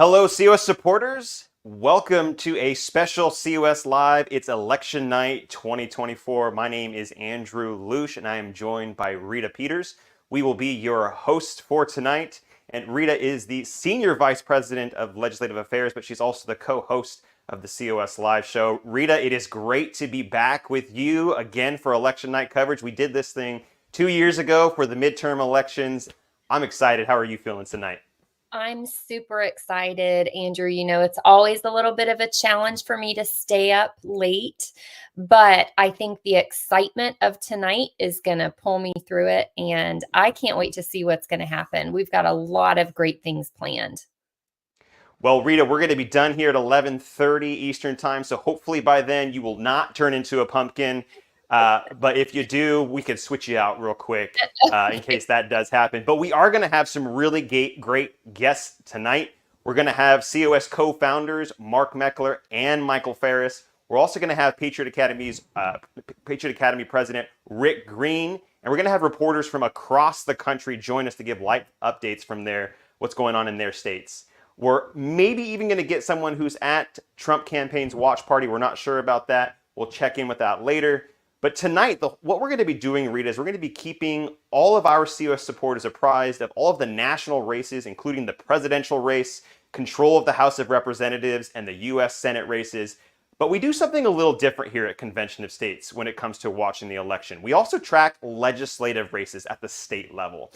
Hello, COS supporters. Welcome to a special COS Live. It's election night 2024. My name is Andrew Lush, and I am joined by Rita Peters. We will be your host for tonight. And Rita is the Senior Vice President of Legislative Affairs, but she's also the co-host of the COS Live show. Rita, it is great to be back with you again for election night coverage. We did this thing 2 years ago for the midterm elections. I'm excited. How are you feeling tonight? I'm super excited, Andrew. You know, it's always a little bit of a challenge for me to stay up late, but I think the excitement of tonight is going to pull me through it, and I can't wait to see what's going to happen. We've got a lot of great things planned. Well, Rita, we're going to be done here at 11:30 Eastern Time, so hopefully by then you will not turn into a pumpkin. But if you do, we could switch you out real quick in case that does happen. But we are going to have some really great guests tonight. We're going to have COS co-founders Mark Meckler and Michael Farris. We're also going to have Patriot Academy President Rick Green, and we're going to have reporters from across the country join us to give live updates from what's going on in their states. We're maybe even going to get someone who's at Trump campaign's watch party. We're not sure about that. We'll check in with that later. But tonight, what we're going to be doing, Rita, is we're going to be keeping all of our COS supporters apprised of all of the national races, including the presidential race, control of the House of Representatives, and the U.S. Senate races. But we do something a little different here at Convention of States when it comes to watching the election. We also track legislative races at the state level.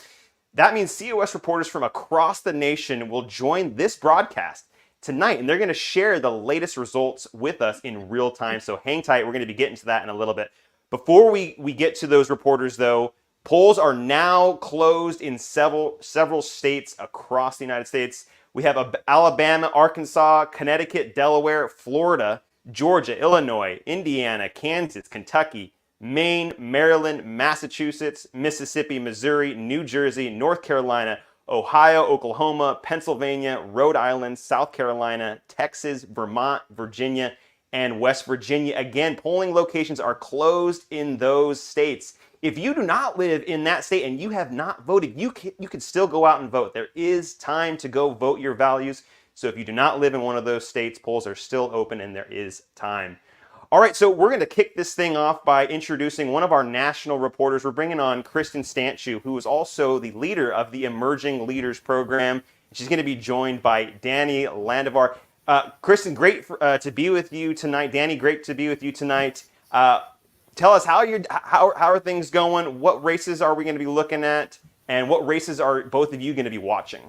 That means COS reporters from across the nation will join this broadcast tonight, and they're going to share the latest results with us in real time. So hang tight. We're going to be getting to that in a little bit. Before we get to those reporters, though, polls are now closed in several states across the United States. We have Alabama, Arkansas, Connecticut, Delaware, Florida, Georgia, Illinois, Indiana, Kansas, Kentucky, Maine, Maryland, Massachusetts, Mississippi, Missouri, New Jersey, North Carolina, Ohio, Oklahoma, Pennsylvania, Rhode Island, South Carolina, Texas, Vermont, Virginia, and West Virginia. Again, polling locations are closed in those states. If you do not live in that state and you have not voted, you can still go out and vote. There is time to go vote your values. So if you do not live in one of those states, polls are still open and there is time. All right, so we're going to kick this thing off by introducing one of our national reporters. We're bringing on Kristen Stanchu, who is also the leader of the Emerging Leaders Program. She's going to be joined by Danny Landivar. Kristen, great to be with you tonight. Danny, great to be with you tonight. Tell us how are things going? What races are we going to be looking at? And what races are both of you going to be watching?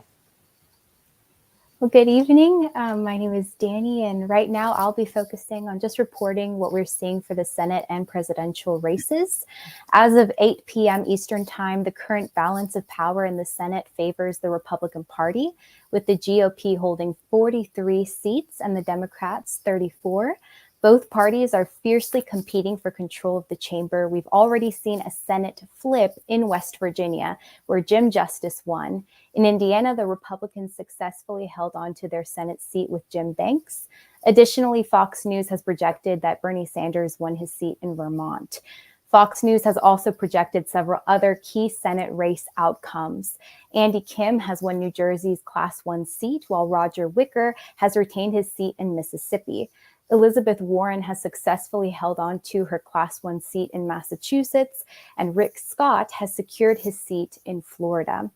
Well, good evening. My name is Danny, and right now I'll be focusing on just reporting what we're seeing for the Senate and presidential races. As of 8 p.m. Eastern Time, the current balance of power in the Senate favors the Republican Party, with the GOP holding 43 seats and the Democrats 34. Both parties are fiercely competing for control of the chamber. We've already seen a Senate flip in West Virginia, where Jim Justice won. In Indiana, the Republicans successfully held on to their Senate seat with Jim Banks. Additionally, Fox News has projected that Bernie Sanders won his seat in Vermont. Fox News has also projected several other key Senate race outcomes. Andy Kim has won New Jersey's Class 1 seat, while Roger Wicker has retained his seat in Mississippi. Elizabeth Warren has successfully held on to her Class 1 seat in Massachusetts, and Rick Scott has secured his seat in Florida.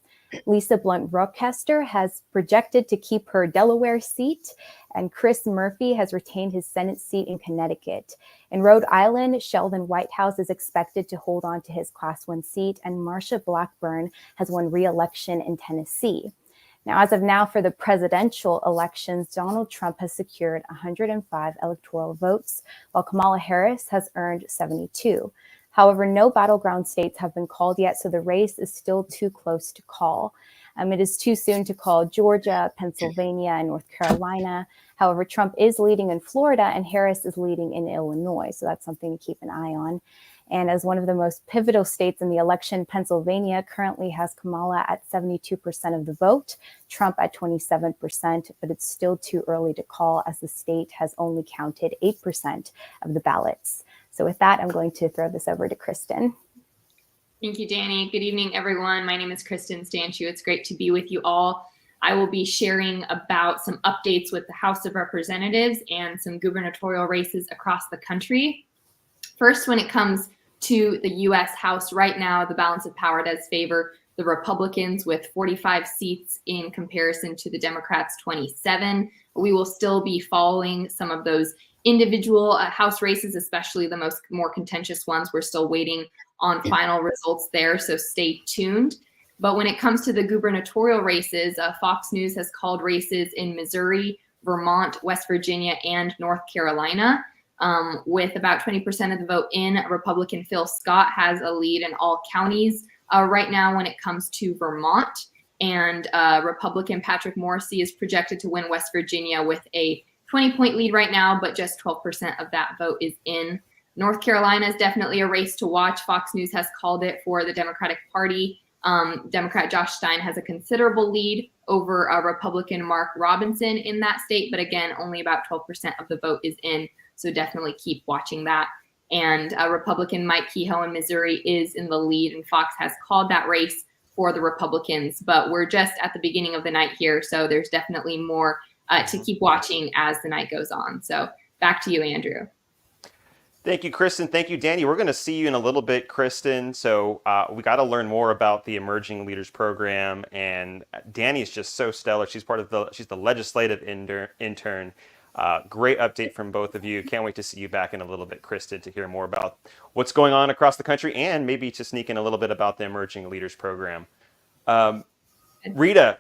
Lisa Blunt Rochester has projected to keep her Delaware seat, and Chris Murphy has retained his Senate seat in Connecticut. In Rhode Island, Sheldon Whitehouse is expected to hold on to his Class 1 seat, and Marsha Blackburn has won re-election in Tennessee. Now, as of now, for the presidential elections, Donald Trump has secured 105 electoral votes, while Kamala Harris has earned 72. However, no battleground states have been called yet, so the race is still too close to call. It is too soon to call Georgia, Pennsylvania, and North Carolina. However, Trump is leading in Florida and Harris is leading in Illinois, so that's something to keep an eye on. And as one of the most pivotal states in the election, Pennsylvania currently has Kamala at 72% of the vote, Trump at 27%, but it's still too early to call as the state has only counted 8% of the ballots. So with that, I'm going to throw this over to Kristen. Thank you, Danny. Good evening, everyone. My name is Kristen Stanchu. It's great to be with you all. I will be sharing about some updates with the House of Representatives and some gubernatorial races across the country. First, when it comes to the U.S. House right now, the balance of power does favor the Republicans with 45 seats in comparison to the Democrats' 27. We will still be following some of those individual House races, especially the more contentious ones. We're still waiting on final results there, so stay tuned. But when it comes to the gubernatorial races, Fox News has called races in Missouri, Vermont, West Virginia, and North Carolina. With about 20% of the vote in, Republican Phil Scott has a lead in all counties right now when it comes to Vermont. And Republican Patrick Morrisey is projected to win West Virginia with a 20-point lead right now, but just 12% of that vote is in. North Carolina is definitely a race to watch. Fox News has called it for the Democratic Party. Democrat Josh Stein has a considerable lead over Republican Mark Robinson in that state, but again, only about 12% of the vote is in. So definitely keep watching that. And Republican Mike Kehoe in Missouri is in the lead, and Fox has called that race for the Republicans. But we're just at the beginning of the night here, so there's definitely more to keep watching as the night goes on. So back to you, Andrew. Thank you, Kristen. Thank you, Danny. We're going to see you in a little bit, Kristen. So we got to learn more about the Emerging Leaders Program. And Danny is just so stellar. She's she's the legislative intern. Great update from both of you. Can't wait to see you back in a little bit, Kristen, to hear more about what's going on across the country and maybe to sneak in a little bit about the Emerging Leaders Program. Rita,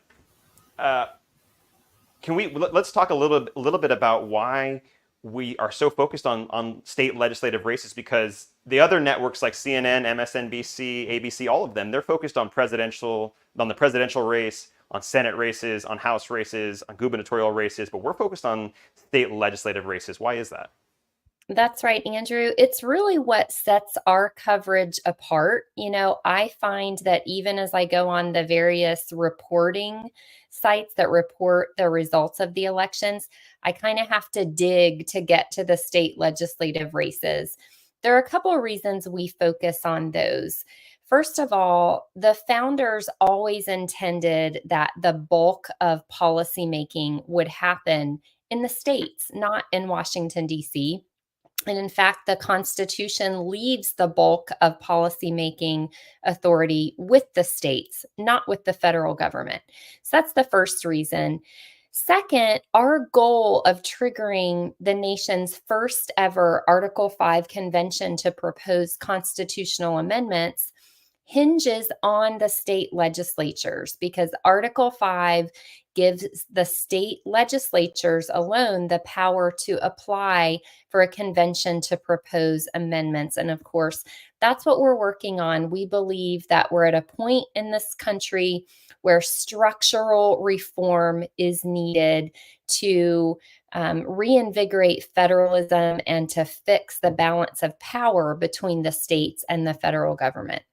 let's talk a little bit about why we are so focused on state legislative races, because the other networks like CNN, MSNBC, ABC, all of them, they're focused on the presidential race, on Senate races, on House races, on gubernatorial races, but we're focused on state legislative races. Why is that? That's right, Andrew. It's really what sets our coverage apart. I find that even as I go on the various reporting sites that report the results of the elections, I kind of have to dig to get to the state legislative races. There are a couple of reasons we focus on those. First of all, the founders always intended that the bulk of policymaking would happen in the states, not in Washington, D.C. And in fact, the Constitution leaves the bulk of policymaking authority with the states, not with the federal government. So that's the first reason. Second, our goal of triggering the nation's first ever Article 5 convention to propose constitutional amendments hinges on the state legislatures, because Article 5 gives the state legislatures alone the power to apply for a convention to propose amendments. And of course, that's what we're working on. We believe that we're at a point in this country where structural reform is needed to reinvigorate federalism and to fix the balance of power between the states and the federal government.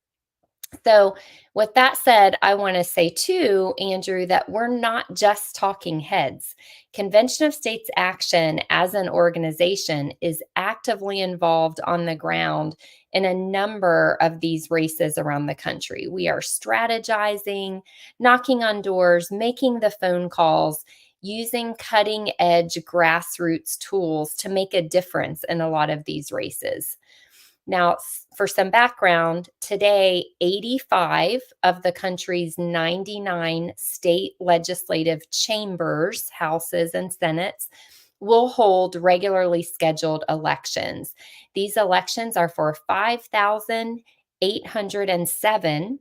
So with that said, I want to say too, Andrew, that we're not just talking heads. Convention of States Action as an organization is actively involved on the ground in a number of these races around the country. We are strategizing, knocking on doors, making the phone calls, using cutting edge grassroots tools to make a difference in a lot of these races. Now, for some background, today, 85 of the country's 99 state legislative chambers, houses, and senates will hold regularly scheduled elections. These elections are for 5,807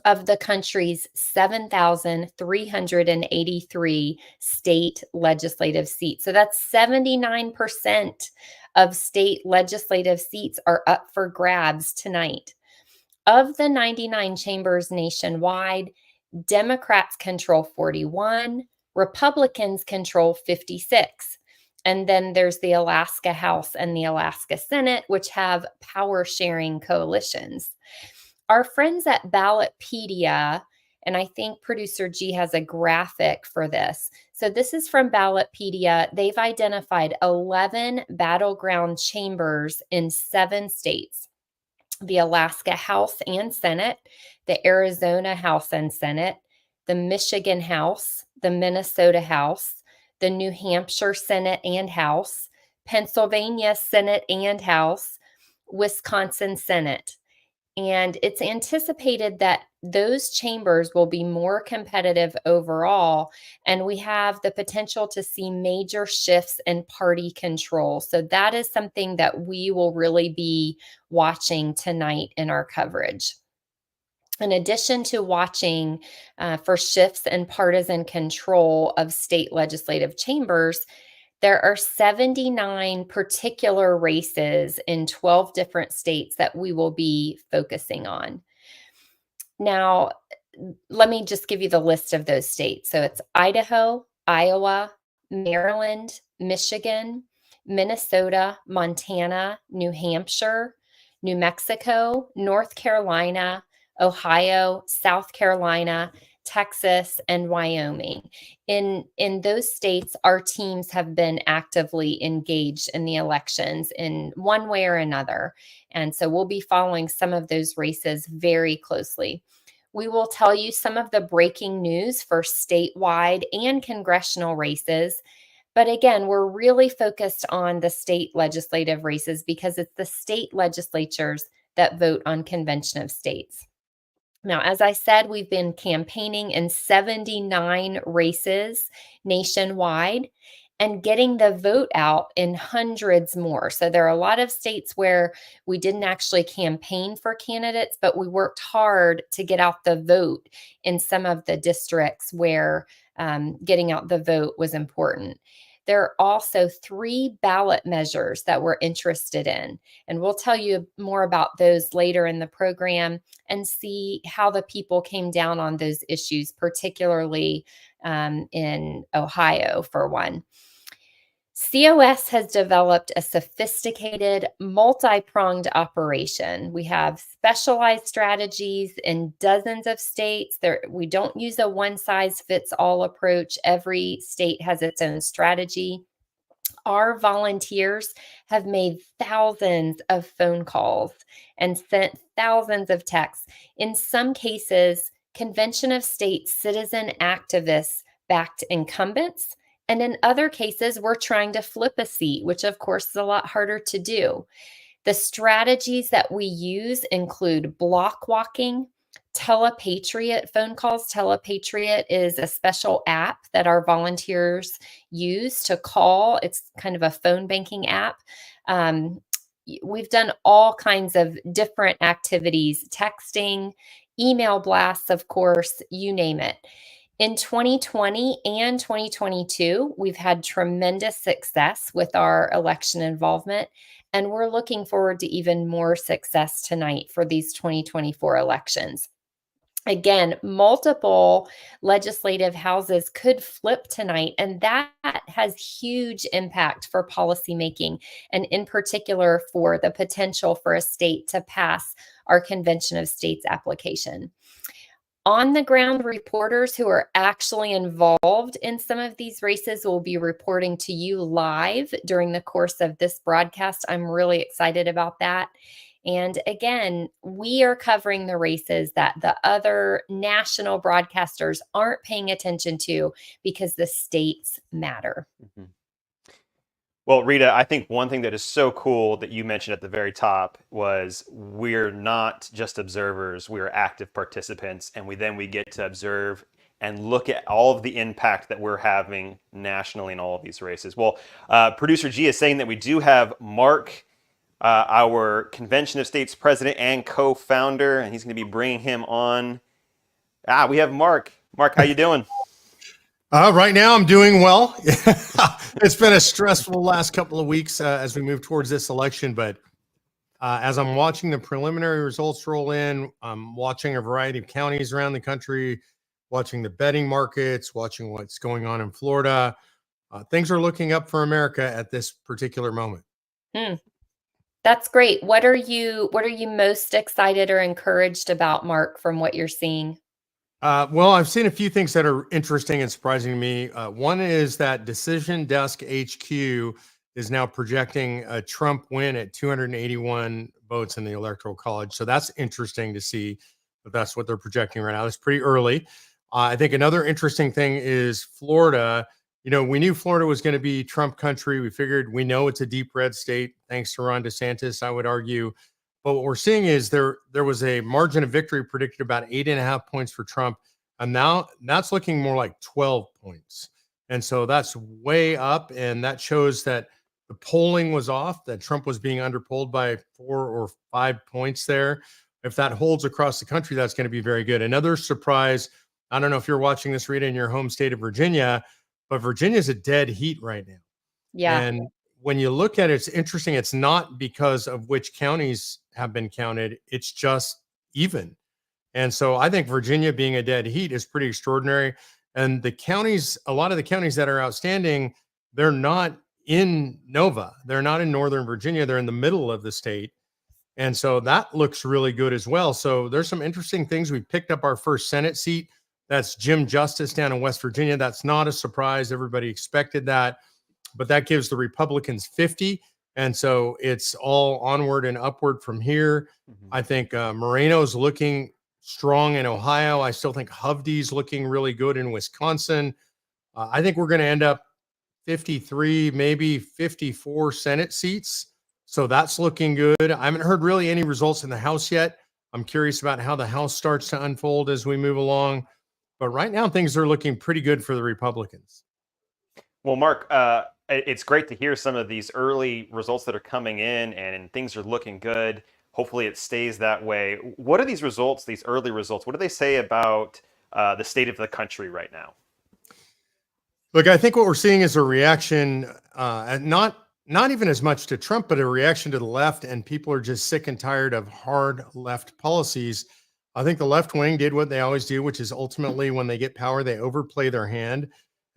of the country's 7,383 state legislative seats. So that's 79% of state legislative seats are up for grabs tonight. Of the 99 chambers nationwide, Democrats control 41, Republicans control 56. And then there's the Alaska House and the Alaska Senate, which have power sharing coalitions. Our friends at Ballotpedia, and I think producer G has a graphic for this. So this is from Ballotpedia. They've identified 11 battleground chambers in 7 states: the Alaska House and Senate, the Arizona House and Senate, the Michigan House, the Minnesota House, the New Hampshire Senate and House, Pennsylvania Senate and House, Wisconsin Senate. And it's anticipated that those chambers will be more competitive overall, and we have the potential to see major shifts in party control. So that is something that we will really be watching tonight in our coverage. In addition to watching for shifts in partisan control of state legislative chambers, there are 79 particular races in 12 different states that we will be focusing on. Now, let me just give you the list of those states. So it's Idaho, Iowa, Maryland, Michigan, Minnesota, Montana, New Hampshire, New Mexico, North Carolina, Ohio, South Carolina, Texas, and Wyoming. In those states, our teams have been actively engaged in the elections in one way or another. And so we'll be following some of those races very closely. We will tell you some of the breaking news for statewide and congressional races. But again, we're really focused on the state legislative races because it's the state legislatures that vote on Convention of States. Now, as I said, we've been campaigning in 79 races nationwide and getting the vote out in hundreds more. So there are a lot of states where we didn't actually campaign for candidates, but we worked hard to get out the vote in some of the districts where getting out the vote was important. There are also 3 ballot measures that we're interested in, and we'll tell you more about those later in the program and see how the people came down on those issues, particularly in Ohio, for one. COS has developed a sophisticated, multi-pronged operation. We have specialized strategies in dozens of states. We don't use a one-size-fits-all approach. Every state has its own strategy. Our volunteers have made thousands of phone calls and sent thousands of texts. In some cases, Convention of States citizen activists backed incumbents. And in other cases, we're trying to flip a seat, which of course is a lot harder to do. The strategies that we use include block walking, Telepatriot phone calls. Telepatriot is a special app that our volunteers use to call. It's kind of a phone banking app. We've done all kinds of different activities, texting, email blasts, of course, you name it. In 2020 and 2022, we've had tremendous success with our election involvement, and we're looking forward to even more success tonight for these 2024 elections. Again, multiple legislative houses could flip tonight, and that has huge impact for policymaking, and in particular for the potential for a state to pass our Convention of States application. On the ground reporters who are actually involved in some of these races will be reporting to you live during the course of this broadcast. I'm really excited about that. And again, we are covering the races that the other national broadcasters aren't paying attention to because the states matter. Mm-hmm. Well, Rita, I think one thing that is so cool that you mentioned at the very top was we're not just observers, we're active participants, and we get to observe and look at all of the impact that we're having nationally in all of these races. Well, producer G is saying that we do have Mark, our Convention of States president and co-founder, and he's going to be bringing him on We have Mark. Mark, how you doing? Right now, I'm doing well. It's been a stressful last couple of weeks as we move towards this election, but as I'm watching the preliminary results roll in, I'm watching a variety of counties around the country, watching the betting markets, watching what's going on in Florida. Things are looking up for America at this particular moment. That's great. What are you most excited or encouraged about, Mark, from what you're seeing? Well, I've seen a few things that are interesting and surprising to me. One is that Decision Desk HQ is now projecting a Trump win at 281 votes in the Electoral College. So that's interesting to see that that's what they're projecting right now. That's pretty early. I think another interesting thing is Florida. You know, we knew Florida was going to be Trump country. We know it's a deep red state, thanks to Ron DeSantis, I would argue. But what we're seeing is there was a margin of victory predicted about 8.5 points for Trump. And now that's looking more like 12 points. And so that's way up. And that shows that the polling was off, that Trump was being underpolled by 4 or 5 points there. If that holds across the country, that's going to be very good. Another surprise, I don't know if you're watching this, Rita, in your home state of Virginia, but Virginia's a dead heat right now. Yeah. And when you look at it, it's interesting. It's not because of which counties have been counted. It's just even. And so I think Virginia being a dead heat is pretty extraordinary. And the counties, a lot of the counties that are outstanding, they're not in Nova. They're not in Northern Virginia. They're in the middle of the state. And so that looks really good as well. So there's some interesting things. We picked up our first Senate seat. That's Jim Justice down in West Virginia. That's not a surprise. Everybody expected that. But that gives the Republicans 50. And so it's all onward and upward from here. I think Moreno's looking strong in Ohio. I still think Hovde's looking really good in Wisconsin. I think we're going to end up 53, maybe 54 Senate seats. So that's looking good. I haven't heard really any results in the House yet. I'm curious about how the House starts to unfold as we move along. But right now, things are looking pretty good for the Republicans. Well, Mark, it's great to hear some of these early results that are coming in and things are looking good. Hopefully it stays that way. What are these results, these early results? What do they say about the state of the country right now? Look, I think what we're seeing is a reaction, not even as much to Trump, but a reaction to the left, and people are just sick and tired of hard left policies. I think the left wing did what they always do, which is ultimately when they get power, they overplay their hand.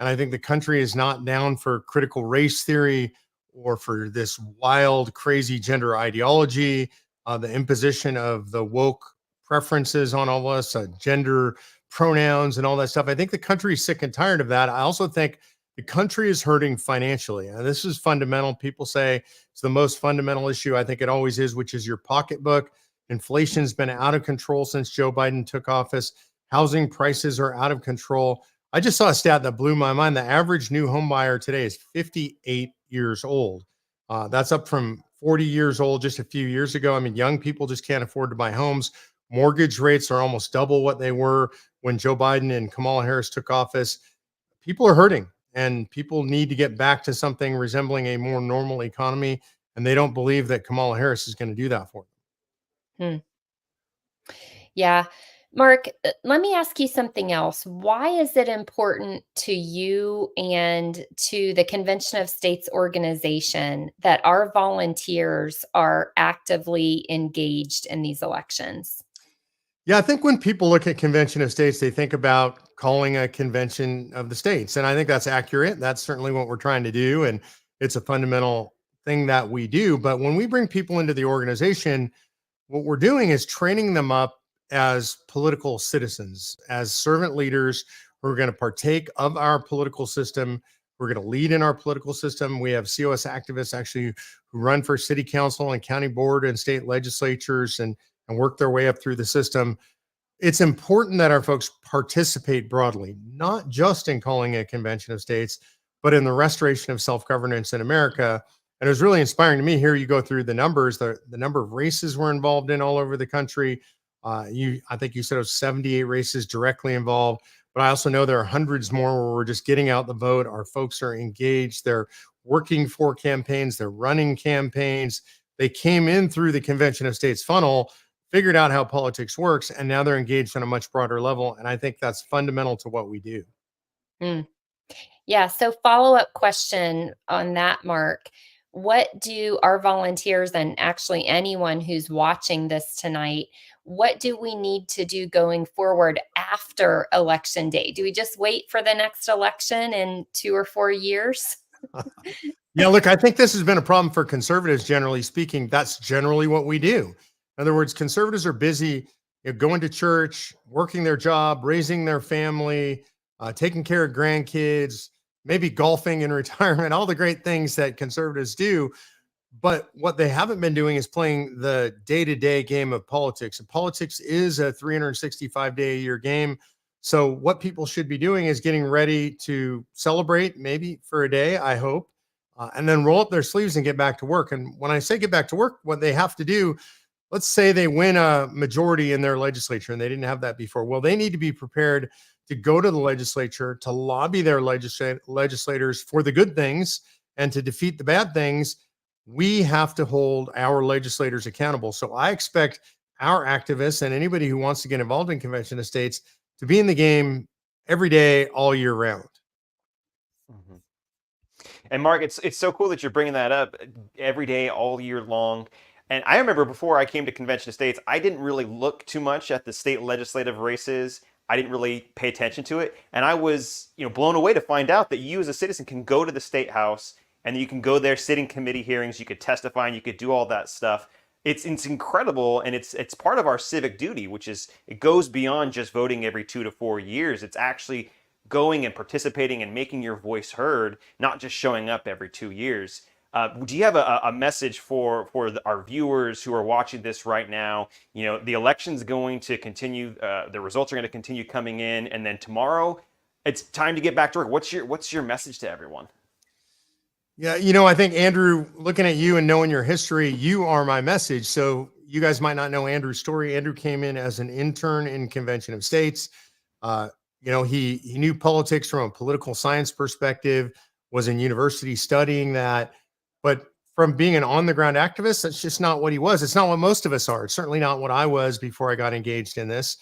And I think the country is not down for critical race theory or for this wild, crazy gender ideology, the imposition of the woke preferences on all of us, gender pronouns and all that stuff. I think the country is sick and tired of that. I also think the country is hurting financially. And this is fundamental. People say it's the most fundamental issue. I think it always is, which is your pocketbook. Inflation's been out of control since Joe Biden took office. Housing prices are out of control. I just saw a stat that blew my mind. The average new home buyer today is 58 years old. That's up from 40 years old just a few years ago. I mean, young people just can't afford to buy homes. Mortgage rates are almost double what they were when Joe Biden and Kamala Harris took office. People are hurting, and people need to get back to something resembling a more normal economy, and they don't believe that Kamala Harris is going to do that for them. Yeah. Mark, let me ask you something else. Why is it important to you and to the Convention of States organization that our volunteers are actively engaged in these elections? Yeah, I think when people look at Convention of States, they think about calling a convention of the states. And I think that's accurate. That's certainly what we're trying to do. And it's a fundamental thing that we do. But when we bring people into the organization, what we're doing is training them up as political citizens, as servant leaders who are going to partake of our political system. We're going to lead in our political system. We have COS activists actually who run for city council and county board and state legislatures and work their way up through the system. It's important that our folks participate broadly, not just in calling a convention of states, but in the restoration of self-governance in America. And it was really inspiring to me. Here you go through the numbers, the number of races we're involved in all over the country. I think you said it was 78 races directly involved, but I also know there are hundreds more where we're just getting out the vote. Our folks are engaged. They're working for campaigns. They're running campaigns. They came in through the Convention of States funnel figured out how politics works, and now they're engaged on a much broader level. And I think that's fundamental to what we do. Mm. Yeah. So, follow-up question on that, Mark. What do our volunteers and actually anyone who's watching this tonight, what do we need to do going forward after Election Day? Do we just wait for the next election in 2 or 4 years? Yeah, look, I think this has been a problem for conservatives, generally speaking. That's generally what we do. In other words, conservatives are busy, going to church, working their job, raising their family, taking care of grandkids, maybe golfing in retirement, all the great things that conservatives do. But what they haven't been doing is playing the day-to-day game of politics. And politics is a 365-day-a-year game. So what people should be doing is getting ready to celebrate, maybe for a day, I hope, and then roll up their sleeves and get back to work. And when I say get back to work, what they have to do, let's say they win a majority in their legislature and they didn't have that before. Well, they need to be prepared to go to the legislature, to lobby their legislators for the good things and to defeat the bad things. We have to hold our legislators accountable. So I expect our activists and anybody who wants to get involved in convention of states to be in the game every day, all year round. Mhm. And Mark, it's so cool that you're bringing that up every day, all year long. And I remember before I came to Convention of States, I didn't really look too much at the state legislative races. I didn't really pay attention to it. And I was, blown away to find out that you as a citizen can go to the state house and you can go there, sit in committee hearings, you could testify, and you could do all that stuff. It's incredible, and it's part of our civic duty, which is it goes beyond just voting every 2 to 4 years. It's actually going and participating and making your voice heard, not just showing up every 2 years. Do you have a message for our viewers who are watching this right now? The election's going to continue. The results are going to continue coming in, and then tomorrow, it's time to get back to work. What's your message to everyone? Yeah, I think, Andrew, looking at you and knowing your history, you are my message. So you guys might not know Andrew's story. Andrew came in as an intern in Convention of States. He knew politics from a political science perspective, was in university studying that. But from being an on-the-ground activist, that's just not what he was. It's not what most of us are. It's certainly not what I was before I got engaged in this.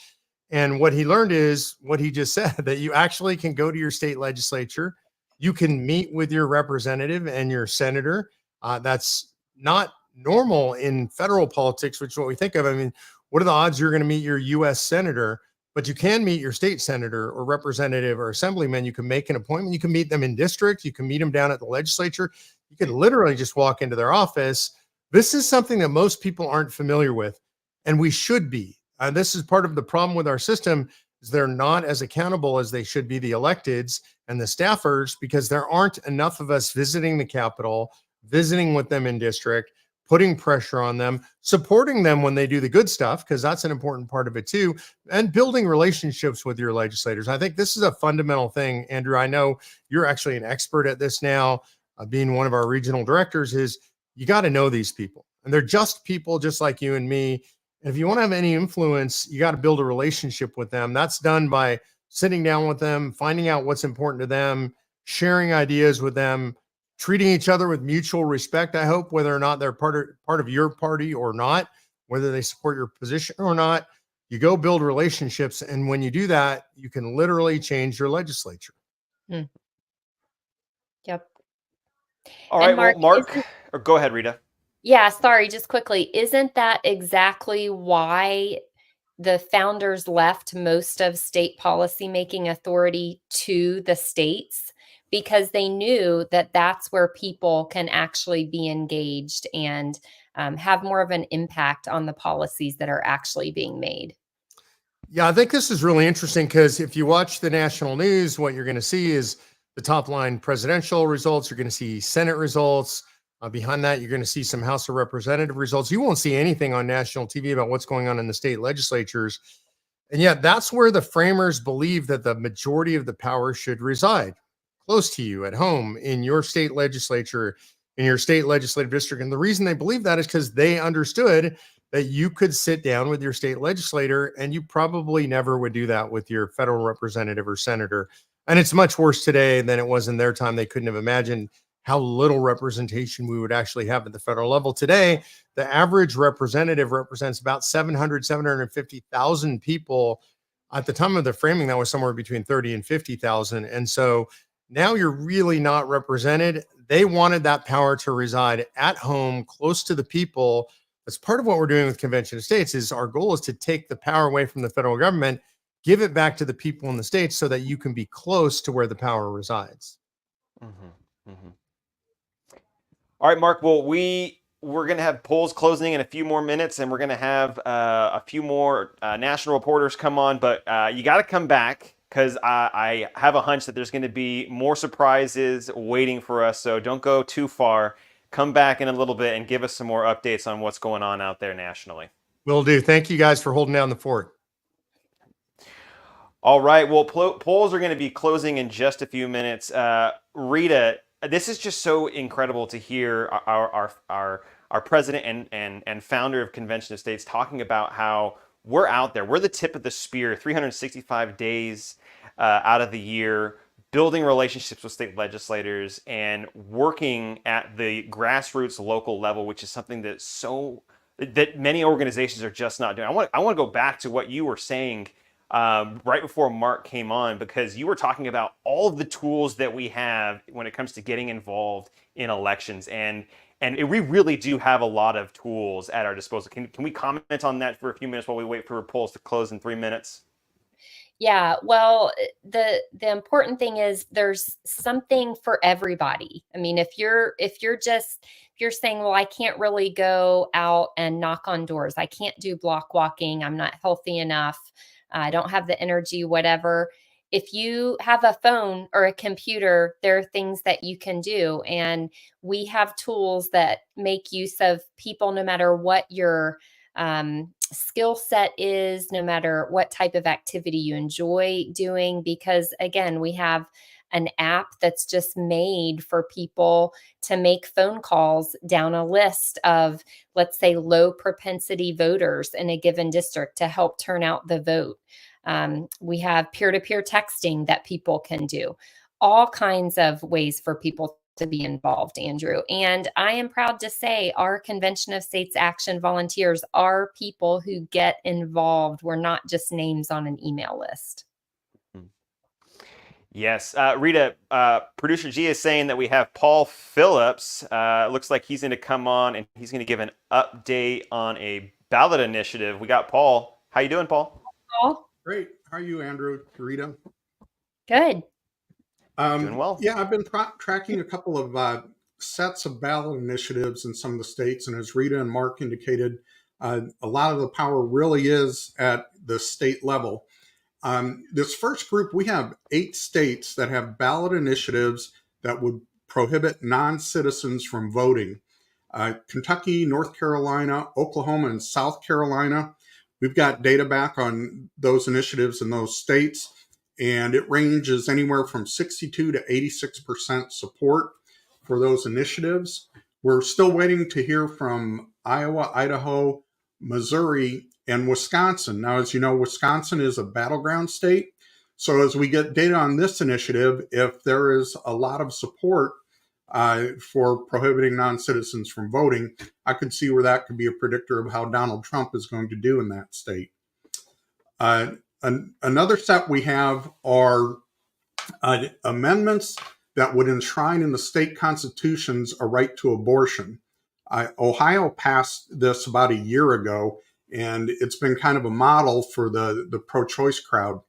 And what he learned is what he just said, that you actually can go to your state legislature. You can meet with your representative and your senator. That's not normal in federal politics, which is what we think of. I mean, what are the odds you're going to meet your U.S. senator? But you can meet your state senator or representative or assemblyman. You can make an appointment. You can meet them in district. You can meet them down at the legislature. You can literally just walk into their office. This is something that most people aren't familiar with, and we should be. This is part of the problem with our system is they're not as accountable as they should be, the electeds and the staffers, because there aren't enough of us visiting the Capitol, visiting with them in district, putting pressure on them, supporting them when they do the good stuff, because that's an important part of it too, and building relationships with your legislators. I think this is a fundamental thing. Andrew, I know you're actually an expert at this now, being one of our regional directors, is you got to know these people. And they're just people just like you and me. And if you want to have any influence, you got to build a relationship with them. That's done by sitting down with them, finding out what's important to them, sharing ideas with them, treating each other with mutual respect, I hope, whether or not they're part of your party or not, whether they support your position or not. You go build relationships. And when you do that, you can literally change your legislature. Mm. Yep. All right, Mark, well, Mark, or go ahead, Rita. Yeah, sorry, just quickly. Isn't that exactly why the founders left most of state policymaking authority to the states? Because they knew that that's where people can actually be engaged and have more of an impact on the policies that are actually being made. Yeah, I think this is really interesting because if you watch the national news, what you're going to see is the top line presidential results. You're going to see Senate results. Behind that, you're going to see some House of Representative results. You won't see anything on national TV about what's going on in the state legislatures. And yet that's where the framers believe that the majority of the power should reside, close to you at home in your state legislature, in your state legislative district. And the reason they believe that is because they understood that you could sit down with your state legislator, and you probably never would do that with your federal representative or senator. And it's much worse today than it was in their time. They couldn't have imagined how little representation we would actually have at the federal level. Today, the average representative represents about 750,000 people. At the time of the framing, that was somewhere between 30 and 50,000. And so now you're really not represented. They wanted that power to reside at home, close to the people. That's part of what we're doing with Convention of States. Is our goal is to take the power away from the federal government, give it back to the people in the states so that you can be close to where the power resides. Mm-hmm. Mm-hmm. All right, Mark. Well, we're going to have polls closing in a few more minutes, and we're going to have a few more national reporters come on. But you got to come back, because I have a hunch that there's going to be more surprises waiting for us. So don't go too far. Come back in a little bit and give us some more updates on what's going on out there nationally. Will do. Thank you guys for holding down the fort. All right. Well, polls are going to be closing in just a few minutes. Rita, this is just so incredible to hear our president and founder of Convention of States talking about how we're out there. We're the tip of the spear 365 days out of the year, building relationships with state legislators and working at the grassroots local level, which is something that many organizations are just not doing. I want to go back to what you were saying right before Mark came on, because you were talking about all of the tools that we have when it comes to getting involved in elections, and we really do have a lot of tools at our disposal. Can we comment on that for a few minutes while we wait for polls to close in 3 minutes? Yeah, well, the important thing is there's something for everybody. I mean, if you're saying, well, I can't really go out and knock on doors, I can't do block walking, I'm not healthy enough, I don't have the energy, whatever. If you have a phone or a computer, there are things that you can do. And we have tools that make use of people, no matter what your skill set is, no matter what type of activity you enjoy doing, because again, we have an app that's just made for people to make phone calls down a list of, let's say, low propensity voters in a given district to help turn out the vote. We have peer-to-peer texting that people can do, all kinds of ways for people to be involved, Andrew. And I am proud to say our Convention of States Action volunteers are people who get involved. We're not just names on an email list. Yes. Rita, producer G is saying that we have Paul Phillips. Looks like he's going to come on and he's going to give an update on a ballot initiative. We got Paul. How you doing, Paul? Paul? Great. How are you, Andrew, Rita? Good. Doing well. Yeah, I've been tracking a couple of sets of ballot initiatives in some of the states. And as Rita and Mark indicated, a lot of the power really is at the state level. This first group, we have 8 states that have ballot initiatives that would prohibit non-citizens from voting. Kentucky, North Carolina, Oklahoma, and South Carolina. We've got data back on those initiatives in those states, and it ranges anywhere from 62 to 86% support for those initiatives. We're still waiting to hear from Iowa, Idaho, Missouri, and Wisconsin. Now, as you know, Wisconsin is a battleground state. So as we get data on this initiative, if there is a lot of support for prohibiting non-citizens from voting, I could see where that could be a predictor of how Donald Trump is going to do in that state. Another set we have are amendments that would enshrine in the state constitutions a right to abortion. Ohio passed this about a year ago, and it's been kind of a model for the pro-choice crowd.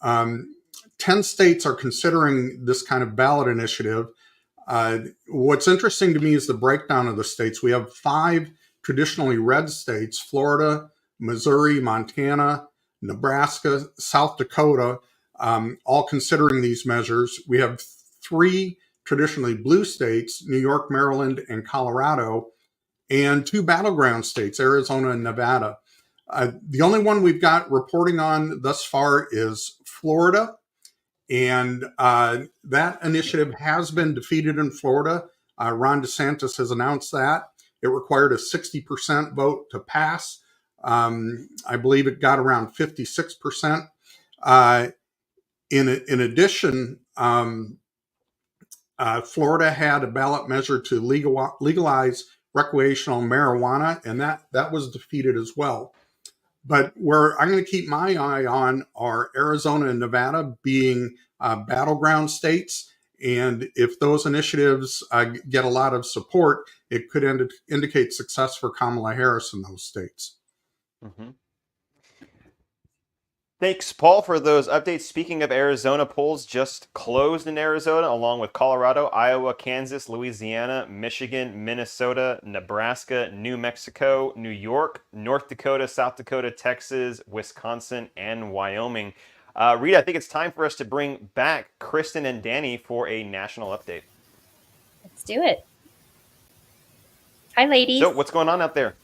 10 states are considering this kind of ballot initiative. What's interesting to me is the breakdown of the states. We have 5 traditionally red states: Florida, Missouri, Montana, Nebraska, South Dakota, all considering these measures. We have 3 traditionally blue states: New York, Maryland, and Colorado, and 2 battleground states, Arizona and Nevada. The only one we've got reporting on thus far is Florida. And that initiative has been defeated in Florida. Ron DeSantis has announced that. It required a 60% vote to pass. I believe it got around 56%. In addition, Florida had a ballot measure to legalize recreational marijuana, and that was defeated as well. But where I'm going to keep my eye on are Arizona and Nevada being battleground states. And if those initiatives get a lot of support, it could indicate success for Kamala Harris in those states. Mm-hmm. Thanks, Paul, for those updates. Speaking of Arizona, polls just closed in Arizona, along with Colorado, Iowa, Kansas, Louisiana, Michigan, Minnesota, Nebraska, New Mexico, New York, North Dakota, South Dakota, Texas, Wisconsin, and Wyoming. Rita, I think it's time for us to bring back Kristen and Danny for a national update. Let's do it. Hi, ladies. So what's going on out there?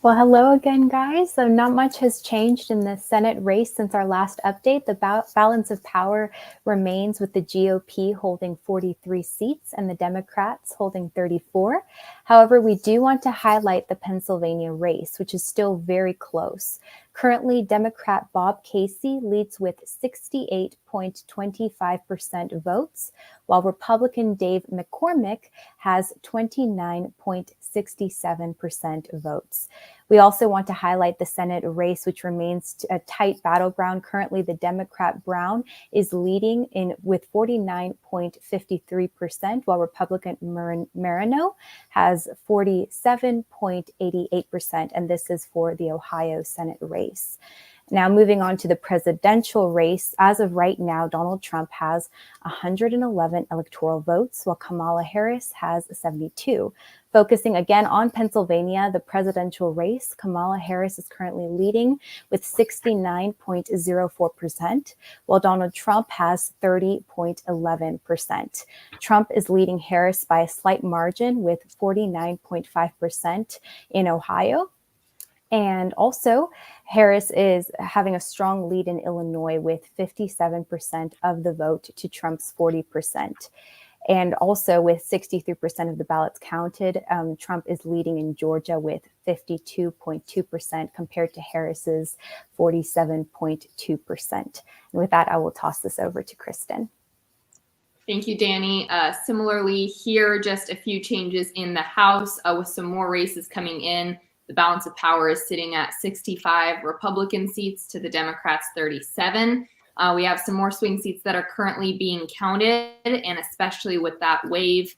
Well, hello again, guys. So not much has changed in the Senate race since our last update. The balance of power remains with the GOP holding 43 seats and the Democrats holding 34. However, we do want to highlight the Pennsylvania race, which is still very close. Currently, Democrat Bob Casey leads with 68.25% votes, while Republican Dave McCormick has 29.67% votes. We also want to highlight the Senate race, which remains a tight battleground. Currently, the Democrat Brown is leading with 49.53%, while Republican Marino has 47.88%, and this is for the Ohio Senate race. Now, moving on to the presidential race, as of right now, Donald Trump has 111 electoral votes, while Kamala Harris has 72. Focusing again on Pennsylvania, the presidential race, Kamala Harris is currently leading with 69.04%, while Donald Trump has 30.11%. Trump is leading Harris by a slight margin with 49.5% in Ohio. And also, Harris is having a strong lead in Illinois with 57% of the vote to Trump's 40%. And also with 63% of the ballots counted, Trump is leading in Georgia with 52.2% compared to Harris's 47.2%. And with that, I will toss this over to Kristen. Thank you, Danny. Similarly here, just a few changes in the House with some more races coming in. The balance of power is sitting at 65 Republican seats to the Democrats' 37. We have some more swing seats that are currently being counted, and especially with that wave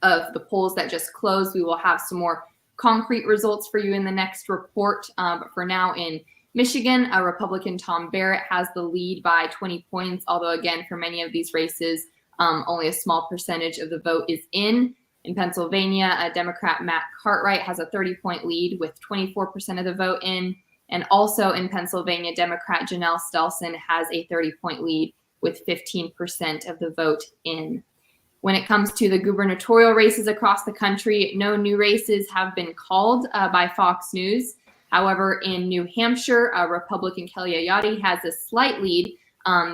of the polls that just closed, we will have some more concrete results for you in the next report. But for now, in Michigan, Republican Tom Barrett has the lead by 20 points, although again, for many of these races, only a small percentage of the vote is in. In Pennsylvania, Democrat Matt Cartwright has a 30-point lead with 24% of the vote in. And also in Pennsylvania, Democrat Janelle Stelson has a 30-point lead with 15% of the vote in. When it comes to the gubernatorial races across the country, no new races have been called by Fox News. However, in New Hampshire, Republican Kelly Ayotte has a slight lead,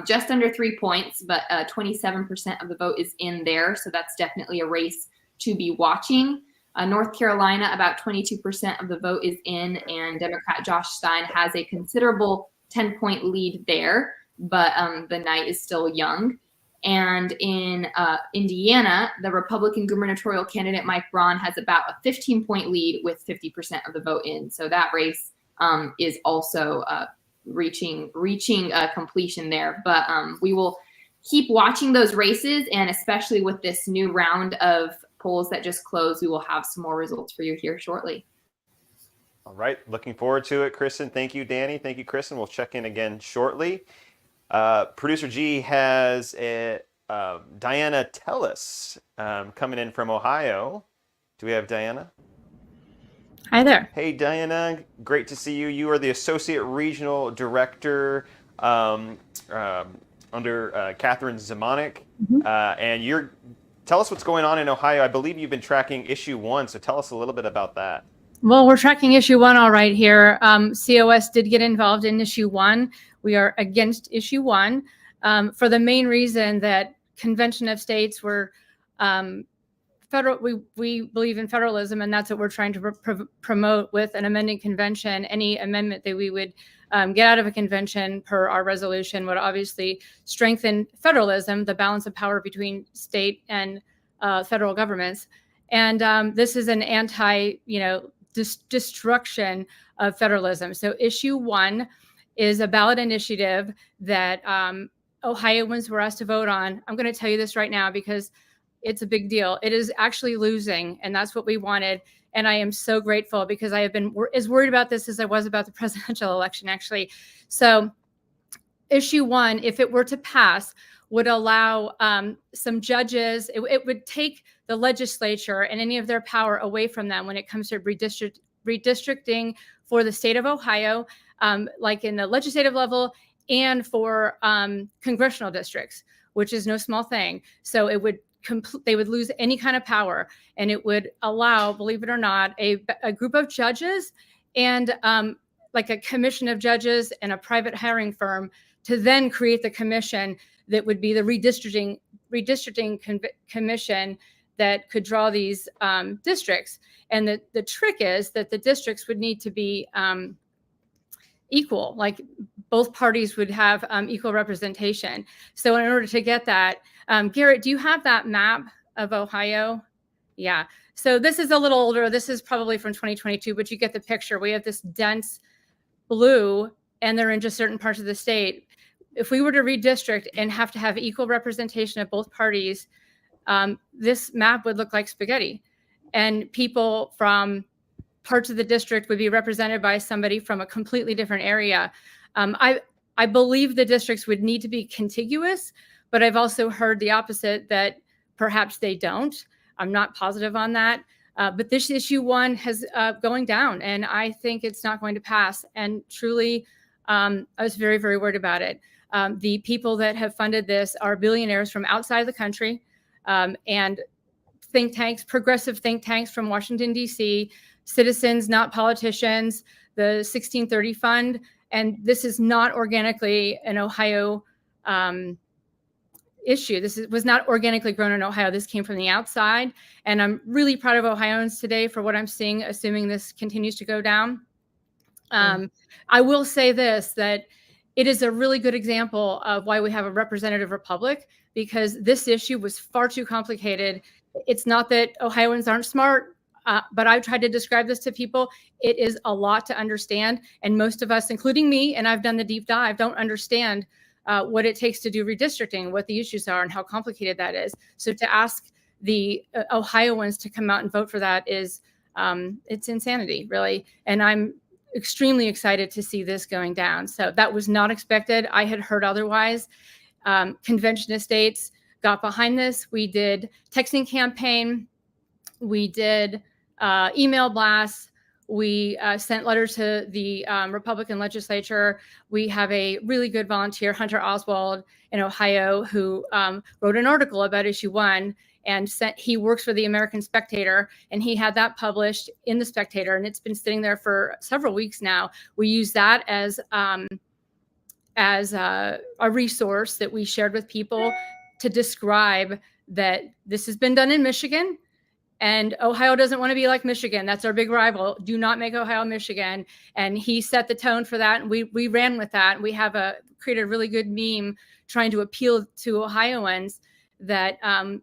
just under 3 points, but 27% of the vote is in there. So that's definitely a race to be watching. North Carolina, about 22% of the vote is in, and Democrat Josh Stein has a considerable 10-point lead there, but the night is still young. And in Indiana, the Republican gubernatorial candidate Mike Braun has about a 15-point lead with 50% of the vote in. So that race is also reaching completion there. But we will keep watching those races, and especially with this new round of polls that just closed, we will have some more results for you here shortly. All right. Looking forward to it, Kristen. Thank you, Danny. Thank you, Kristen. We'll check in again shortly. Producer G has Diana Tellis coming in from Ohio. Do we have Diana? Hi there. Hey, Diana. Great to see you. You are the Associate Regional Director under Catherine Zemanek. And tell us what's going on in Ohio. I believe you've been tracking issue 1, so tell us a little bit about that. Well, we're tracking issue 1 all right here. COS did get involved in issue 1. We are against issue 1 for the main reason that Convention of States were found we believe in federalism, and that's what we're trying to promote with an amending convention. Any amendment that we would get out of a convention per our resolution would obviously strengthen federalism, the balance of power between state and federal governments. And this is an destruction of federalism. So issue 1 is a ballot initiative that Ohioans were asked to vote on. I'm going to tell you this right now because it's a big deal. It is actually losing, and that's what we wanted. And I am so grateful because I have been as worried about this as I was about the presidential election, actually. So issue 1, if it were to pass, would allow some judges, it would take the legislature and any of their power away from them when it comes to redistricting for the state of Ohio, like in the legislative level, and for congressional districts, which is no small thing. So it would they would lose any kind of power, and it would allow, believe it or not, a group of judges and like a commission of judges and a private hiring firm to then create the commission that would be the redistricting commission that could draw these districts. And the trick is that the districts would need to be equal, like both parties would have equal representation. So in order to get that, Garrett, do you have that map of Ohio? Yeah. So this is a little older. This is probably from 2022, but you get the picture. We have this dense blue, and they're in just certain parts of the state. If we were to redistrict and have to have equal representation of both parties, this map would look like spaghetti. And people from parts of the district would be represented by somebody from a completely different area. I believe the districts would need to be contiguous, but I've also heard the opposite, that perhaps they don't. I'm not positive on that. But this issue 1 has going down, and I think it's not going to pass. And truly, I was very, very worried about it. The people that have funded this are billionaires from outside the country, and think tanks, progressive think tanks from Washington, D.C., citizens, not politicians, the 1630 Fund. And this is not organically an Ohio issue. This was not organically grown in Ohio. This came from the outside. And I'm really proud of Ohioans today for what I'm seeing, assuming this continues to go down. I will say this, that it is a really good example of why we have a representative republic, because this issue was far too complicated. It's not that Ohioans aren't smart, but I've tried to describe this to people. It is a lot to understand. And most of us, including me, and I've done the deep dive, don't understand what it takes to do redistricting, what the issues are, and how complicated that is. So to ask the Ohioans to come out and vote for that is, it's insanity, really. And I'm extremely excited to see this going down. So that was not expected. I had heard otherwise. Convention estates got behind this. We did texting campaign. We did email blasts. We sent letters to the Republican legislature. We have a really good volunteer, Hunter Oswald in Ohio, who wrote an article about issue 1 and he works for the American Spectator, and he had that published in the Spectator, and it's been sitting there for several weeks now. We use that as a resource that we shared with people to describe that this has been done in Michigan. And Ohio doesn't want to be like Michigan. That's our big rival. Do not make Ohio Michigan. And he set the tone for that. And we ran with that. We have created a really good meme trying to appeal to Ohioans that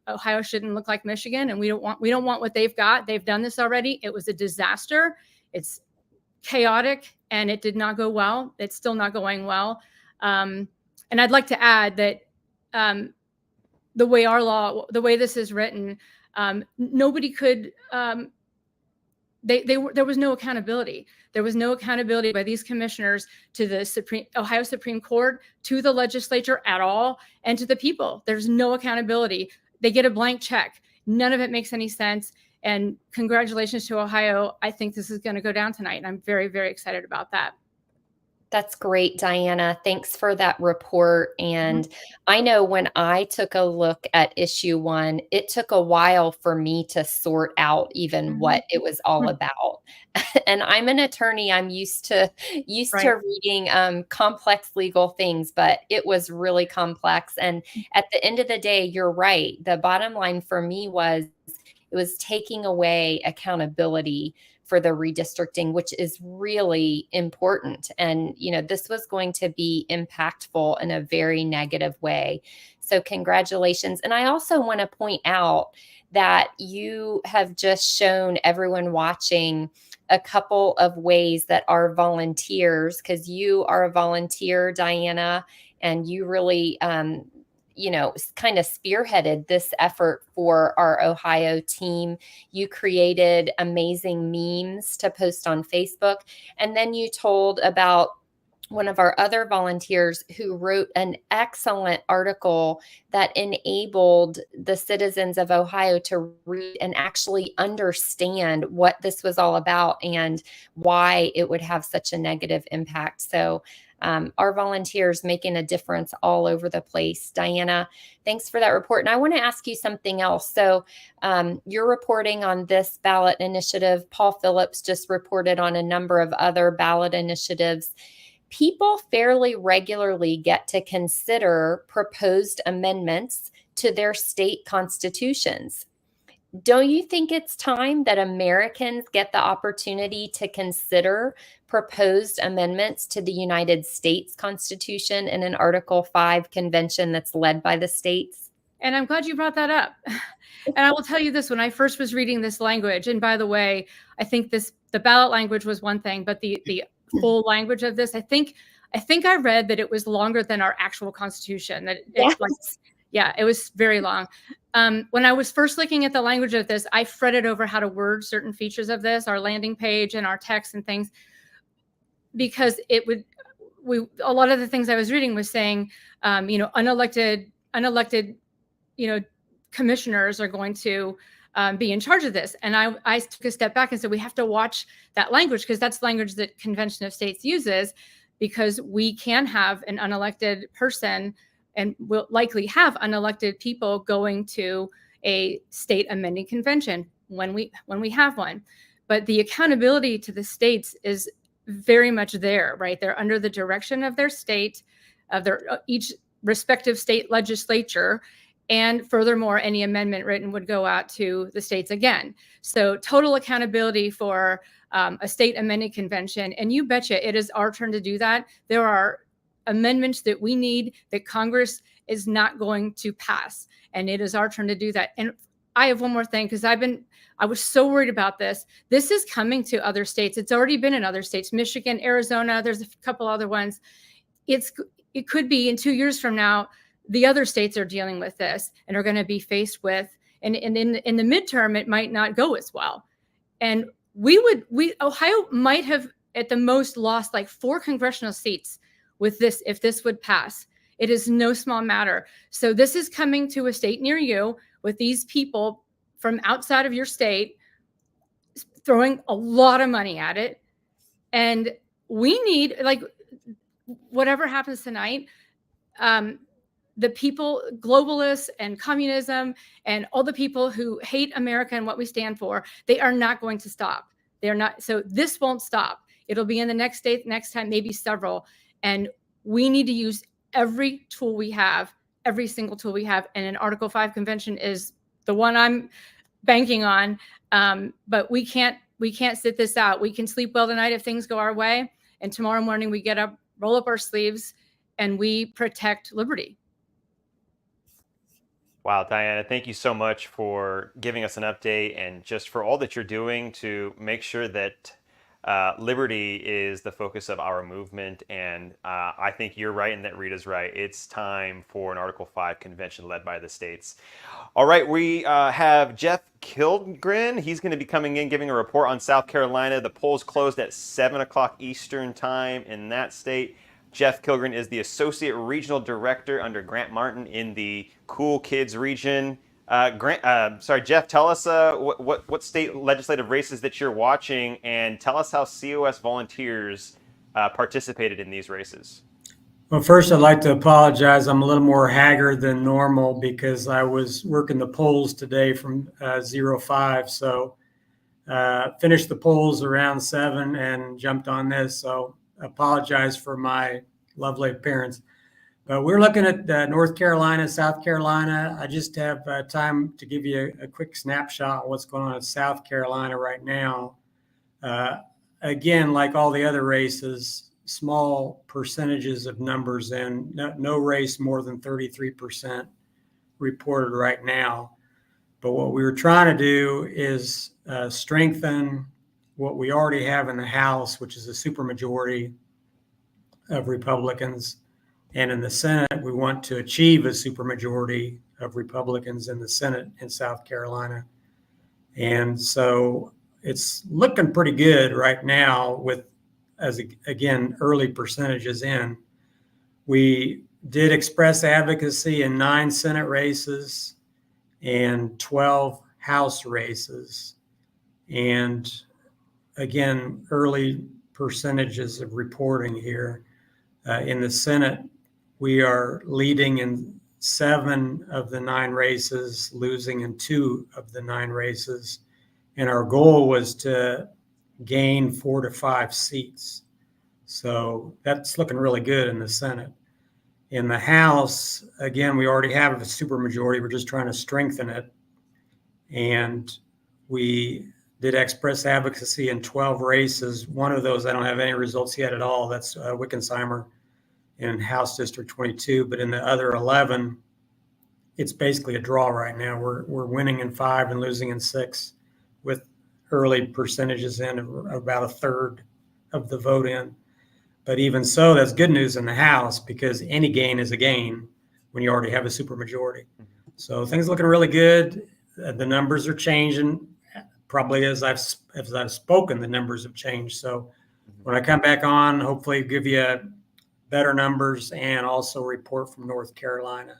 Ohio shouldn't look like Michigan. And we don't want what they've got. They've done this already. It was a disaster. It's chaotic, and it did not go well. It's still not going well. And I'd like to add that the way this is written, nobody could, there was no accountability. There was no accountability by these commissioners to the Ohio Supreme Court, to the legislature at all, and to the people. There's no accountability. They get a blank check. None of it makes any sense. And congratulations to Ohio. I think this is going to go down tonight, and I'm very, very excited about that. That's great, Diana. Thanks for that report. And I know when I took a look at issue 1, it took a while for me to sort out even what it was all about. And I'm an attorney. I'm used to reading complex legal things, but it was really complex. And at the end of the day, you're right. The bottom line for me was, It was taking away accountability for the redistricting, which is really important. And, this was going to be impactful in a very negative way. So congratulations. And I also want to point out that you have just shown everyone watching a couple of ways that our volunteers, because you are a volunteer, Diana, and you really, kind of spearheaded this effort for our Ohio team. You created amazing memes to post on Facebook. And then you told about one of our other volunteers who wrote an excellent article that enabled the citizens of Ohio to read and actually understand what this was all about and why it would have such a negative impact. So our volunteers making a difference all over the place. Diana, thanks for that report. And I want to ask you something else. So you're reporting on this ballot initiative. Paul Phillips just reported on a number of other ballot initiatives. People fairly regularly get to consider proposed amendments to their state constitutions. Don't you think it's time that Americans get the opportunity to consider proposed amendments to the United States Constitution in an Article 5 convention that's led by the states? And I'm glad you brought that up. And I will tell you this, when I first was reading this language, and by the way, I think the ballot language was one thing, but the full language of this, I think I read that it was longer than our actual Constitution. That Yes. it was very long. When I was first looking at the language of this, I fretted over how to word certain features of this, our landing page and our text and things, because a lot of the things I was reading was saying, unelected, commissioners are going to be in charge of this. And I took a step back and said, we have to watch that language, because that's language that Convention of States uses, because we can have an unelected person and will likely have unelected people going to a state amending convention when we have one. But the accountability to the states is very much there, right? They're under the direction of their state, of their each respective state legislature. And furthermore, any amendment written would go out to the states again. So total accountability for a state amending convention. And you betcha it is our turn to do that. There are amendments that we need that Congress is not going to pass. And it is our turn to do that. And I have one more thing, because I was so worried about this. This is coming to other states. It's already been in other states, Michigan, Arizona. There's a couple other ones. It could be in 2 years from now, the other states are dealing with this and are going to be faced with, and in the midterm, it might not go as well. And Ohio might have at the most lost like 4 congressional seats with this, if this would pass. It is no small matter. So this is coming to a state near you with these people from outside of your state throwing a lot of money at it. And we need, whatever happens tonight, the people, globalists and communism and all the people who hate America and what we stand for, they are not going to stop. They're not. So this won't stop. It'll be in the next state, next time, maybe several. And we need to use every tool we have, every single tool we have. And an Article 5 convention is the one I'm banking on. But we can't sit this out. We can sleep well tonight if things go our way. And tomorrow morning we get up, roll up our sleeves, and we protect liberty. Wow, Diana, thank you so much for giving us an update and just for all that you're doing to make sure that liberty is the focus of our movement. And I think you're right and that Rita's right. It's time for an Article 5 convention led by the states. All right, we have Jeff Kilgren. He's going to be coming in, giving a report on South Carolina. The polls closed at 7 o'clock Eastern time in that state. Jeff Kilgren is the Associate Regional Director under Grant Martin in the Cool Kids region. Jeff, tell us what state legislative races that you're watching, and tell us how COS volunteers participated in these races. Well, first, I'd like to apologize. I'm a little more haggard than normal because I was working the polls today from 05. So finished the polls around 7 and jumped on this. So apologize for my lovely appearance. But we're looking at North Carolina, South Carolina. I just have time to give you a quick snapshot of what's going on in South Carolina right now. Again, like all the other races, small percentages of numbers in, no race more than 33% reported right now. But what we were trying to do is strengthen what we already have in the House, which is a supermajority of Republicans. And in the Senate, we want to achieve a supermajority of Republicans in the Senate in South Carolina. And so it's looking pretty good right now with, again, early percentages in. We did express advocacy in 9 Senate races and 12 House races. And again, early percentages of reporting here. In the Senate, we are leading in 7 of the 9 races, losing in 2 of the 9 races. And our goal was to gain 4 to 5 seats. So that's looking really good in the Senate. In the House, again, we already have a supermajority. We're just trying to strengthen it. And we did express advocacy in 12 races. One of those, I don't have any results yet at all. That's Wickensheimer in House District 22. But in the other 11, it's basically a draw right now. We're winning in 5 and losing in 6 with early percentages in of about a third of the vote in. But even so, that's good news in the House because any gain is a gain when you already have a supermajority. So things are looking really good. The numbers are changing. Probably as I've spoken, the numbers have changed. So when I come back on, hopefully give you better numbers and also report from North Carolina.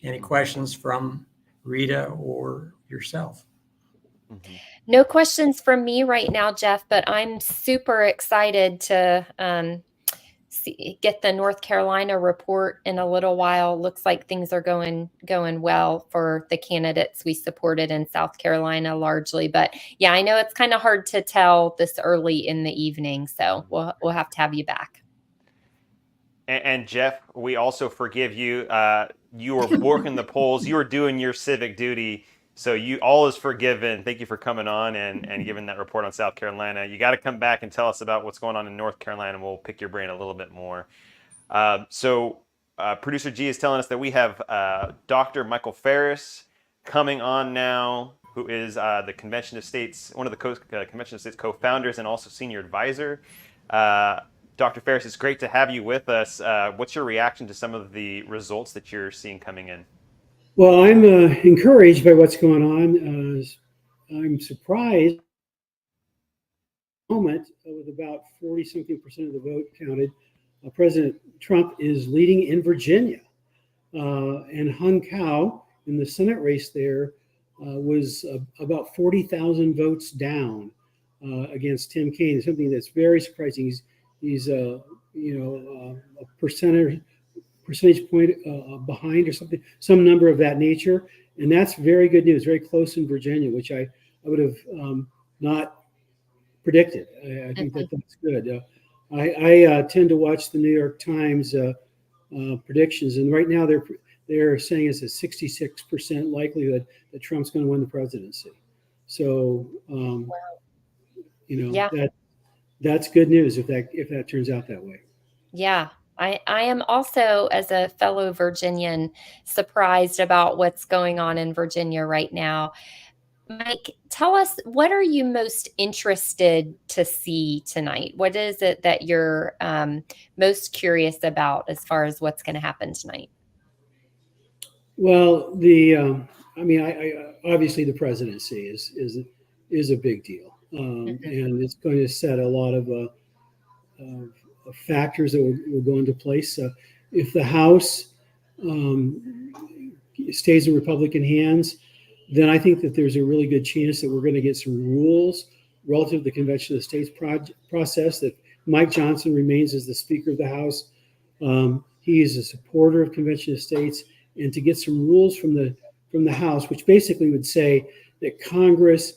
Any questions from Rita or yourself? No questions from me right now, Jeff, but I'm super excited to get the North Carolina report in a little while. Looks like things are going well for the candidates we supported in South Carolina largely. But yeah, I know it's kind of hard to tell this early in the evening, so we'll have to have you back. And Jeff, we also forgive you. You were working the polls. You were doing your civic duty. So all is forgiven. Thank you for coming on and giving that report on South Carolina. You got to come back and tell us about what's going on in North Carolina, and we'll pick your brain a little bit more. So Producer G is telling us that we have Dr. Michael Farris coming on now, who is the Convention of States, one of the Convention of States co-founders and also senior advisor. Dr. Farris, it's great to have you with us. What's your reaction to some of the results that you're seeing coming in? Well, I'm encouraged by what's going on. I'm surprised. Moment with about 40-something% of the vote counted, President Trump is leading in Virginia, and Hung Cao in the Senate race there was about 40,000 votes down against Tim Kaine. Something that's very surprising. He's a percentage point behind or something, some number of that nature. And that's very good news, very close in Virginia, which I would have not predicted. I think that's good. I tend to watch the New York Times predictions, and right now they're saying it's a 66% likelihood that Trump's going to win the presidency. So, that's good news if that turns out that way. Yeah. I am also, as a fellow Virginian, surprised about what's going on in Virginia right now. Mike, tell us, what are you most interested to see tonight? What is it that you're most curious about as far as what's going to happen tonight? Well, obviously the presidency is a big deal, and it's going to set a lot of factors that will go into place. If the House stays in Republican hands, then I think that there's a really good chance that we're going to get some rules relative to the Convention of the States process, that Mike Johnson remains as the Speaker of the House. He is a supporter of Convention of States, and to get some rules from the House, which basically would say that Congress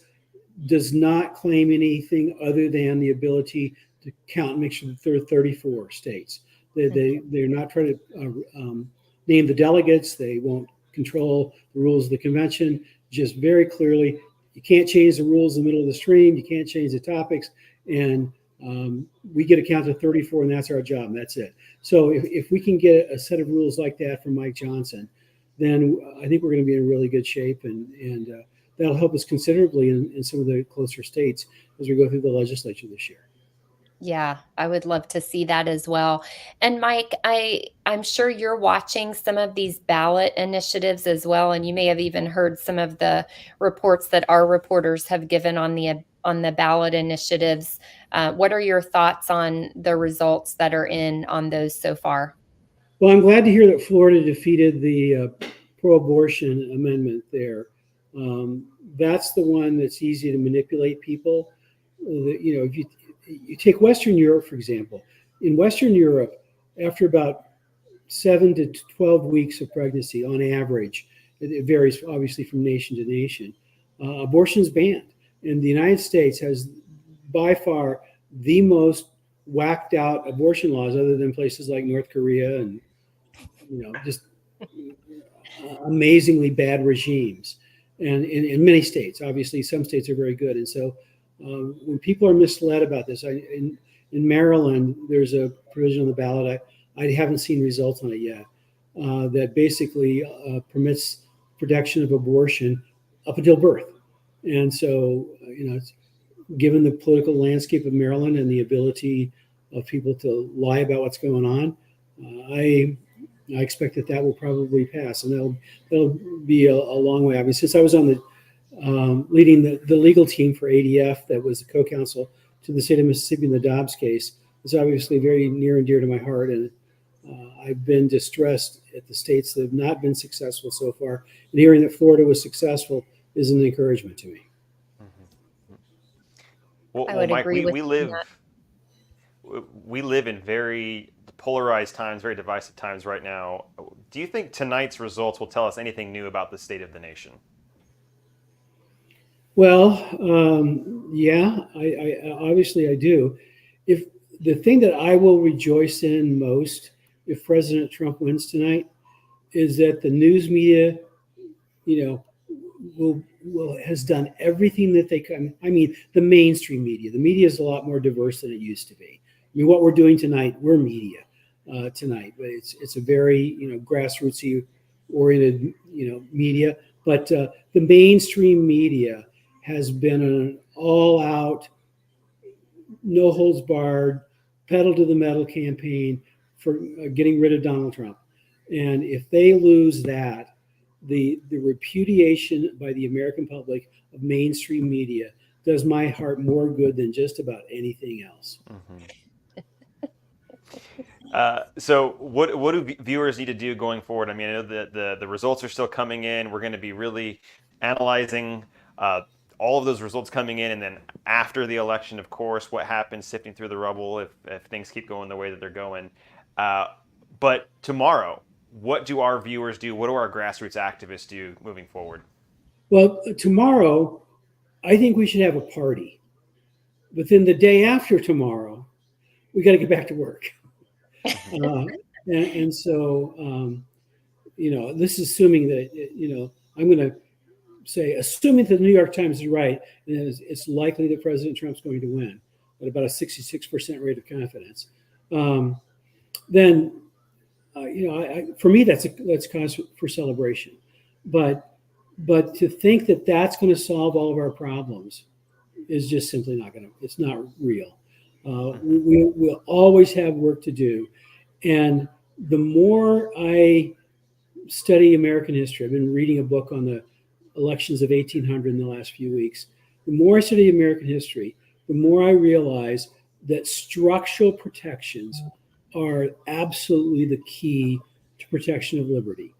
does not claim anything other than the ability to count and make sure that there are 34 states. They're not trying to name the delegates. They won't control the rules of the convention. Just very clearly, you can't change the rules in the middle of the stream. You can't change the topics. And we get a count of 34, and that's our job. And that's it. So if we can get a set of rules like that from Mike Johnson, then I think we're going to be in really good shape, and that'll help us considerably in some of the closer states as we go through the legislature this year. Yeah, I would love to see that as well. And Mike, I'm sure you're watching some of these ballot initiatives as well, and you may have even heard some of the reports that our reporters have given on the ballot initiatives. What are your thoughts on the results that are in on those so far? Well, I'm glad to hear that Florida defeated the pro-abortion amendment there. That's the one that's easy to manipulate people. If you take Western Europe, for example. In Western Europe, after about 7 to 12 weeks of pregnancy, on average, it varies obviously from nation to nation, abortion is banned. And the United States has by far the most whacked out abortion laws, other than places like North Korea and just amazingly bad regimes. And in many states, obviously, some states are very good. And so when people are misled about this, in Maryland, there's a provision on the ballot. I haven't seen results on it yet, that basically permits protection of abortion up until birth. And so, given the political landscape of Maryland and the ability of people to lie about what's going on, I expect that will probably pass, and that'll be a long way. I mean, since I was on the leading the legal team for ADF, that was the co-counsel to the state of Mississippi in the Dobbs case, it's obviously very near and dear to my heart, and I've been distressed at the states that have not been successful so far. And hearing that Florida was successful is an encouragement to me. Well, I would Mike, agree with we live in very polarized times, very divisive times right now. Do you think tonight's results will tell us anything new about the state of the nation? Well, yeah, I obviously I do. If the thing that I will rejoice in most if President Trump wins tonight is that the news media, has done everything that they can. I mean, the mainstream media. The media is a lot more diverse than it used to be. I mean, what we're doing tonight, we're media tonight, but it's a very grassrootsy oriented media. But the mainstream media has been an all-out, no holds barred, pedal to the metal campaign for getting rid of Donald Trump. And if they lose that, the repudiation by the American public of mainstream media does my heart more good than just about anything else. So what do viewers need to do going forward? I mean, I know that the results are still coming in. We're going to be really analyzing all of those results coming in, and then after the election, of course, what happens, sifting through the rubble if things keep going the way that they're going. But tomorrow, what do our viewers do? What do our grassroots activists do moving forward? Well, tomorrow, I think we should have a party. But then the day after tomorrow, we got to get back to work. And so, this is assuming that, I'm going to say, assuming that the New York Times is right, and it's likely that President Trump's going to win at about a 66% rate of confidence, then, for me, that's cause for celebration. But to think that that's going to solve all of our problems is just simply not going to, it's not real. We'll always have work to do. And the more I study American history, I've been reading a book on the elections of 1800 in the last few weeks. The more I study American history, the more I realize that structural protections are absolutely the key to protection of liberty.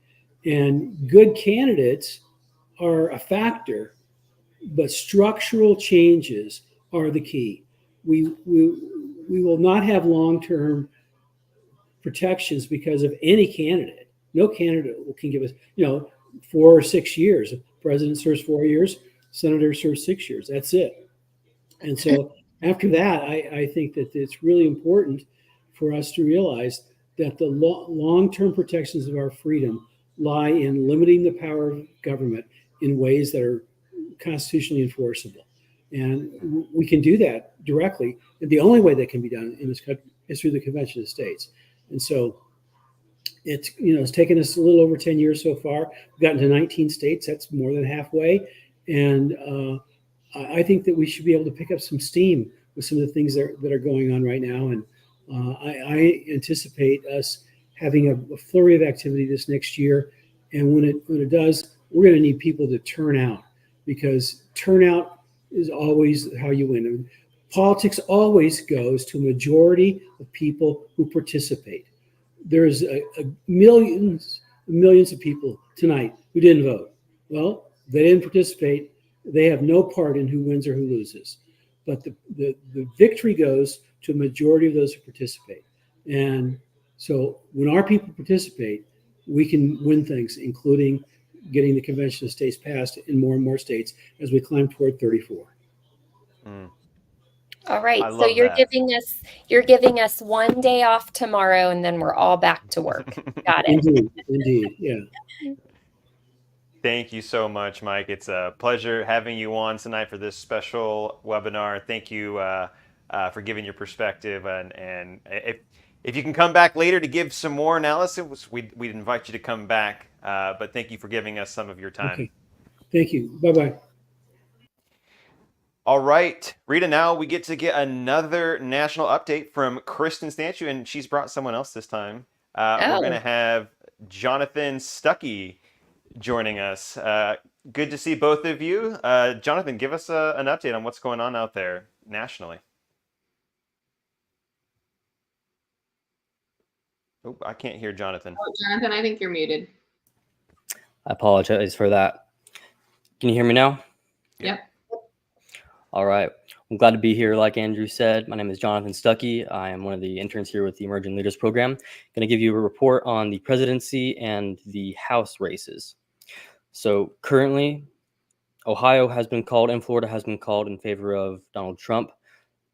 And good candidates are a factor, but structural changes are the key. We will not have long-term protections because of any candidate. No candidate can give us, 4 or 6 years. The president serves 4 years, senator serves 6 years. That's it. And so after that, I think that it's really important for us to realize that the long-term protections of our freedom lie in limiting the power of government in ways that are constitutionally enforceable. And we can do that directly. And the only way that can be done in this country is through the Convention of States. And so it's, it's taken us a little over 10 years so far. We've gotten to 19 states. That's more than halfway. And I think that we should be able to pick up some steam with some of the things that are going on right now. And I anticipate us having a flurry of activity this next year. And when it does, we're going to need people to turn out, because turnout is always how you win. And politics always goes to a majority of people who participate. There's millions of people tonight who didn't vote. Well, they didn't participate. They have no part in who wins or who loses. But the victory goes to a majority of those who participate. And so when our people participate, we can win things, including getting the Convention of States passed in more and more states as we climb toward 34. All right. I So love you're that. giving us one day off tomorrow, and then we're all back to work. Got it. Indeed. Yeah. Thank you so much, Mike. It's a pleasure having you on tonight for this special webinar. Thank you for giving your perspective. And if you can come back later to give some more analysis, we'd invite you to come back. But thank you for giving us some of your time. Okay. Thank you. Bye-bye. All right, Rita, now we get to get another national update from Kristen Stanchu, and she's brought someone else this time. We're going to have Jonathan Stuckey joining us. Good to see both of you. Jonathan, give us an update on what's going on out there nationally. Oh, I can't hear Jonathan. Oh, Jonathan, I think you're muted. I apologize for that. Can you hear me now? Yep. All right. I'm glad to be here. Like Andrew said, my name is Jonathan Stuckey. I am one of the interns here with the Emerging Leaders Program. Going to give you a report on the presidency and the House races. So currently, Ohio has been called and Florida has been called in favor of Donald Trump.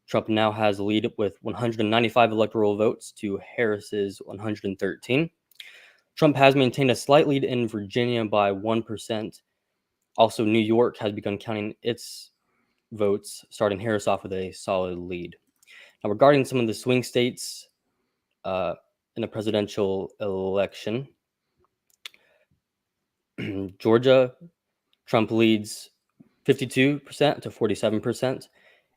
Trump now has a lead with 195 electoral votes to Harris's 113. Trump has maintained a slight lead in Virginia by 1%. Also, New York has begun counting its votes, starting Harris off with a solid lead. Now, regarding some of the swing states in the presidential election, Georgia, Trump leads 52% to 47%.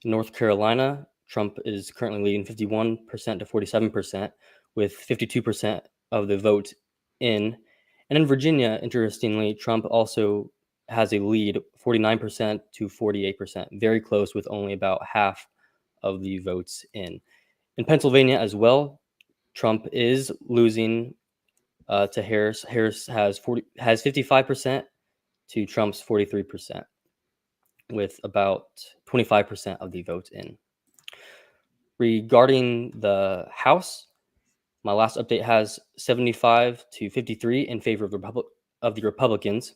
In North Carolina, Trump is currently leading 51% to 47%, with 52% of the vote in. And in Virginia, interestingly, Trump also has a lead 49% to 48%, very close, with only about half of the votes in. In Pennsylvania as well, Trump is losing to Harris. Harris has 55% to Trump's 43%, with about 25% of the vote in. Regarding the House, my last update has 75 to 53 in favor of the Republicans.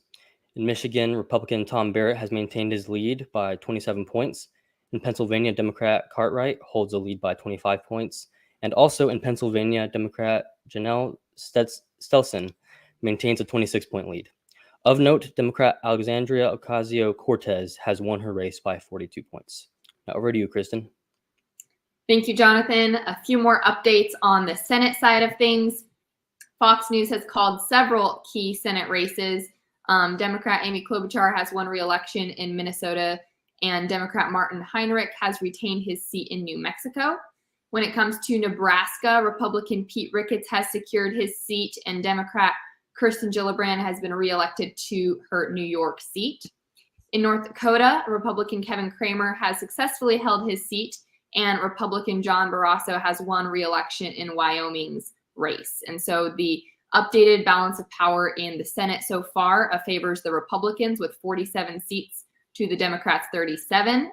In Michigan, Republican Tom Barrett has maintained his lead by 27 points. In Pennsylvania, Democrat Cartwright holds a lead by 25 points. And also in Pennsylvania, Democrat Janelle Stelson maintains a 26-point lead. Of note, Democrat Alexandria Ocasio-Cortez has won her race by 42 points. Now over to you, Kristen. Thank you, Jonathan. A few more updates on the Senate side of things. Fox News has called several key Senate races. Democrat Amy Klobuchar has won re-election in Minnesota, and Democrat Martin Heinrich has retained his seat in New Mexico. When it comes to Nebraska, Republican Pete Ricketts has secured his seat, and Democrat Kirsten Gillibrand has been re-elected to her New York seat. In North Dakota, Republican Kevin Cramer has successfully held his seat, and Republican John Barrasso has won re-election in Wyoming's race. And so the updated balance of power in the Senate so far favors the Republicans with 47 seats to the Democrats' 37,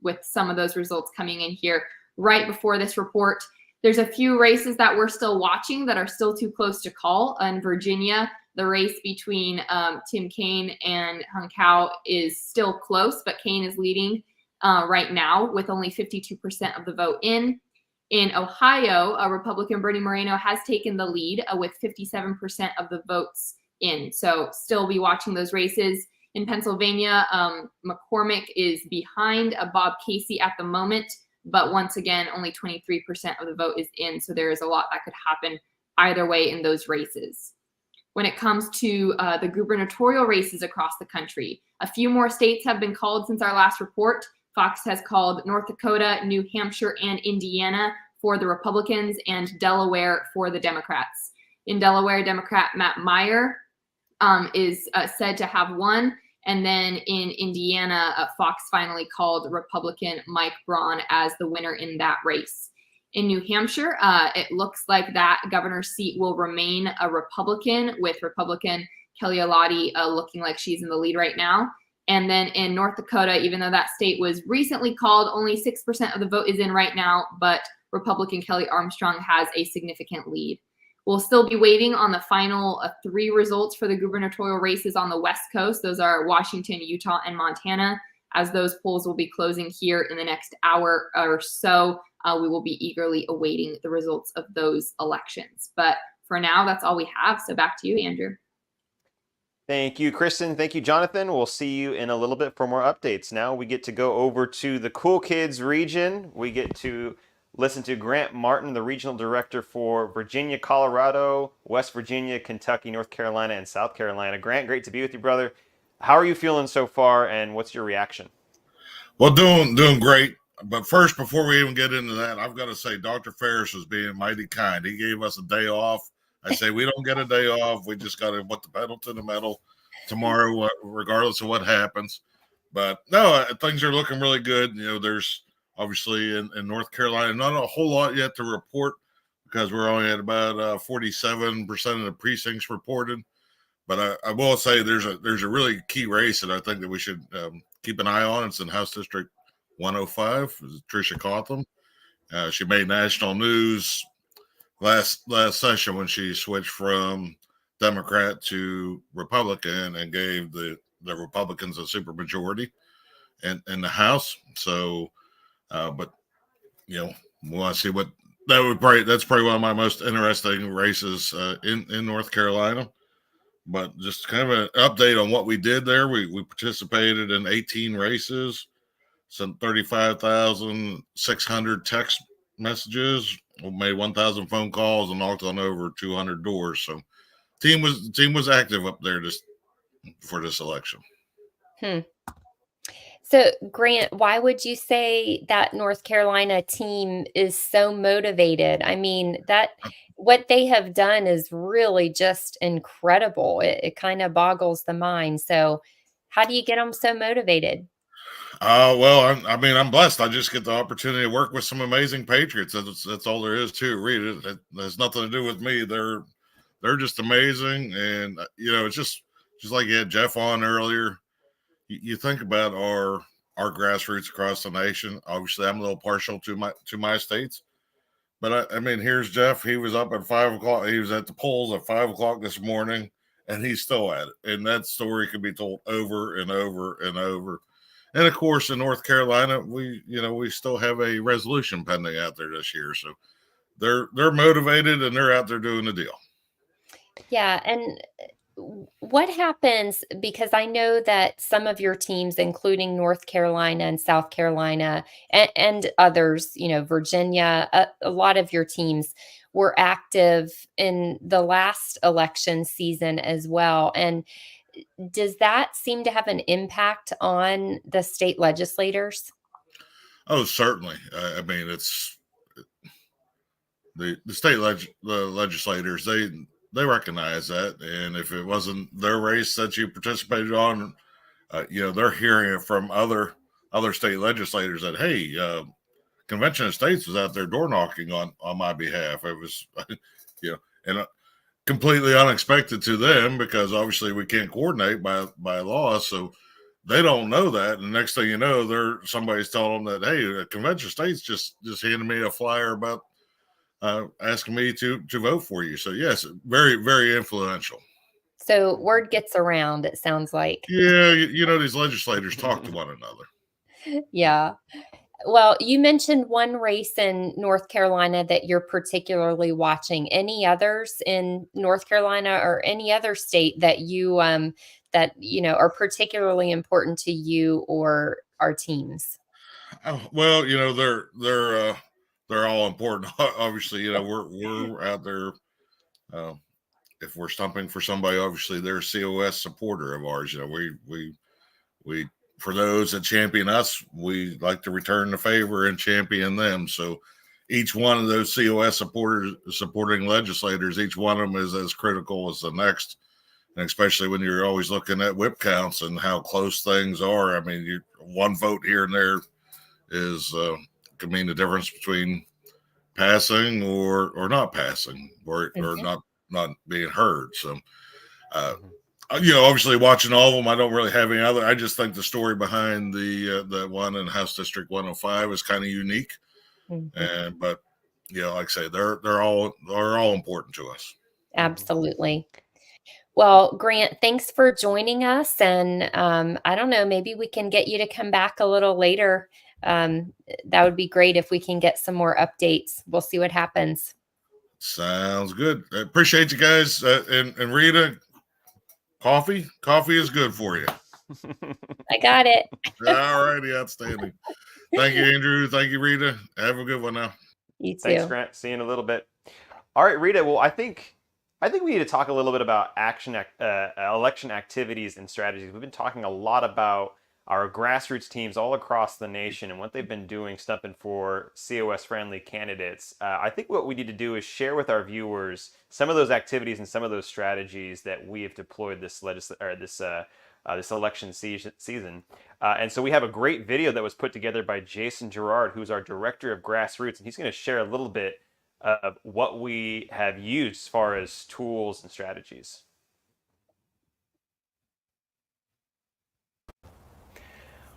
with some of those results coming in here right before this report. There's a few races that we're still watching that are still too close to call. In Virginia, the race between Tim Kaine and Hung Cao is still close, but Kaine is leading right now with only 52% of the vote in. In Ohio, Republican Bernie Moreno has taken the lead with 57% of the votes in. So still be watching those races. In Pennsylvania, McCormick is behind Bob Casey at the moment, but once again, only 23% of the vote is in. So there is a lot that could happen either way in those races. When it comes to the gubernatorial races across the country, a few more states have been called since our last report. Fox has called North Dakota, New Hampshire, and Indiana for the Republicans, and Delaware for the Democrats. In Delaware, Democrat Matt Meyer is said to have won. And then in Indiana, Fox finally called Republican Mike Braun as the winner in that race. In New Hampshire, it looks like that governor's seat will remain a Republican, with Republican Kelly Alati looking like she's in the lead right now. And then in North Dakota, even though that state was recently called, only 6% of the vote is in right now, but Republican Kelly Armstrong has a significant lead. We'll still be waiting on the final 3 results for the gubernatorial races on the West Coast. Those are Washington, Utah, and Montana. As those polls will be closing here in the next hour or so, we will be eagerly awaiting the results of those elections. But for now, that's all we have. So back to you, Andrew. Thank you, Kristen. Thank you, Jonathan. We'll see you in a little bit for more updates. Now we get to go over to the Cool Kids region. We get to listen to Grant Martin, the regional director for Virginia, Colorado, West Virginia, Kentucky, North Carolina, and South Carolina. Grant, great to be with you, brother. How are you feeling so far, and what's your reaction? Well, doing great. But first, before we even get into that, I've got to say Dr. Farris was being mighty kind. He gave us a day off. I say we don't get a day off. We just got to put the pedal to the metal tomorrow, regardless of what happens. But no, things are looking really good. You know, there's obviously in North Carolina not a whole lot yet to report because we're only at about 47% of the precincts reported. But I will say there's a really key race that I think that we should keep an eye on. It's in House District 105. Tricia Cotham. She made national news last session when she switched from Democrat to Republican and gave the Republicans a supermajority in the House. So, but you know, we want to see what that's probably one of my most interesting races in North Carolina. But just kind of an update on what we did there. We participated in 18 races, sent 35,600 text messages. We made 1,000 phone calls and knocked on over 200 doors. So, team was active up there just for this election. So, Grant, why would you say that North Carolina team is so motivated? I mean, that what they have done is really just incredible. It kind of boggles the mind. So, how do you get them so motivated? Well, I'm blessed. I just get the opportunity to work with some amazing patriots. That's all there is to it. Read it. It has nothing to do with me. They're just amazing, and you know, it's just like you had Jeff on earlier. You think about our grassroots across the nation. Obviously, I'm a little partial to my states, but I mean, here's Jeff. He was up at 5 o'clock. He was at the polls at 5 o'clock this morning, and he's still at it. And that story can be told over and over and over. And of course, in North Carolina, we still have a resolution pending out there this year. So they're motivated and they're out there doing the deal. Yeah. And what happens, because I know that some of your teams, including North Carolina and South Carolina and others, you know, Virginia, a lot of your teams were active in the last election season as well. And does that seem to have an impact on the state legislators? Oh, certainly. I mean, it's the state legislators, they recognize that. And if it wasn't their race that you participated on, they're hearing it from other state legislators that, hey, Convention of States was out there door knocking on my behalf. It was, and completely unexpected to them because obviously we can't coordinate by law. So they don't know that. And the next thing you know, somebody's telling them that, hey, the Convention of States just handed me a flyer about asking me to vote for you. So yes, very, very influential. So word gets around, it sounds like. Yeah, these legislators talk to one another. Yeah. Well, you mentioned one race in North Carolina that you're particularly watching. Any others in North Carolina or any other state that you are particularly important to you or our teams? Oh, well, they're all important. Obviously, we're out there. Uh, if we're stumping for somebody, obviously they're a COS supporter of ours. We for those that champion us, we like to return the favor and champion them. So each one of those COS supporting legislators, each one of them is as critical as the next. And especially when you're always looking at whip counts and how close things are. I mean, one vote here and there could mean the difference between passing or not passing or not being heard. So, obviously watching all of them, I don't really have any other. I just think the story behind the one in House District 105 is kind of unique. But like I say, they're all important to us. Absolutely. Well, Grant, thanks for joining us. And I don't know, maybe we can get you to come back a little later. That would be great if we can get some more updates. We'll see what happens. Sounds good. I appreciate you guys. And Rita, coffee is good for you. I got it. All righty. Outstanding. Thank you, Andrew. Thank you, Rita. Have a good one now. You too. Thanks, Grant. See you in a little bit. All right, Rita. Well, I think we need to talk a little bit about election activities and strategies. We've been talking a lot about our grassroots teams all across the nation and what they've been doing stumping for COS-friendly candidates. I think what we need to do is share with our viewers some of those activities and some of those strategies that we have deployed this election season. And so we have a great video that was put together by Jason Gerard, who's our director of grassroots, and he's going to share a little bit of what we have used as far as tools and strategies.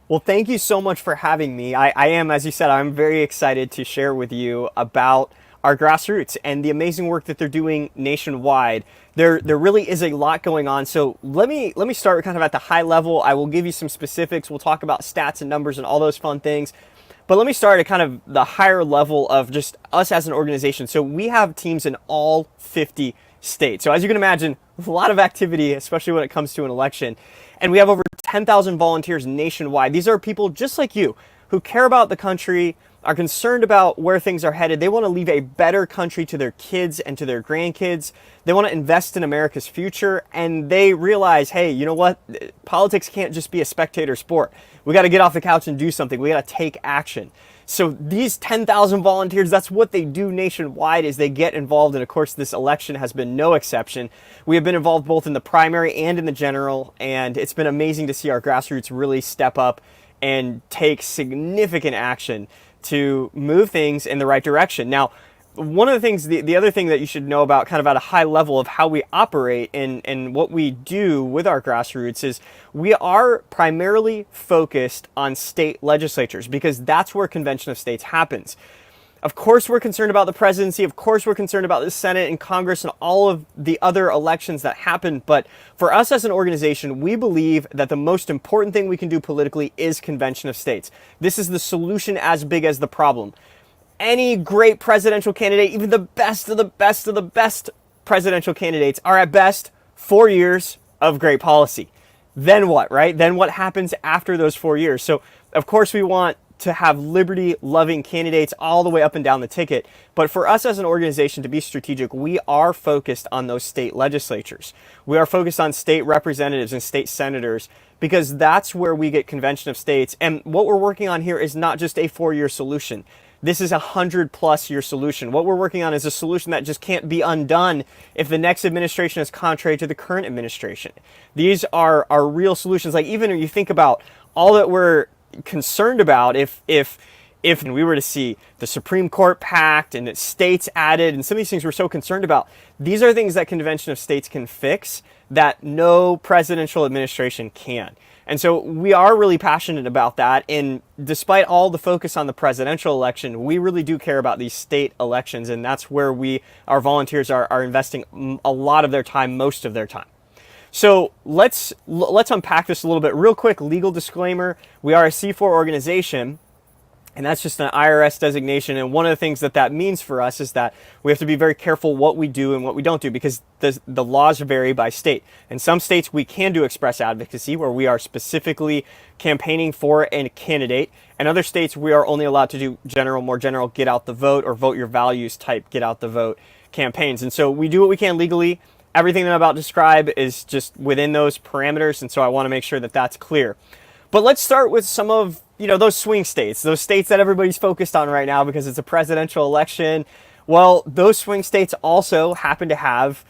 Well, thank you so much for having me. I am, as you said, I'm very excited to share with you about our grassroots and the amazing work that they're doing nationwide. There really is a lot going on. So let me start kind of at the high level. I will give you some specifics. We'll talk about stats and numbers and all those fun things. But let me start at kind of the higher level of just us as an organization. So we have teams in all 50 states. So as you can imagine, a lot of activity, especially when it comes to an election. And we have over 10,000 volunteers nationwide. These are people just like you who care about the country, are concerned about where things are headed. They want to leave a better country to their kids and to their grandkids. They want to invest in America's future. And they realize, hey, you know what? Politics can't just be a spectator sport. We got to get off the couch and do something. We got to take action. So these 10,000 volunteers, that's what they do nationwide, is they get involved. And of course, this election has been no exception. We have been involved both in the primary and in the general. And it's been amazing to see our grassroots really step up and take significant action to move things in the right direction. Now, one of the things, the other thing that you should know about kind of at a high level of how we operate and what we do with our grassroots is we are primarily focused on state legislatures because that's where Convention of States happens. Of course, we're concerned about the presidency. Of course, we're concerned about the Senate and Congress and all of the other elections that happen. But for us as an organization, we believe that the most important thing we can do politically is Convention of States. This is the solution as big as the problem. Any great presidential candidate, even the best of the best of the best presidential candidates, are at best 4 years of great policy. Then what, right? Then what happens after those 4 years? So, of course, we want to have liberty-loving candidates all the way up and down the ticket. But for us as an organization to be strategic, we are focused on those state legislatures. We are focused on state representatives and state senators because that's where we get Convention of States. And what we're working on here is not just a 4-year solution. This is a 100+ year solution. What we're working on is a solution that just can't be undone if the next administration is contrary to the current administration. These are real solutions. Like even when you think about all that we're concerned about, if we were to see the Supreme Court packed and states added and some of these things we're so concerned about, these are things that Convention of States can fix that no presidential administration can. And so we are really passionate about that. And despite all the focus on the presidential election, we really do care about these state elections. And that's where our volunteers are investing a lot of their time, most of their time. So let's unpack this a little bit real quick. Legal disclaimer, we are a C4 organization. And that's just an IRS designation. And one of the things that that means for us is that we have to be very careful what we do and what we don't do, because the laws vary by state. In some states, we can do express advocacy, where we are specifically campaigning for a candidate. In other states, we are only allowed to do more general get out the vote or vote your values type get out the vote campaigns. And so we do what we can legally. Everything that I'm about to describe is just within those parameters. And so I want to make sure that that's clear. But let's start with some of, those swing states, those states that everybody's focused on right now because it's a presidential election. Well, those swing states also happen to have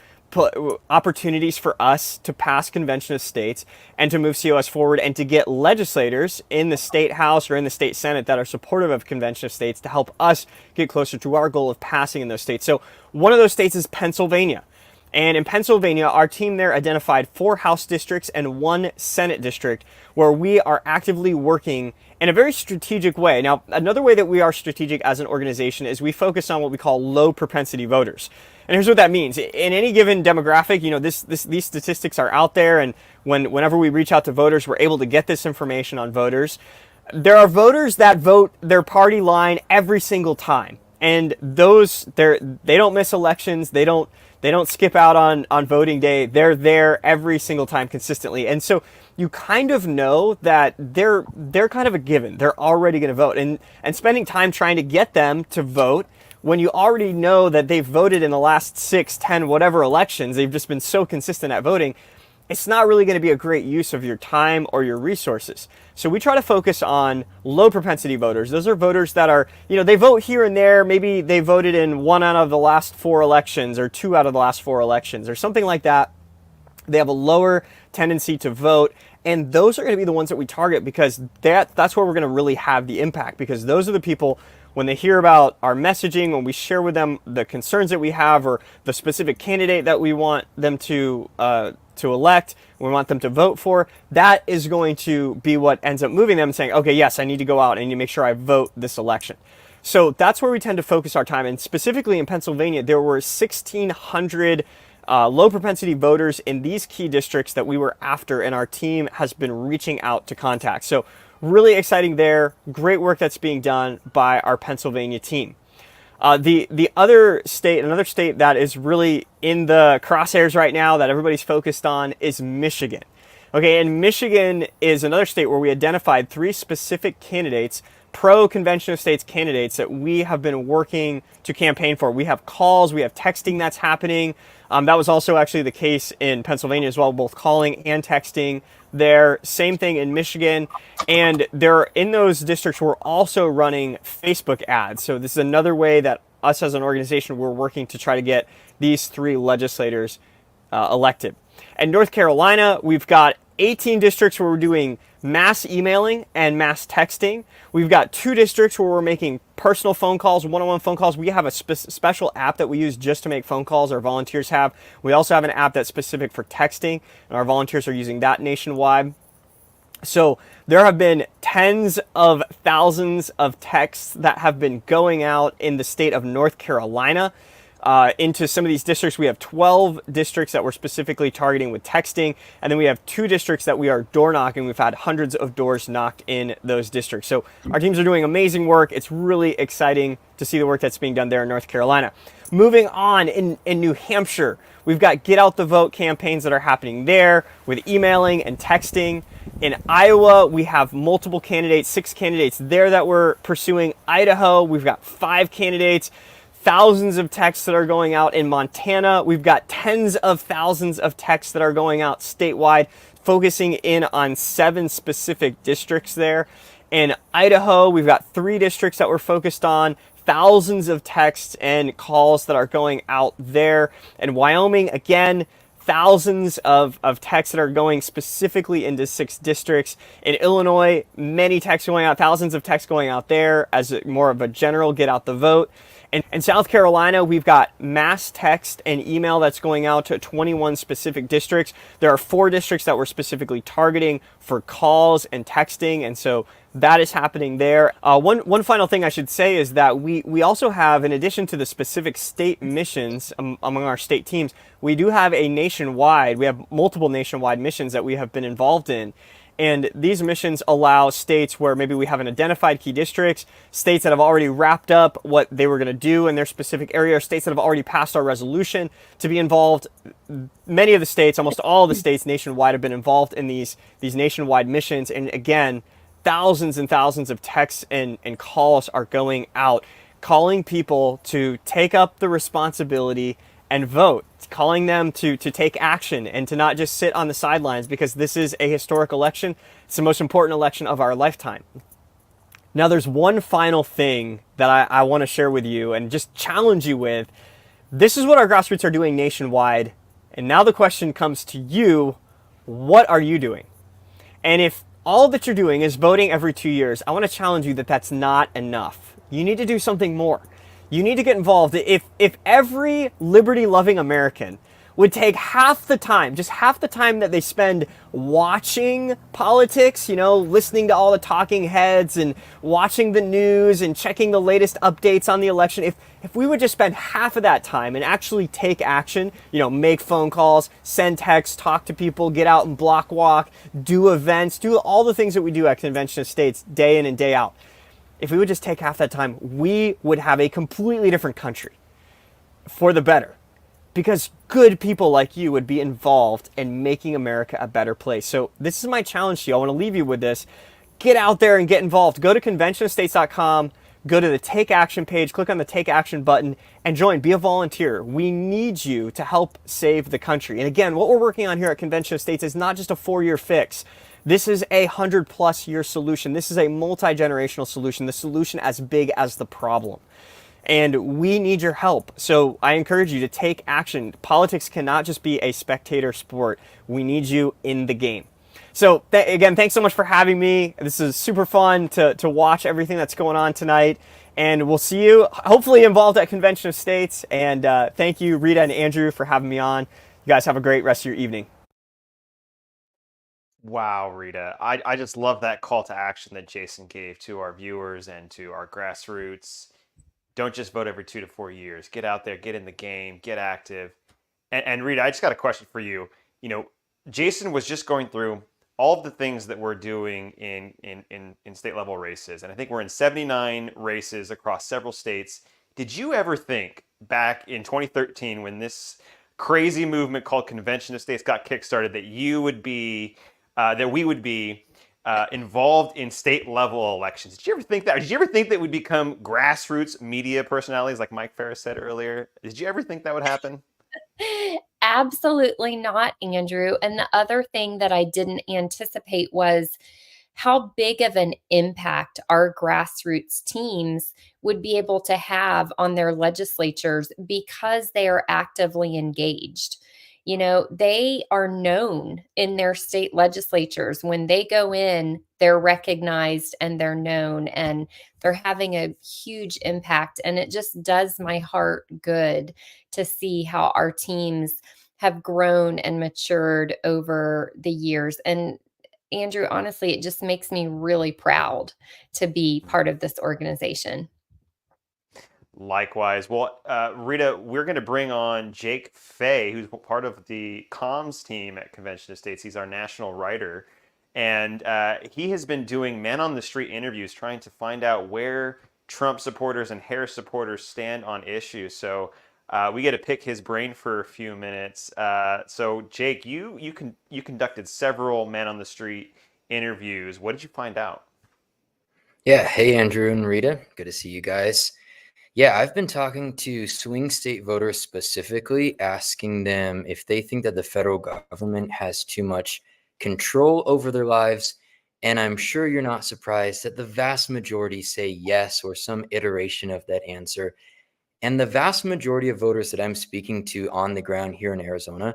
opportunities for us to pass convention of states and to move COS forward and to get legislators in the state house or in the state senate that are supportive of convention of states to help us get closer to our goal of passing in those states. So one of those states is Pennsylvania. And in Pennsylvania, our team there identified 4 House districts and 1 Senate district where we are actively working in a very strategic way. Now, another way that we are strategic as an organization is we focus on what we call low propensity voters. And here's what that means. In any given demographic, these statistics are out there, and whenever we reach out to voters, we're able to get this information on voters. There are voters that vote their party line every single time. And they don't miss elections. They don't skip out on voting day. They're there every single time consistently. And so you kind of know that they're kind of a given. They're already going to vote. And spending time trying to get them to vote when you already know that they've voted in the last 6, 10, whatever elections, they've just been so consistent at voting, it's not really going to be a great use of your time or your resources. So we try to focus on low propensity voters. Those are voters that are, they vote here and there. Maybe they voted in 1 out of the last 4 elections or 2 out of the last 4 elections or something like that. They have a lower tendency to vote. And those are going to be the ones that we target, because that's where we're going to really have the impact, because those are the people, when they hear about our messaging, when we share with them the concerns that we have or the specific candidate that we want them to elect, we want them to vote for, that is going to be what ends up moving them and saying, okay, yes, I need to go out and you make sure I vote this election. So that's where we tend to focus our time. And specifically in Pennsylvania, there were 1,600 low propensity voters in these key districts that we were after, and our team has been reaching out to contact. So really exciting there. Great work that's being done by our Pennsylvania team. The other state, another state that is really in the crosshairs right now that everybody's focused on is Michigan. Okay, and Michigan is another state where we identified 3 specific candidates, pro-convention of states candidates, that we have been working to campaign for. We have calls, we have texting that's happening. That was also actually the case in Pennsylvania as well, both calling and texting there. Same thing in Michigan. And there, in those districts, we're also running Facebook ads. So this is another way that us as an organization, we're working to try to get these 3 legislators elected. In North Carolina, we've got 18 districts where we're doing mass emailing and mass texting. We've got 2 districts where we're making personal phone calls, one-on-one phone calls. We have a special app that we use just to make phone calls. Our volunteers have. We also have an app that's specific for texting, and our volunteers are using that nationwide. So there have been tens of thousands of texts that have been going out in the state of North Carolina into some of these districts. We have 12 districts that we're specifically targeting with texting, and then we have 2 districts that we are door knocking. We've had hundreds of doors knocked in those districts. So our teams are doing amazing work. It's really exciting to see the work that's being done there in North Carolina. Moving on, in New Hampshire, we've got get out the vote campaigns that are happening there with emailing and texting. In Iowa, we have multiple candidates, 6 candidates there that we're pursuing. Idaho, we've got 5 candidates. Thousands of texts that are going out in Montana. We've got tens of thousands of texts that are going out statewide, focusing in on 7 specific districts there. In Idaho, we've got 3 districts that we're focused on, thousands of texts and calls that are going out there. In Wyoming, again, thousands of texts that are going specifically into 6 districts. In Illinois, many texts going out, thousands of texts going out there as more of a general get out the vote. In South Carolina, we've got mass text and email that's going out to 21 specific districts. There are 4 districts that we're specifically targeting for calls and texting, and so that is happening there. One final thing I should say is that we also have, in addition to the specific state missions among our state teams, we do have we have multiple nationwide missions that we have been involved in. And these missions allow states where maybe we haven't identified key districts, states that have already wrapped up what they were going to do in their specific area, or states that have already passed our resolution to be involved. Many of the states, almost all of the states nationwide, have been involved in these nationwide missions. And again, thousands and thousands of texts and calls are going out, calling people to take up the responsibility and vote, calling them to take action and to not just sit on the sidelines, because this is a historic election. It's the most important election of our lifetime. Now, there's one final thing that I want to share with you and just challenge you with. This is what our grassroots are doing nationwide. And now the question comes to you, what are you doing? And if all that you're doing is voting every 2 years, I want to challenge you that that's not enough. You need to do something more. You need to get involved. If every liberty-loving American would take half the time that they spend watching politics, listening to all the talking heads and watching the news and checking the latest updates on the election, if we would just spend half of that time and actually take action, make phone calls, send texts, talk to people, get out and block walk, do events, do all the things that we do at Convention of States day in and day out. If we would just take half that time, we would have a completely different country for the better, because good people like you would be involved in making America a better place. So this is my challenge to you. I want to leave you with this. Get out there and get involved. Go to conventionofstates.com, go to the Take Action page, click on the Take Action button, and join. Be a volunteer. We need you to help save the country. And again, what we're working on here at Convention of States is not just a 4-year fix. This is a 100+ year solution. This is a multi-generational solution, the solution as big as the problem. And we need your help. So I encourage you to take action. Politics cannot just be a spectator sport. We need you in the game. So again, thanks so much for having me. This is super fun to watch everything that's going on tonight. And we'll see you hopefully involved at Convention of States. And thank you, Rita and Andrew, for having me on. You guys have a great rest of your evening. Wow, Rita. I just love that call to action that Jason gave to our viewers and to our grassroots. Don't just vote every 2 to 4 years. Get out there, get in the game, get active. And Rita, I just got a question for you. Jason was just going through all of the things that we're doing in state level races. And I think we're in 79 races across several states. Did you ever think back in 2013 when this crazy movement called Convention of States got kickstarted that we would be involved in state level elections? Did you ever think that? Or did you ever think that we'd become grassroots media personalities like Mike Farris said earlier? Did you ever think that would happen? Absolutely not, Andrew. And the other thing that I didn't anticipate was how big of an impact our grassroots teams would be able to have on their legislatures because they are actively engaged. They are known in their state legislatures. When they go in, they're recognized and they're known, and they're having a huge impact. And it just does my heart good to see how our teams have grown and matured over the years. And Andrew, honestly, it just makes me really proud to be part of this organization. Likewise. Well, Rita, we're going to bring on Jake Fay, who's part of the comms team at Convention of States. He's our national writer. And he has been doing man on the street interviews, trying to find out where Trump supporters and Harris supporters stand on issues. So we get to pick his brain for a few minutes. So Jake, you conducted several man on the street interviews. What did you find out? Yeah. Hey, Andrew and Rita. Good to see you guys. Yeah, I've been talking to swing state voters specifically, asking them if they think that the federal government has too much control over their lives. And I'm sure you're not surprised that the vast majority say yes, or some iteration of that answer. And the vast majority of voters that I'm speaking to on the ground here in Arizona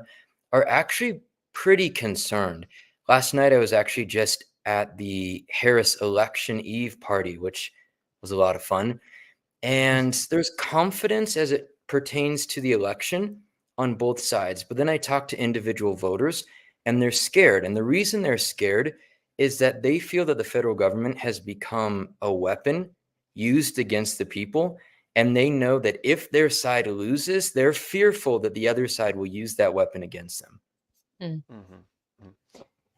are actually pretty concerned. Last night, I was actually just at the Harris election eve party, which was a lot of fun. And there's confidence as it pertains to the election on both sides. But then I talk to individual voters and they're scared. And the reason they're scared is that they feel that the federal government has become a weapon used against the people. And they know that if their side loses, they're fearful that the other side will use that weapon against them.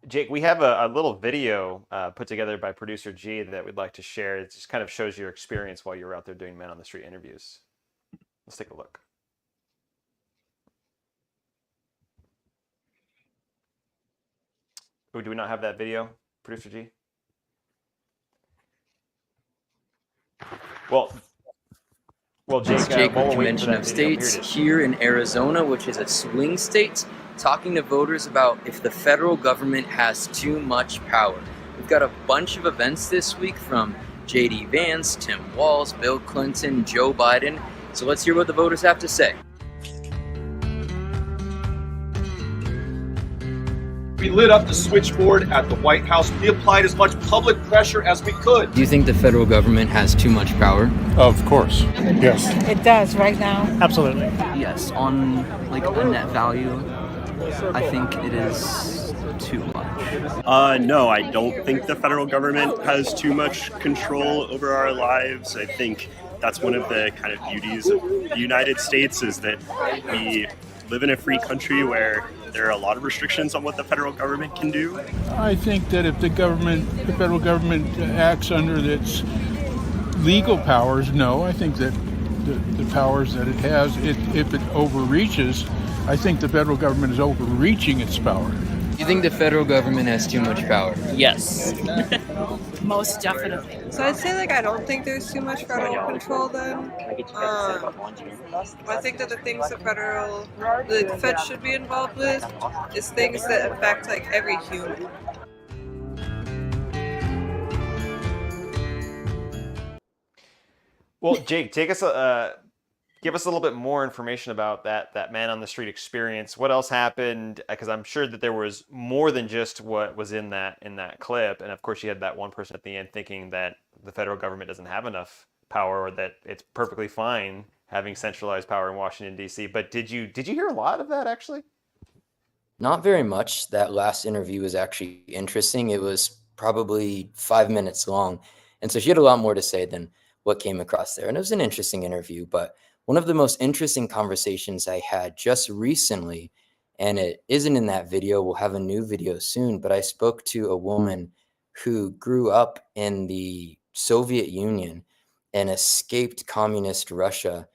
Jake, we have a little video put together by producer G that we'd like to share. It just kind of shows your experience while you were out there doing man on the street interviews. Let's take a look. Oh, do we not have that video, producer G? Well, Jake, Jake while with we're waiting for Convention that of video, here it States is. here in Arizona, which is a swing state, talking to voters about if the federal government has too much power. We've got a bunch of events this week from J.D. Vance, Tim Walz, Bill Clinton, Joe Biden. So let's hear what the voters have to say. We lit up the switchboard at the White House. We applied as much public pressure as we could. Do you think the federal government has too much power? Of course, yes. It does right now. Absolutely. Yes, on like a net value, I think it is too much. No, I don't think the federal government has too much control over our lives. I think that's one of the kind of beauties of the United States is that we live in a free country where there are a lot of restrictions on what the federal government can do. I think that if the federal government acts under its legal powers, no. I think that the powers that it has, if it overreaches, I think the federal government is overreaching its power. Do you think the federal government has too much power? Yes. Most definitely. So I'd say I don't think there's too much federal control then. I think that the things the Fed should be involved with is things that affect every human. Well, Jake, give us a little bit more information about that man on the street experience. What else happened? Because I'm sure that there was more than just what was in that clip. And of course, you had that one person at the end thinking that the federal government doesn't have enough power, or that it's perfectly fine having centralized power in Washington, D.C. But did you hear a lot of that actually? Not very much. That last interview was actually interesting. It was probably 5 minutes long. And so she had a lot more to say than what came across there. And it was an interesting interview. But one of the most interesting conversations I had just recently, and it isn't in that video, we'll have a new video soon, but I spoke to a woman who grew up in the Soviet Union and escaped communist Russia.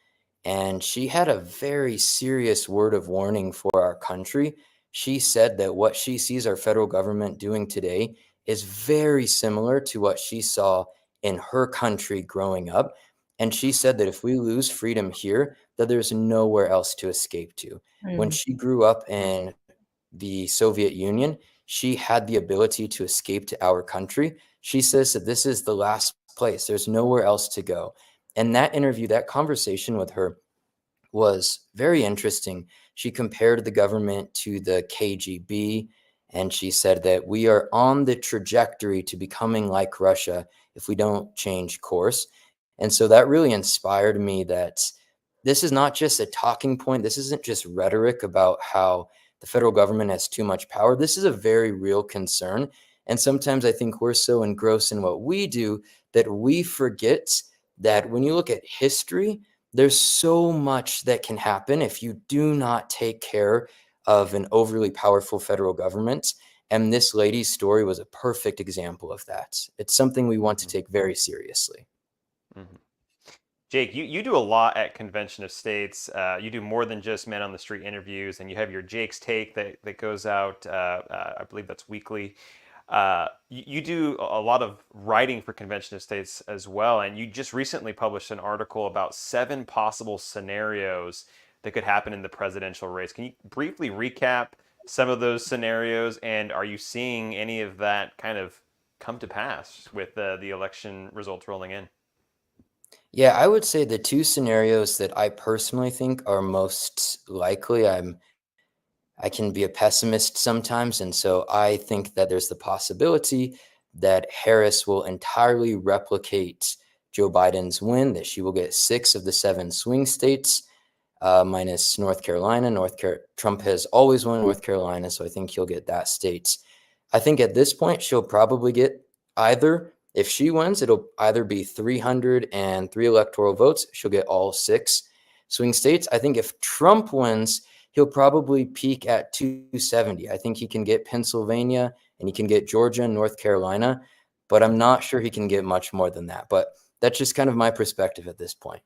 And she had a very serious word of warning for our country. She said that what she sees our federal government doing today is very similar to what she saw in her country growing up. And she said that if we lose freedom here, that there's nowhere else to escape to. When she grew up in the Soviet Union, she had the ability to escape to our country. She says that this is the last place. There's nowhere else to go. And that interview, that conversation with her was very interesting. She compared the government to the KGB, and she said that we are on the trajectory to becoming like Russia if we don't change course. And so that really inspired me that this is not just a talking point. This isn't just rhetoric about how the federal government has too much power. This is a very real concern. And sometimes I think we're so engrossed in what we do that we forget that when you look at history, there's so much that can happen if you do not take care of an overly powerful federal government. And this lady's story was a perfect example of that. It's something we want to take very seriously. Mm-hmm. Jake, you do a lot at Convention of States. You do more than just man on the street interviews, and you have your Jake's Take that goes out, I believe that's weekly. You do a lot of writing for Convention of States as well, and you just recently published an article about 7 possible scenarios that could happen in the presidential race. Can you briefly recap some of those scenarios, and are you seeing any of that kind of come to pass with the election results rolling in? Yeah, I would say the 2 scenarios that I personally think are most likely, I can be a pessimist sometimes, and so I think that there's the possibility that Harris will entirely replicate Joe Biden's win, that she will get 6 of the 7 swing states, minus North Carolina. Trump has always won North Carolina, so I think he'll get that state. I think at this point, she'll probably get either, if she wins, it'll either be 303 electoral votes. She'll get all 6 swing states. I think if Trump wins, he'll probably peak at 270. I think he can get Pennsylvania and he can get Georgia and North Carolina, but I'm not sure he can get much more than that. But that's just kind of my perspective at this point.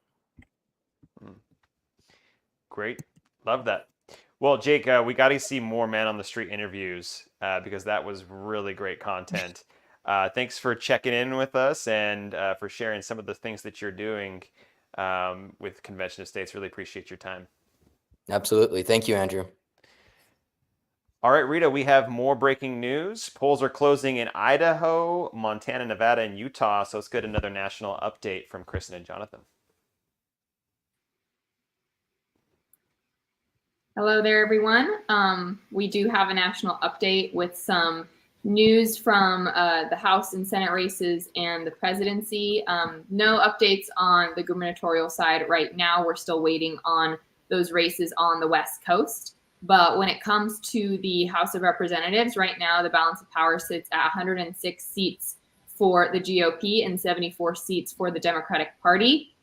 Great. Love that. Well, Jake, we got to see more man on the street interviews because that was really great content. Thanks for checking in with us and for sharing some of the things that you're doing with Convention of States. Really appreciate your time. Absolutely. Thank you, Andrew. All right, Rita, we have more breaking news. Polls are closing in Idaho, Montana, Nevada, and Utah. So let's get another national update from Kristen and Jonathan. Hello there, everyone. We do have a national update with some news from the House and Senate races and the presidency. No updates on the gubernatorial side right now. We're still waiting on those races on the West Coast. But when it comes to the House of Representatives, right now the balance of power sits at 106 seats for the GOP and 74 seats for the Democratic Party.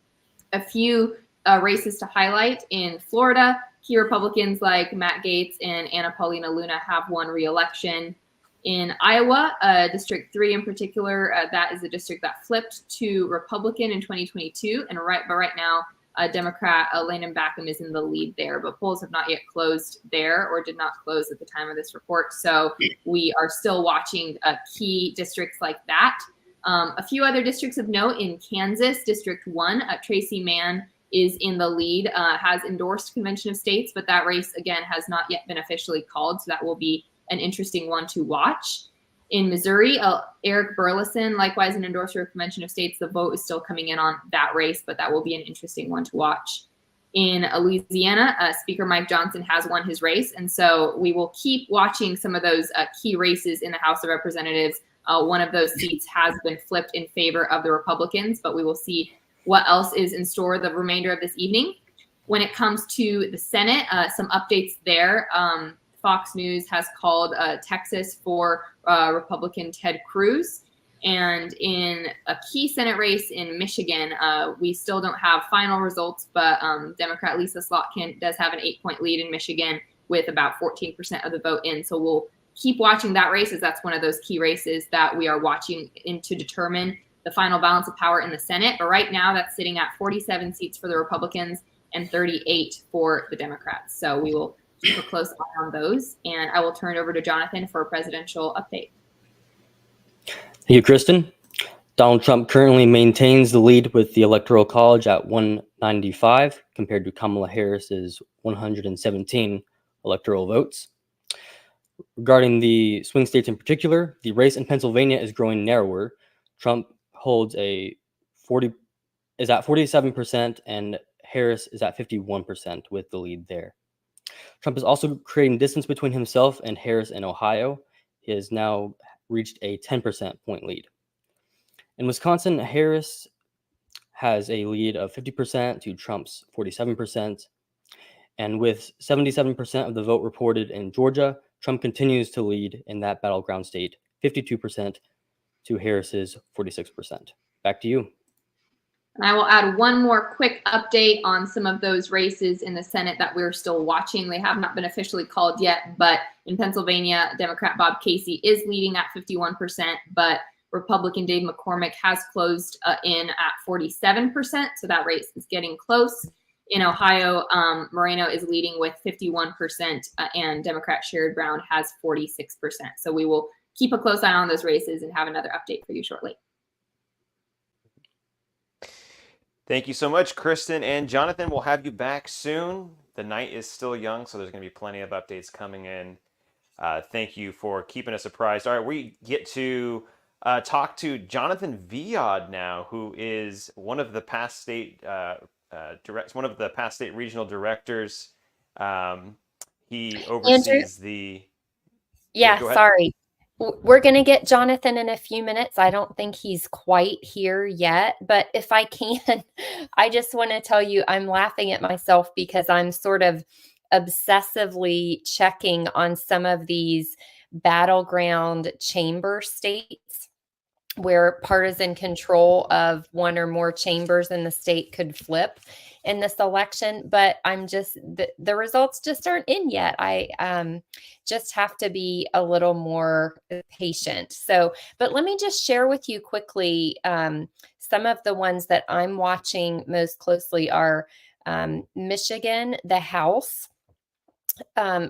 A few races to highlight in Florida. Key Republicans like Matt Gaetz and Anna Paulina Luna have won re-election. In Iowa, District 3 in particular, that is a district that flipped to Republican in 2022. But right now, Democrat Landon Backham is in the lead there, but polls have not yet closed there or did not close at the time of this report. So we are still watching key districts like that. A few other districts of note in Kansas, District 1, Tracy Mann is in the lead, has endorsed Convention of States, but that race, again, has not yet been officially called. So that will be an interesting one to watch. In Missouri, Eric Burleson, likewise an endorser of Convention of States. The vote is still coming in on that race, but that will be an interesting one to watch. In Louisiana, Speaker Mike Johnson has won his race, and so we will keep watching some of those key races in the House of Representatives. One of those seats has been flipped in favor of the Republicans, but we will see what else is in store the remainder of this evening. When it comes to the Senate, some updates there. Fox News has called Texas for Republican Ted Cruz. And in a key Senate race in Michigan, we still don't have final results, but Democrat Lisa Slotkin does have an 8-point lead in Michigan with about 14% of the vote in. So we'll keep watching that race, as that's one of those key races that we are watching in to determine the final balance of power in the Senate. But right now that's sitting at 47 seats for the Republicans and 38 for the Democrats. So we will keep a close eye on those. And I will turn it over to Jonathan for a presidential update. Thank you, Kristen. Donald Trump currently maintains the lead with the Electoral College at 195 compared to Kamala Harris's 117 electoral votes. Regarding the swing states in particular, the race in Pennsylvania is growing narrower. Trump holds is at 47% and Harris is at 51% with the lead there. Trump is also creating distance between himself and Harris in Ohio. He has now reached a 10% point lead. In Wisconsin, Harris has a lead of 50% to Trump's 47%. And with 77% of the vote reported in Georgia, Trump continues to lead in that battleground state, 52% to Harris's 46%. Back to you. And I will add one more quick update on some of those races in the Senate that we're still watching. They have not been officially called yet, but in Pennsylvania, Democrat Bob Casey is leading at 51%, but Republican Dave McCormick has closed in at 47%, so that race is getting close. In Ohio, Moreno is leading with 51%, and Democrat Sherrod Brown has 46%. So we will keep a close eye on those races and have another update for you shortly. Thank you so much, Kristen and Jonathan. We'll have you back soon. The night is still young, so there's going to be plenty of updates coming in. Thank you for keeping us apprised. All right, we get to talk to Jonathan Viad now, who is one of the past state regional directors. He oversees Andrew? the. Yeah, go ahead. sorry. We're going to get Jonathan in a few minutes. I don't think he's quite here yet, but if I can, I just want to tell you, I'm laughing at myself because I'm sort of obsessively checking on some of these battleground chamber states where partisan control of one or more chambers in the state could flip in this election. But I'm just, the results just aren't in yet. I just have to be a little more patient. So, but let me just share with you quickly, some of the ones that I'm watching most closely are Michigan, the House.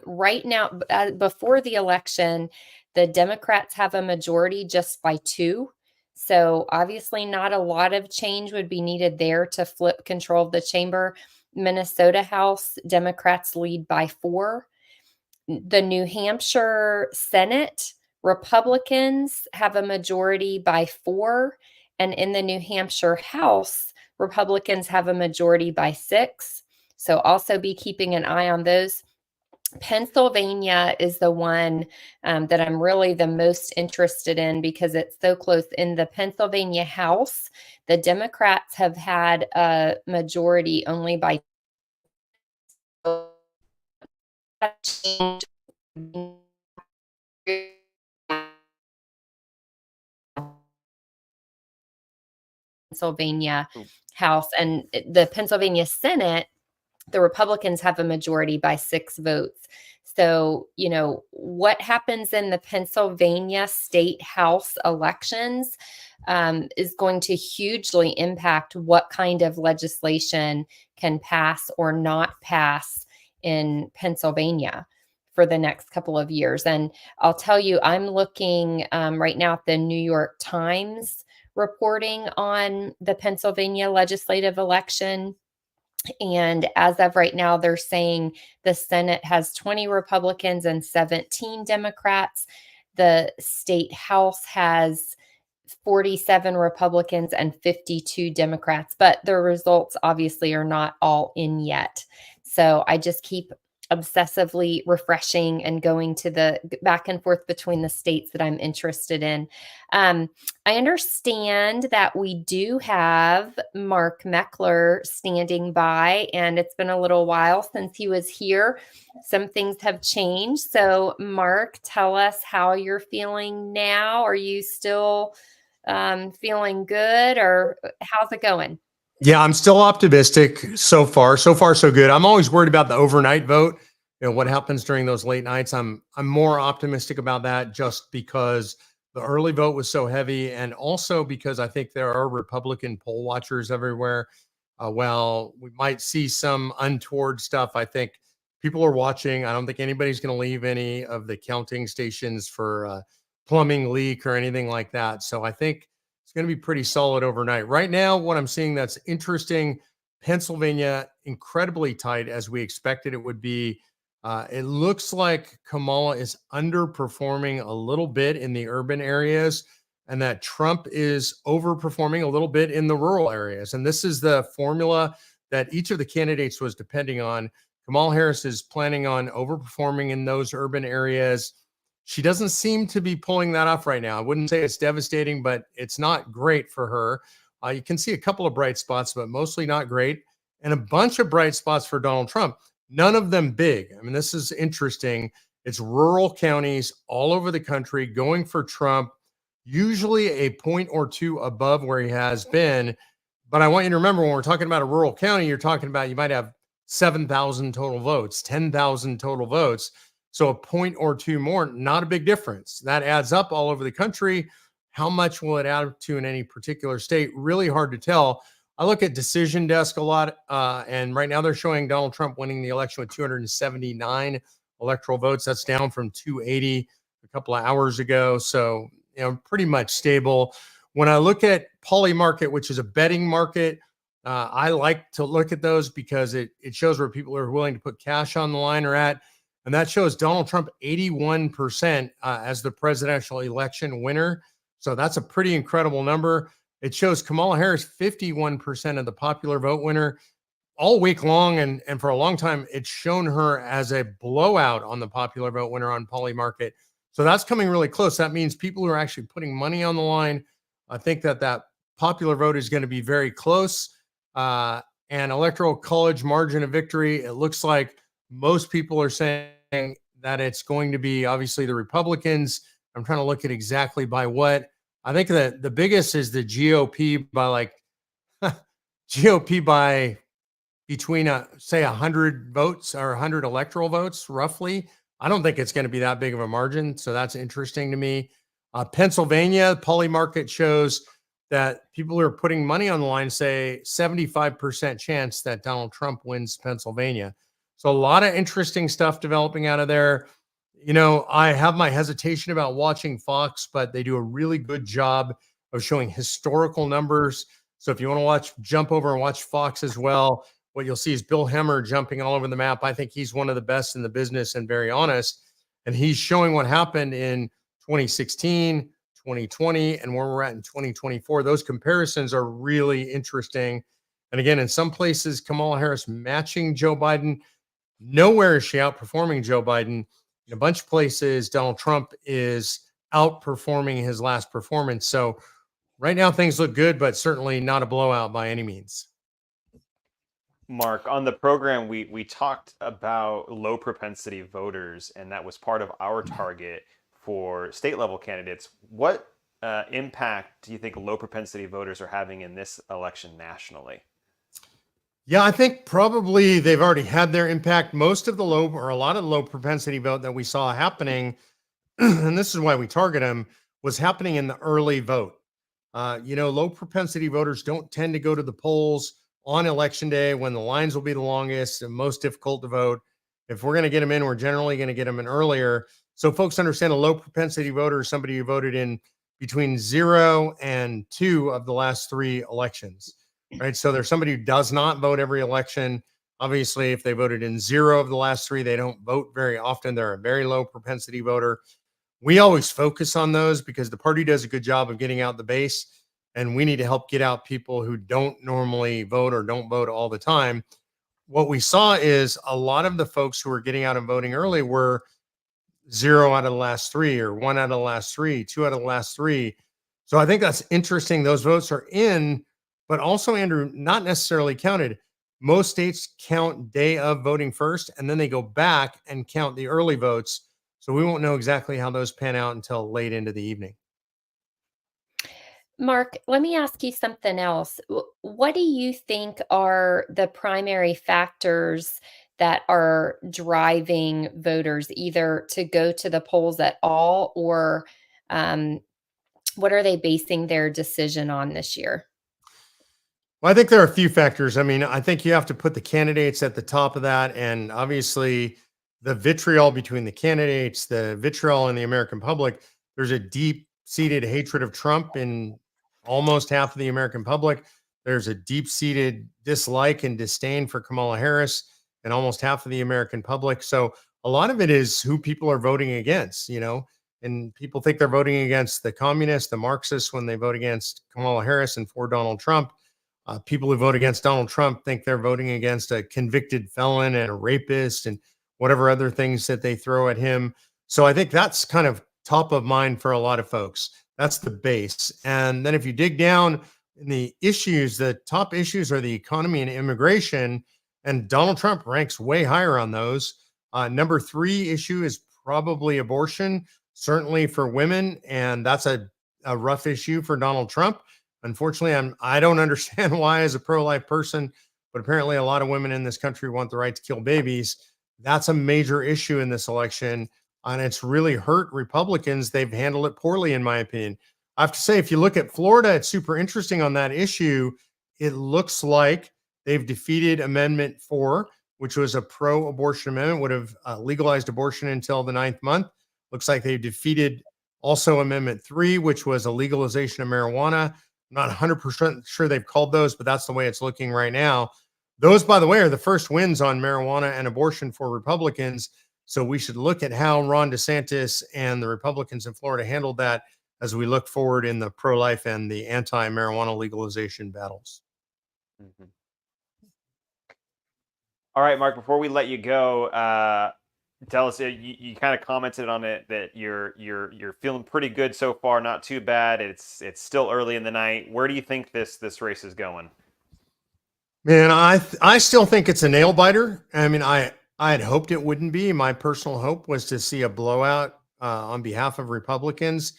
Right now, before the election, the Democrats have a majority just by 2. So obviously not a lot of change would be needed there to flip control of the chamber. Minnesota House, Democrats lead by 4. The New Hampshire Senate, Republicans have a majority by 4. And in the New Hampshire House, Republicans have a majority by 6. So also be keeping an eye on those. Pennsylvania is the one that I'm really the most interested in because it's so close. In the Pennsylvania House, the Democrats have had a majority only by Pennsylvania House, and the Pennsylvania Senate, the Republicans have a majority by 6 votes. So, you know, what happens in the Pennsylvania state house elections is going to hugely impact what kind of legislation can pass or not pass in Pennsylvania for the next couple of years. And I'll tell you, I'm looking right now at the New York Times reporting on the Pennsylvania legislative election. And as of right now, they're saying the Senate has 20 Republicans and 17 Democrats. The state house has 47 Republicans and 52 Democrats, but the results obviously are not all in yet. So I just keep obsessively refreshing and going to the back and forth between the states that I'm interested in. I understand that we do have Mark Meckler standing by, and it's been a little while since he was here. Some things have changed. So Mark, tell us how you're feeling now. Are you still feeling good, or how's it going? Yeah, I'm still optimistic so far. So far, so good. I'm always worried about the overnight vote. You know, what happens during those late nights. I'm more optimistic about that just because the early vote was so heavy, and also because I think there are Republican poll watchers everywhere. Well, we might see some untoward stuff. I think people are watching. I don't think anybody's going to leave any of the counting stations for plumbing leak or anything like that. So I think it's going to be pretty solid overnight. Right now, what I'm seeing that's interesting, Pennsylvania, incredibly tight as we expected it would be. It looks like Kamala is underperforming a little bit in the urban areas and that Trump is overperforming a little bit in the rural areas. And this is the formula that each of the candidates was depending on. Kamala Harris is planning on overperforming in those urban areas. She doesn't seem to be pulling that off right now. I wouldn't say it's devastating, but it's not great for her. You can see a couple of bright spots, but mostly not great. And a bunch of bright spots for Donald Trump. None of them big. I mean, this is interesting. It's rural counties all over the country going for Trump, usually a point or two above where he has been. But I want you to remember, when we're talking about a rural county, you're talking about, you might have 7,000 total votes, 10,000 total votes. So a point or two more, not a big difference. That adds up all over the country. How much will it add to in any particular state? Really hard to tell. I look at Decision Desk a lot, and right now they're showing Donald Trump winning the election with 279 electoral votes. That's down from 280 a couple of hours ago. So, you know, pretty much stable. When I look at Poly Market, which is a betting market, I like to look at those because it shows where people are willing to put cash on the line are at. And that shows Donald Trump 81% as the presidential election winner. So that's a pretty incredible number. It shows Kamala Harris 51% of the popular vote winner all week long. And for a long time, it's shown her as a blowout on the popular vote winner on Poly Market. So that's coming really close. That means people who are actually putting money on the line, I think that popular vote is going to be very close. And Electoral College margin of victory, it looks like most people are saying that it's going to be obviously the Republicans. I'm trying to look at exactly by what. I think that the biggest is the GOP by like GOP by between say 100 votes or 100 electoral votes, roughly. I don't think it's going to be that big of a margin. So that's interesting to me. Pennsylvania, Poly Market shows that people who are putting money on the line say 75% chance that Donald Trump wins Pennsylvania. So a lot of interesting stuff developing out of there. You know, I have my hesitation about watching Fox, but they do a really good job of showing historical numbers. So if you want to jump over and watch Fox as well, what you'll see is Bill Hemmer jumping all over the map. I think he's one of the best in the business and very honest. And he's showing what happened in 2016, 2020, and where we're at in 2024. Those comparisons are really interesting. And again, in some places, Kamala Harris matching Joe Biden. Nowhere is she outperforming Joe Biden. In a bunch of places, Donald Trump is outperforming his last performance. So right now, things look good, but certainly not a blowout by any means. Mark, on the program, we talked about low propensity voters, and that was part of our target for state level candidates. What impact do you think low propensity voters are having in this election nationally? Yeah, I think probably they've already had their impact. Most of the low or a lot of the low propensity vote that we saw happening, and this is why we target them, was happening in the early vote. Low propensity voters don't tend to go to the polls on election day when the lines will be the longest and most difficult to vote. If we're going to get them in, we're generally going to get them in earlier. So folks understand a low propensity voter is somebody who voted in between 0 and 2 of the last 3 elections, right? So there's somebody who does not vote every election. Obviously, if they voted in 0 of the last 3, they don't vote very often. They're a very low propensity voter. We always focus on those because the party does a good job of getting out the base, and we need to help get out people who don't normally vote or don't vote all the time. What we saw is a lot of the folks who were getting out and voting early were 0 out of the last 3 or 1 out of the last 3, 2 out of the last 3. So I think that's interesting. Those votes are in, but also, Andrew, not necessarily counted. Most states count day of voting first, and then they go back and count the early votes. So we won't know exactly how those pan out until late into the evening. Mark, let me ask you something else. What do you think are the primary factors that are driving voters either to go to the polls at all, or what are they basing their decision on this year? Well, I think there are a few factors. I mean, I think you have to put the candidates at the top of that. And obviously, the vitriol between the candidates, the vitriol in the American public, there's a deep-seated hatred of Trump in almost half of the American public. There's a deep-seated dislike and disdain for Kamala Harris in almost half of the American public. So a lot of it is who people are voting against, and people think they're voting against the communists, the Marxists, when they vote against Kamala Harris and for Donald Trump. People who vote against Donald Trump think they're voting against a convicted felon and a rapist and whatever other things that they throw at him. So I think that's kind of top of mind for a lot of folks. That's the base. And then if you dig down in the issues, the top issues are the economy and immigration, and Donald Trump ranks way higher on those. Number 3 issue is probably abortion, certainly for women, and that's a rough issue for Donald Trump. Unfortunately, I don't understand why as a pro-life person, but apparently a lot of women in this country want the right to kill babies. That's a major issue in this election, and it's really hurt Republicans. They've handled it poorly, in my opinion. I have to say, if you look at Florida, it's super interesting on that issue. It looks like they've defeated Amendment 4, which was a pro-abortion amendment, would have legalized abortion until the 9th month. Looks like they've defeated also Amendment 3, which was a legalization of marijuana. I'm not 100% sure they've called those, but that's the way it's looking right now. Those, by the way, are the first wins on marijuana and abortion for Republicans. So we should look at how Ron DeSantis and the Republicans in Florida handled that as we look forward in the pro-life and the anti-marijuana legalization battles. Mm-hmm. All right, Mark, before we let you go, tell us, you kind of commented on it that you're feeling pretty good so far, not too bad. It's still early in the night. Where do you think this race is going? Man, I still think it's a nail biter. I mean, I I had hoped it wouldn't be. My personal hope was to see a blowout on behalf of Republicans.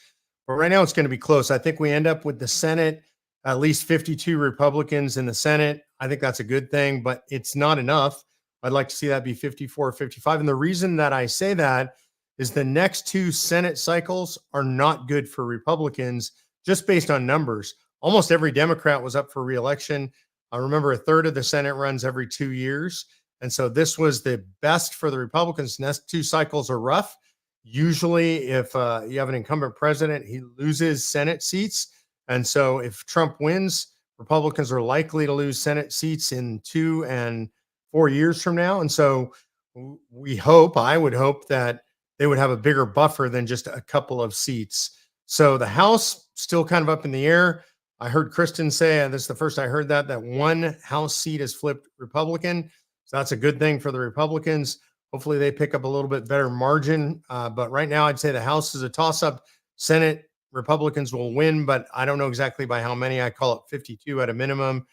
But right now it's going to be close. I think we end up with the Senate, at least 52 Republicans in the Senate. I think that's a good thing, but it's not enough. I'd like to see that be 54 or 55. And the reason that I say that is the next two Senate cycles are not good for Republicans just based on numbers. Almost every Democrat was up for reelection. I remember a third of the Senate runs every 2 years. And so this was the best for the Republicans. Next two cycles are rough. Usually, if you have an incumbent president, he loses Senate seats. And so if Trump wins, Republicans are likely to lose Senate seats in 2 and 4 years from now. And so I would hope that they would have a bigger buffer than just a couple of seats. So the House still kind of up in the air. I heard Kristen say, and this is the first I heard that one House seat has flipped Republican. So that's a good thing for the Republicans. Hopefully they pick up a little bit better margin. But right now I'd say the House is a toss-up. Senate Republicans will win, but I don't know exactly by how many. I call it 52 at a minimum.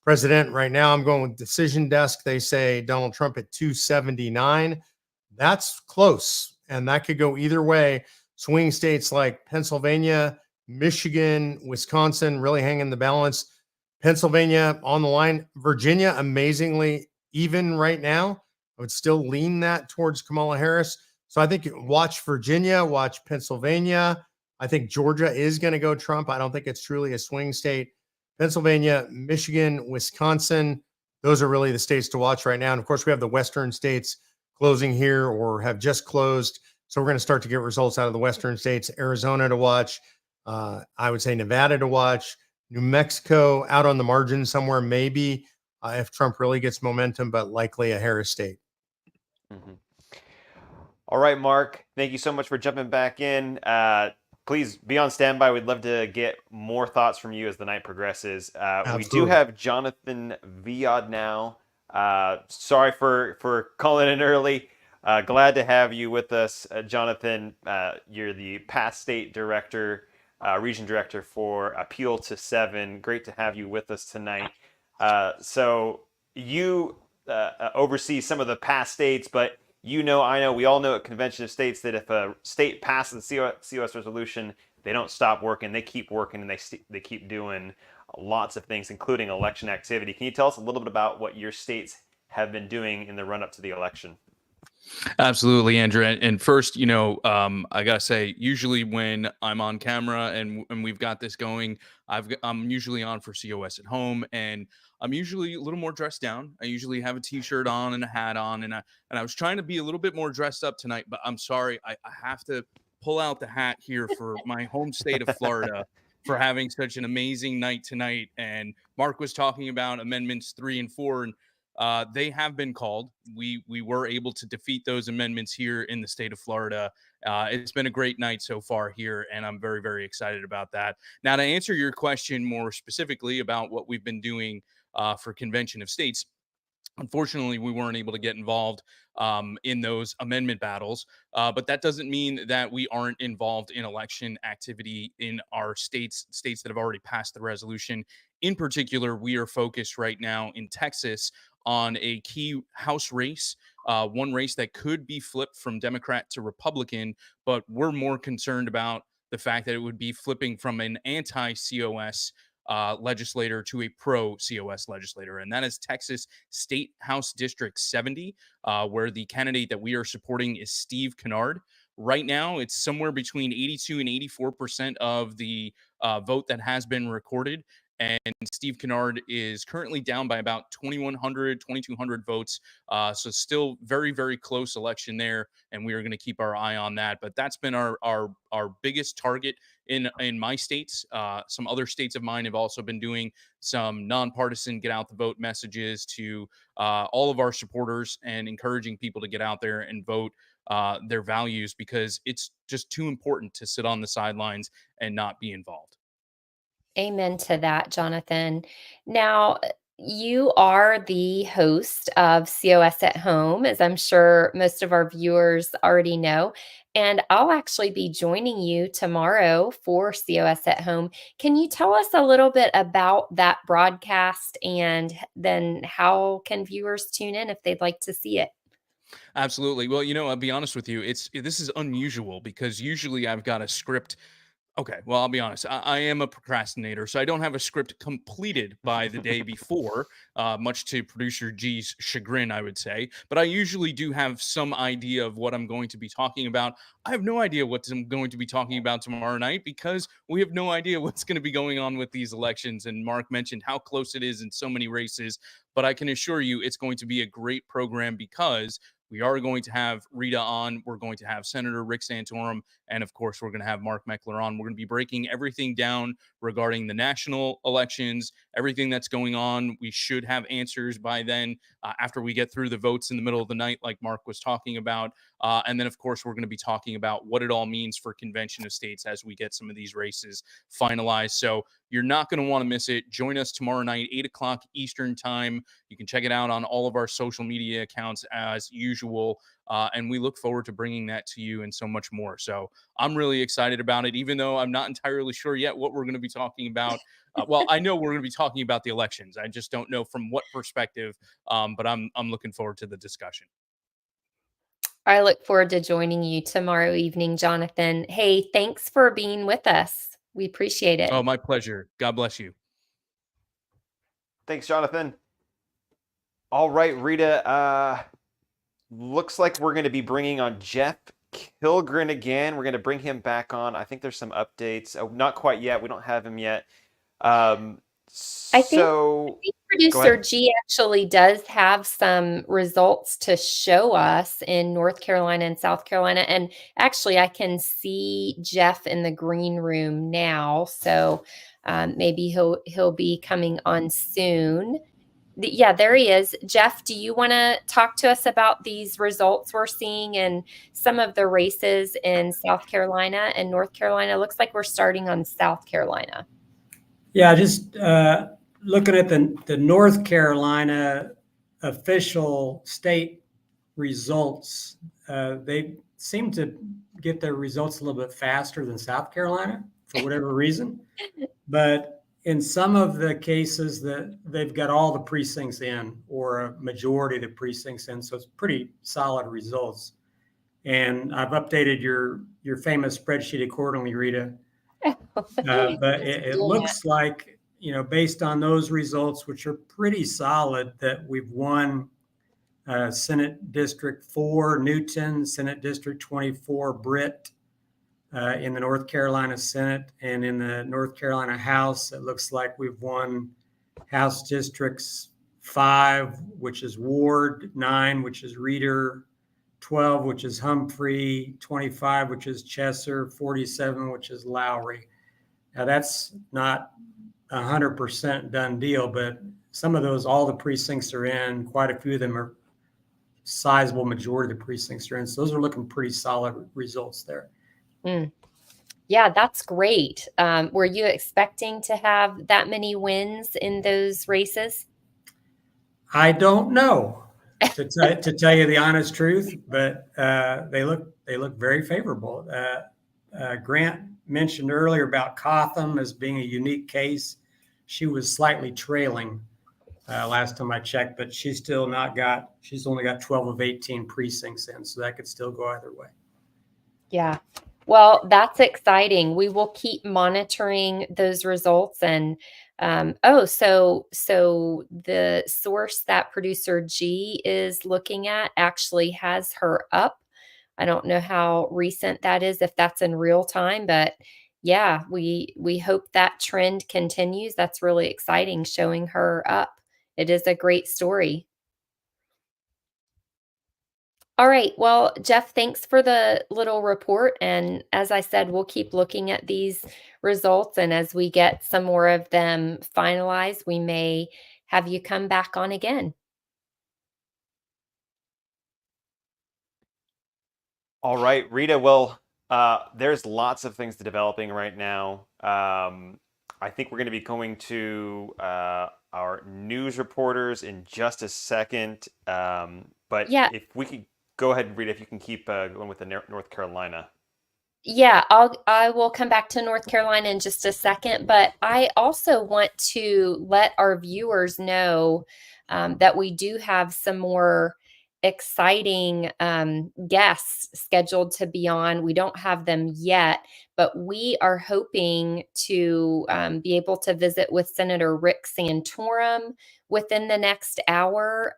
President, right now I'm going with Decision Desk. They say Donald Trump at 279. That's close, and that could go either way. Swing states like Pennsylvania, Michigan, Wisconsin really hanging the balance. Pennsylvania on the line. Virginia, amazingly even right now. I would still lean that towards Kamala Harris. So I think watch Virginia, watch Pennsylvania. I think Georgia is going to go Trump. I don't think it's truly a swing state. Pennsylvania, Michigan, Wisconsin, those are really the states to watch right now. And of course, we have the Western states closing here or have just closed. So we're going to start to get results out of the Western states. Arizona to watch. I would say Nevada to watch. New Mexico out on the margin somewhere, maybe if Trump really gets momentum, but likely a Harris state. Mm-hmm. All right, Mark, thank you so much for jumping back in. Please be on standby. We'd love to get more thoughts from you as the night progresses. We do have Jonathan Viad now. Sorry for calling in early. Glad to have you with us, Jonathan. You're the past state director, region director for Appeal to 7. Great to have you with us tonight. So you oversee some of the past states, but I know, we all know at Convention of States that if a state passes the COS resolution, they don't stop working. They keep working, and they keep doing lots of things, including election activity. Can you tell us a little bit about what your states have been doing in the run-up to the election? Absolutely, Andrew. And first, I gotta say, usually when I'm on camera and we've got this going, I'm usually on for COS at home, and I'm usually a little more dressed down. I usually have a T-shirt on and a hat on, and I was trying to be a little bit more dressed up tonight, but I'm sorry, I have to pull out the hat here for my home state of Florida for having such an amazing night tonight. And Mark was talking about amendments 3 and 4, and they have been called. We were able to defeat those amendments here in the state of Florida. It's been a great night so far here, and I'm very, very excited about that. Now, to answer your question more specifically about what we've been doing for Convention of States, unfortunately, we weren't able to get involved in those amendment battles, but that doesn't mean that we aren't involved in election activity in our states that have already passed the resolution. In particular, we are focused right now in Texas on a key House race, one race that could be flipped from Democrat to Republican, but we're more concerned about the fact that it would be flipping from an anti-COS legislator to a pro-COS legislator, and that is Texas State House District 70, where the candidate that we are supporting is Steve Kennard. Right now, it's somewhere between 82 and 84% of the vote that has been recorded. And Steve Kennard is currently down by about 2,100, 2,200 votes. So still very, very close election there. And we are going to keep our eye on that. But that's been our biggest target in my states. Some other states of mine have also been doing some nonpartisan get out the vote messages to all of our supporters and encouraging people to get out there and vote their values, because it's just too important to sit on the sidelines and not be involved. Amen to that, Jonathan. Now, you are the host of COS at Home, as I'm sure most of our viewers already know. And I'll actually be joining you tomorrow for COS at Home. Can you tell us a little bit about that broadcast, and then how can viewers tune in if they'd like to see it? Absolutely. Well, I'll be honest with you. This is unusual because usually I've got a script. Okay, well, I'll be honest. I am a procrastinator, so I don't have a script completed by the day before, much to producer G's chagrin, I would say. But I usually do have some idea of what I'm going to be talking about. I have no idea what I'm going to be talking about tomorrow night because we have no idea what's going to be going on with these elections. And Mark mentioned how close it is in so many races. But I can assure you it's going to be a great program because we are going to have Rita on. We're going to have Senator Rick Santorum. And of course, we're going to have Mark Meckler on. We're going to be breaking everything down regarding the national elections, everything that's going on. We should have answers by then after we get through the votes in the middle of the night, like Mark was talking about. And then, of course, we're going to be talking about what it all means for convention of states as we get some of these races finalized. So you're not going to want to miss it. Join us tomorrow night, 8 o'clock Eastern time. You can check it out on all of our social media accounts as usual. And we look forward to bringing that to you and so much more. So I'm really excited about it, even though I'm not entirely sure yet what we're going to be talking about. Well, I know we're going to be talking about the elections. I just don't know from what perspective, but I'm looking forward to the discussion. I look forward to joining you tomorrow evening, Jonathan. Hey, thanks for being with us. We appreciate it. Oh, my pleasure. God bless you. Thanks, Jonathan. All right, Rita. Looks like we're going to be bringing on Jeff Kilgren again. We're going to bring him back on. I think there's some updates. Oh, not quite yet. We don't have him yet. I think producer G actually does have some results to show us in North Carolina and South Carolina. And actually, I can see Jeff in the green room now. So maybe he'll be coming on soon. Yeah, there he is. Jeff, do you want to talk to us about these results we're seeing in some of the races in South Carolina and North Carolina? Looks like we're starting on South Carolina. Yeah, just looking at the North Carolina official state results, they seem to get their results a little bit faster than South Carolina for whatever reason. But in some of the cases that they've got all the precincts in or a majority of the precincts in, so it's pretty solid results. And I've updated your famous spreadsheet accordingly, Rita. But it looks like, based on those results, which are pretty solid, that we've won Senate District 4, Newton, Senate District 24, Britt, in the North Carolina Senate, and in the North Carolina House, it looks like we've won House Districts 5, which is Ward, 9, which is Reeder, 12, which is Humphrey, 25, which is Chesser, 47, which is Lowry. Now, that's not 100% done deal, but some of those, all the precincts are in. Quite a few of them are sizable majority of the precincts are in. So those are looking pretty solid results there. Yeah, that's great. Were you expecting to have that many wins in those races? I don't know, to tell you the honest truth, but they look very favorable. Grant mentioned earlier about Cotham as being a unique case. She was slightly trailing last time I checked, but she's only got 12 of 18 precincts in, so that could still go either way. Yeah. Well, that's exciting. We will keep monitoring those results. And so the source that producer G is looking at actually has her up. I don't know how recent that is, if that's in real time, but yeah, we hope that trend continues. That's really exciting, showing her up. It is a great story. All right. Well, Jeff, thanks for the little report. And as I said, we'll keep looking at these results. And as we get some more of them finalized, we may have you come back on again. All right, Rita. Well, there's lots of things developing right now. I think we're going to be going to our news reporters in just a second. But yeah, if we could go ahead and Rita, if you can keep going with the North Carolina. Yeah, I will come back to North Carolina in just a second, but I also want to let our viewers know that we do have some more exciting guests scheduled to be on. We don't have them yet, but we are hoping to be able to visit with Senator Rick Santorum within the next hour.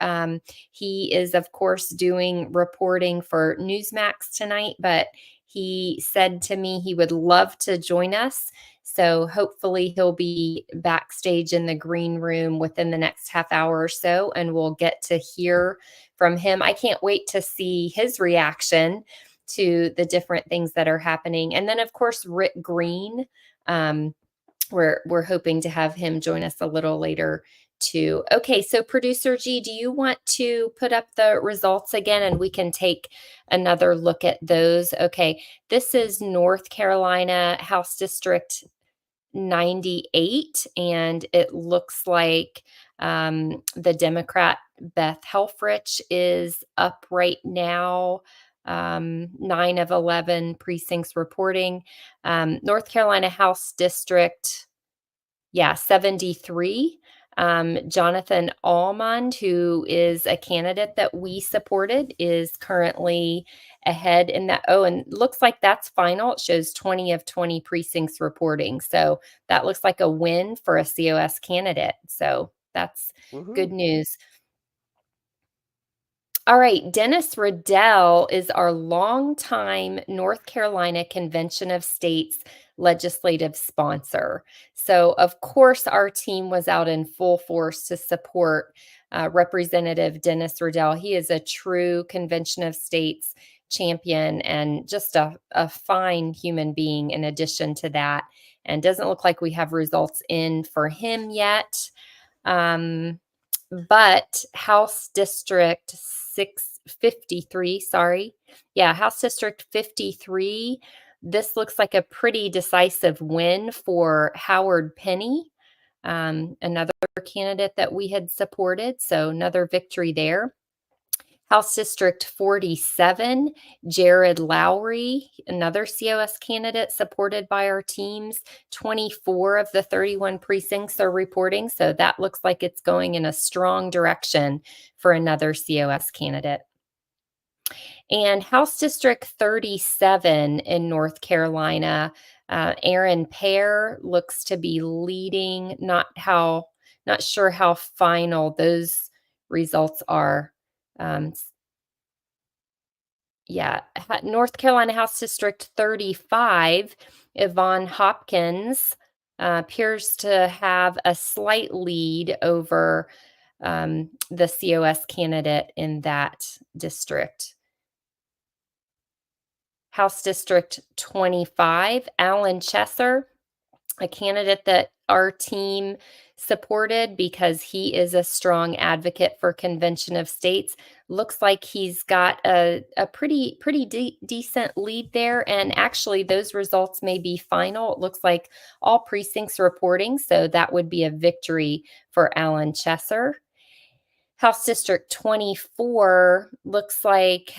He is, of course, doing reporting for Newsmax tonight, but he said to me he would love to join us. So hopefully he'll be backstage in the green room within the next half hour or so, and we'll get to hear from him. I can't wait to see his reaction to the different things that are happening. And then, of course, Rick Green, we're hoping to have him join us a little later too. Okay, so Producer G, do you want to put up the results again and we can take another look at those? Okay, this is North Carolina House District 98, and it looks like the Democrat Beth Helfrich is up right now. 9 of 11 precincts reporting. North Carolina House District, 73. Jonathan Almond, who is a candidate that we supported, is currently ahead in that. Oh, and looks like that's final. It shows 20 of 20 precincts reporting. So that looks like a win for a COS candidate. So that's good news. All right, Dennis Riddell is our longtime North Carolina Convention of States legislative sponsor. So, of course, our team was out in full force to support Representative Dennis Riddell. He is a true Convention of States champion and just a fine human being in addition to that. And doesn't look like we have results in for him yet. But House District 653, House District 53, this looks like a pretty decisive win for Howard Penny, another candidate that we had supported, so another victory there. House District 47, Jared Lowry, another COS candidate supported by our teams. 24 of the 31 precincts are reporting, so that looks like it's going in a strong direction for another COS candidate. And House District 37 in North Carolina, Aaron Pear looks to be leading. Not sure how final those results are. North Carolina House District 35, Yvonne Hopkins appears to have a slight lead over the COS candidate in that district. House District 25, Alan Chesser, a candidate that our team supported because he is a strong advocate for Convention of States. Looks like he's got a pretty decent lead there. And actually, those results may be final. It looks like all precincts reporting, so that would be a victory for Alan Chesser. House District 24 looks like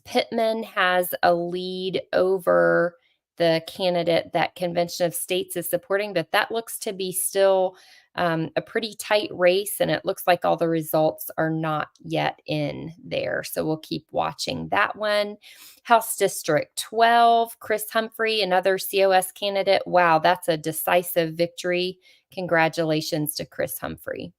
Pittman has a lead over the candidate that Convention of States is supporting, but that looks to be still a pretty tight race, and it looks like all the results are not yet in there. So we'll keep watching that one. House District 12, Chris Humphrey, another COS candidate. Wow, that's a decisive victory. Congratulations to Chris Humphrey.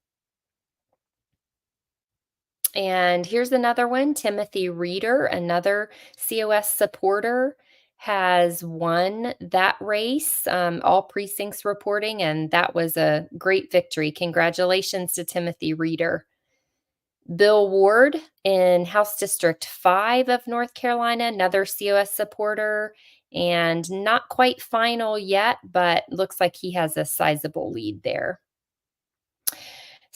And here's another one, Timothy Reeder, another COS supporter, has won that race, all precincts reporting, and that was a great victory. Congratulations to Timothy Reeder. Bill Ward in House District 5 of North Carolina, another COS supporter, and not quite final yet, but looks like he has a sizable lead there.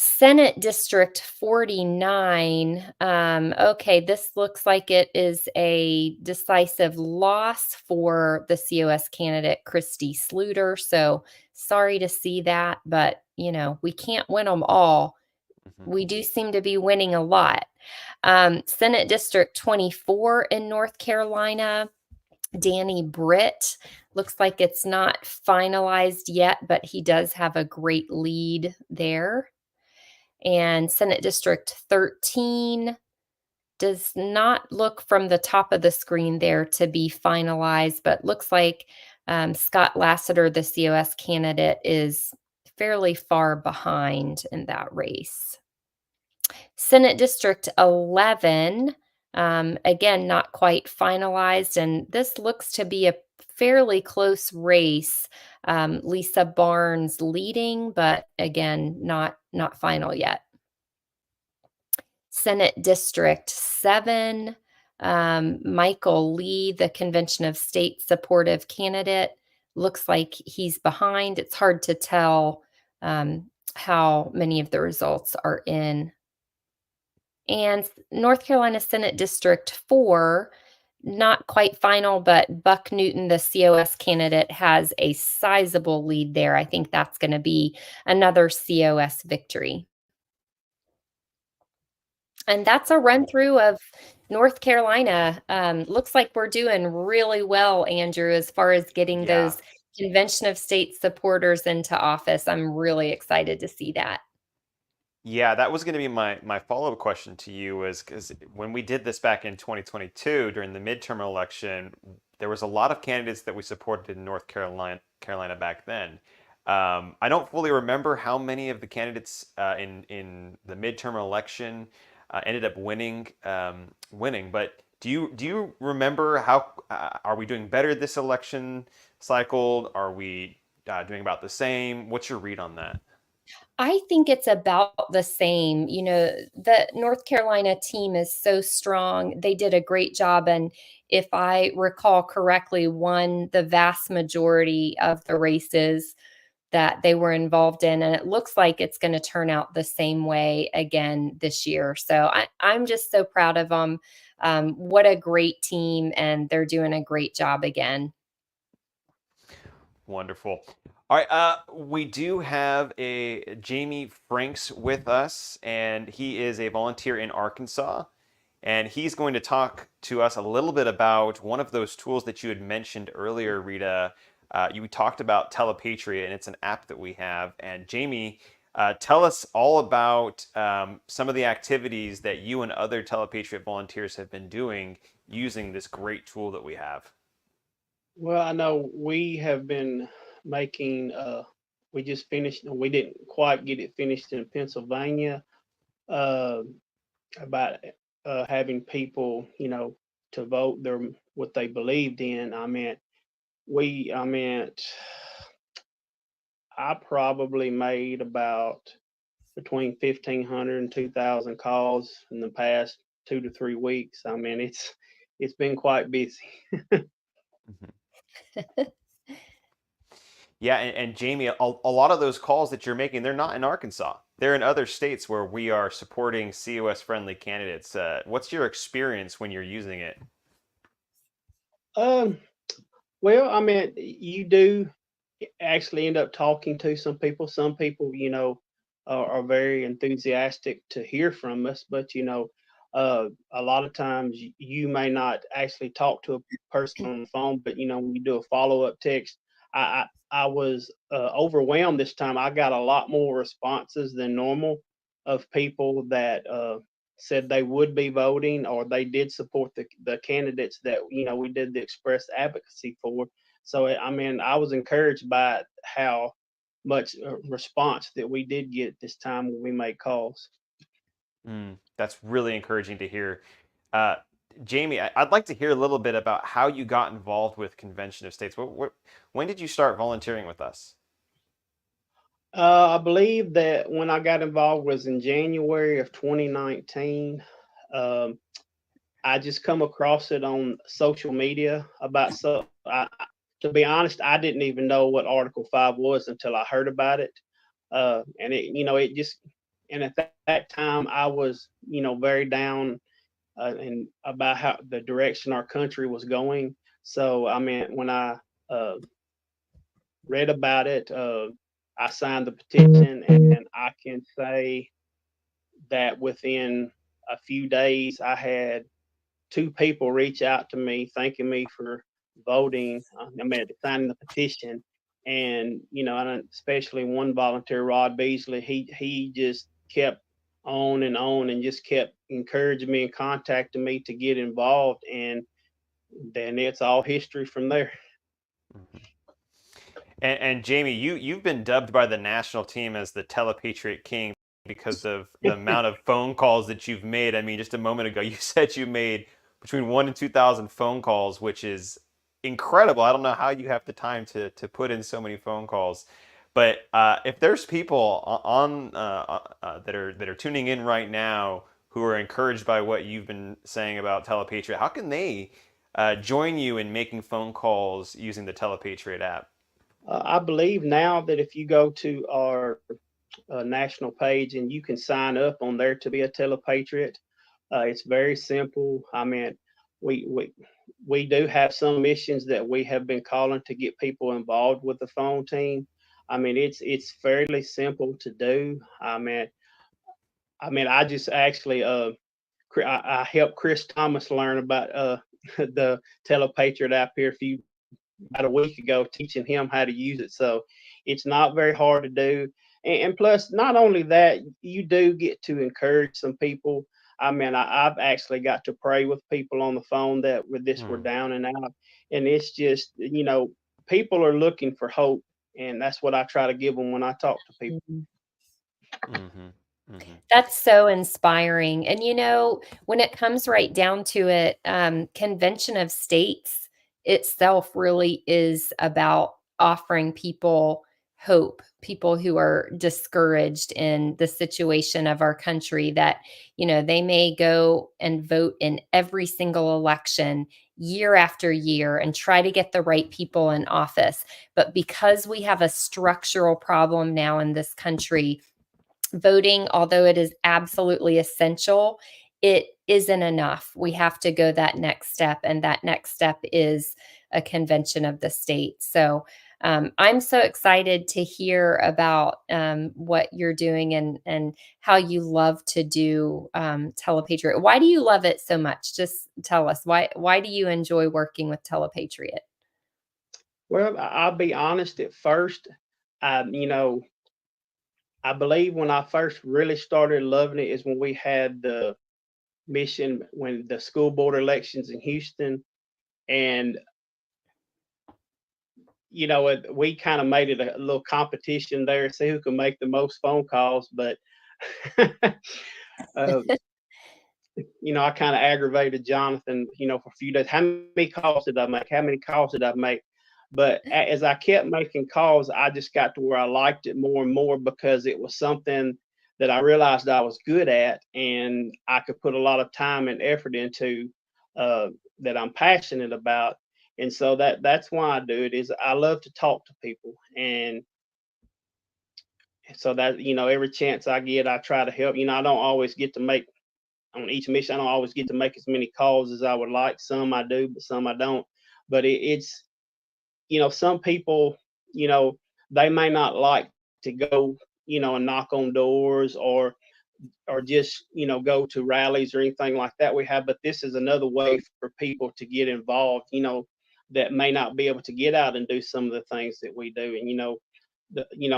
Senate District 49. Okay, this looks like it is a decisive loss for the COS candidate, Christy Sluter. So sorry to see that, but we can't win them all. We do seem to be winning a lot. Senate District 24 in North Carolina, Danny Britt. Looks like it's not finalized yet, but he does have a great lead there. And Senate District 13, does not look from the top of the screen there to be finalized, but looks like Scott Lasseter, the COS candidate, is fairly far behind in that race. Senate District 11, again, not quite finalized, and this looks to be a fairly close race. Lisa Barnes leading, but again, not final yet. Senate District 7, Michael Lee, the Convention of State supportive candidate, looks like he's behind. It's hard to tell how many of the results are in. And North Carolina Senate District 4, not quite final, but Buck Newton, the COS candidate, has a sizable lead there. I think that's going to be another COS victory. And that's a run through of North Carolina. Looks like we're doing really well, Andrew, as far as getting those Convention of State supporters into office. I'm really excited to see that. Yeah, that was going to be my follow-up question to you, was because when we did this back in 2022 during the midterm election, there was a lot of candidates that we supported in North Carolina back then. I don't fully remember how many of the candidates in the midterm election ended up winning. But do you remember how are we doing better this election cycle? Are we doing about the same? What's your read on that? I think it's about the same. You know, the North Carolina team is so strong. They did a great job. And if I recall correctly, won the vast majority of the races that they were involved in. And it looks like it's going to turn out the same way again this year. So I'm just so proud of them. What a great team. And they're doing a great job again. Wonderful. All right, we do have a Jamie Franks with us, and he is a volunteer in Arkansas, and he's going to talk to us a little bit about one of those tools that you had mentioned earlier, Rita. You talked about Telepatriot, and it's an app that we have. And Jamie, tell us all about some of the activities that you and other Telepatriot volunteers have been doing using this great tool that we have. Well, I know we have been making, we just finished, we didn't quite get it finished in Pennsylvania, about having people, you know, to vote what they believed in. I probably made about between 1,500 and 2,000 calls in the past 2 to 3 weeks. I mean, it's been quite busy. Yeah, and Jamie, a lot of those calls that you're making, they're not in Arkansas. They're in other states where we are supporting COS-friendly candidates. What's your experience when you're using it? Well, I mean, you do actually end up talking to some people. Some people, you know, are very enthusiastic to hear from us, but you know, a lot of times you may not actually talk to a person on the phone, but you know, when you do a follow-up text, I was overwhelmed this time. I got a lot more responses than normal of people that said they would be voting or they did support the candidates that, you know, we did the express advocacy for. So, I mean, I was encouraged by how much response that we did get this time when we made calls. That's really encouraging to hear. Jamie, I'd like to hear a little bit about how you got involved with Convention of States. When did you start volunteering with us? I believe that when I got involved was in January of 2019. I just come across it on social media about to be honest, I didn't even know what Article 5 was until I heard about it. And it, you know, it just, and at that time I was, you know, very down and about how the direction our country was going. So, I mean, when I read about it, I signed the petition, and I can say that within a few days, I had 2 people reach out to me thanking me for voting. Signing the petition, and you know, especially one volunteer, Rod Beasley. He just kept on and just kept encouraging me and contacting me to get involved. And then it's all history from there. And Jamie, you've been dubbed by the national team as the Telepatriot King because of the amount of phone calls that you've made. I mean, just a moment ago, you said you made between 1,000 and 2,000 phone calls, which is incredible. I don't know how you have the time to put in so many phone calls. But if there's people on that are tuning in right now who are encouraged by what you've been saying about Telepatriot, how can they join you in making phone calls using the Telepatriot app? I believe now that if you go to our national page and you can sign up on there to be a Telepatriot, it's very simple. I mean, we do have some missions that we have been calling to get people involved with the phone team. I mean, it's fairly simple to do. I mean, I just actually I helped Chris Thomas learn about the Telepatriot app here about a week ago, teaching him how to use it. So it's not very hard to do. And plus, not only that, you do get to encourage some people. I mean, I've actually got to pray with people on the phone that with this were down and out. And it's just, people are looking for hope. And that's what I try to give them when I talk to people. That's so inspiring. And when it comes right down to it, Convention of States itself really is about offering people hope, people who are discouraged in the situation of our country, that they may go and vote in every single election year after year and try to get the right people in office. But because we have a structural problem now in this country, voting, although it is absolutely essential, it isn't enough. We have to go that next step, and that next step is a convention of the states. So I'm so excited to hear about what you're doing and how you love to do Telepatriot. Why do you love it so much? Just tell us, why do you enjoy working with Telepatriot? Well, I'll be honest, at first, I believe when I first really started loving it is when we had the mission, when the school board elections in Houston. And, we kind of made it a little competition there, see who can make the most phone calls. But, I kind of aggravated Jonathan, for a few days. How many calls did I make? How many calls did I make? But as I kept making calls, I just got to where I liked it more and more, because it was something that I realized I was good at, and I could put a lot of time and effort into, that I'm passionate about. And so that's why I do it, is I love to talk to people. And so that, every chance I get, I try to help. I don't always get to make, on each mission, I don't always get to make as many calls as I would like. Some I do, but some I don't. But it's, some people, they may not like to go, and knock on doors or just, go to rallies or anything like that we have. But this is another way for people to get involved, that may not be able to get out and do some of the things that we do. And,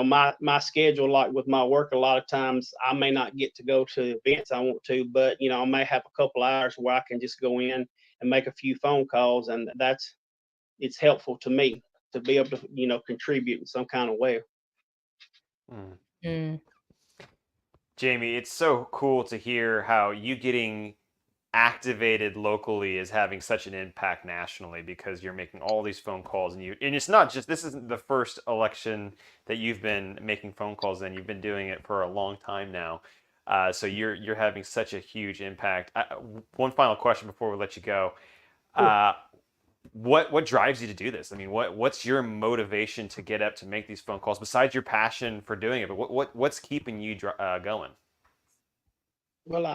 my schedule, like with my work, a lot of times I may not get to go to events I want to, but, I may have a couple hours where I can just go in and make a few phone calls. And it's helpful to me to be able to, contribute in some kind of way. Jamie, it's so cool to hear how you getting activated locally is having such an impact nationally, because you're making all these phone calls, and it's not just, this isn't the first election that you've been making phone calls in. You've been doing it for a long time now. So you're having such a huge impact. One final question before we let you go. What drives you to do this? I mean, what's your motivation to get up to make these phone calls besides your passion for doing it? But what's keeping you going? Well,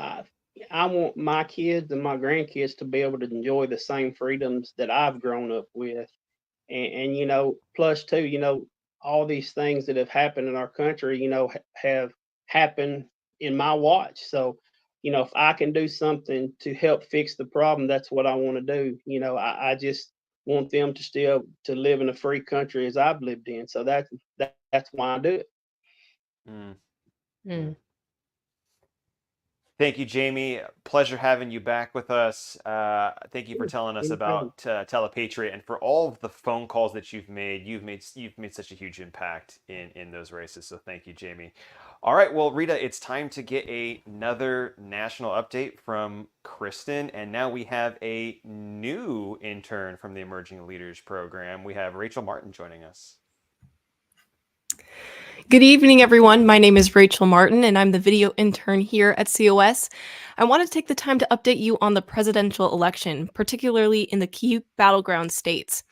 I want my kids and my grandkids to be able to enjoy the same freedoms that I've grown up with. And plus too, all these things that have happened in our country, have happened in my watch. So, if I can do something to help fix the problem, that's what I want to do. I just want them to still to live in a free country as I've lived in. So that's why I do it. Thank you, Jamie. Pleasure having you back with us. Thank you for telling us about Telepatriot and for all of the phone calls that you've made. You've made such a huge impact in those races. So thank you, Jamie. All right, well, Rita, it's time to get another national update from Kristen, and now we have a new intern from the Emerging Leaders Program. We have Rachel Martin joining us. Good evening, everyone. My name is Rachel Martin, and I'm the video intern here at COS. I want to take the time to update you on the presidential election, particularly in the key battleground states.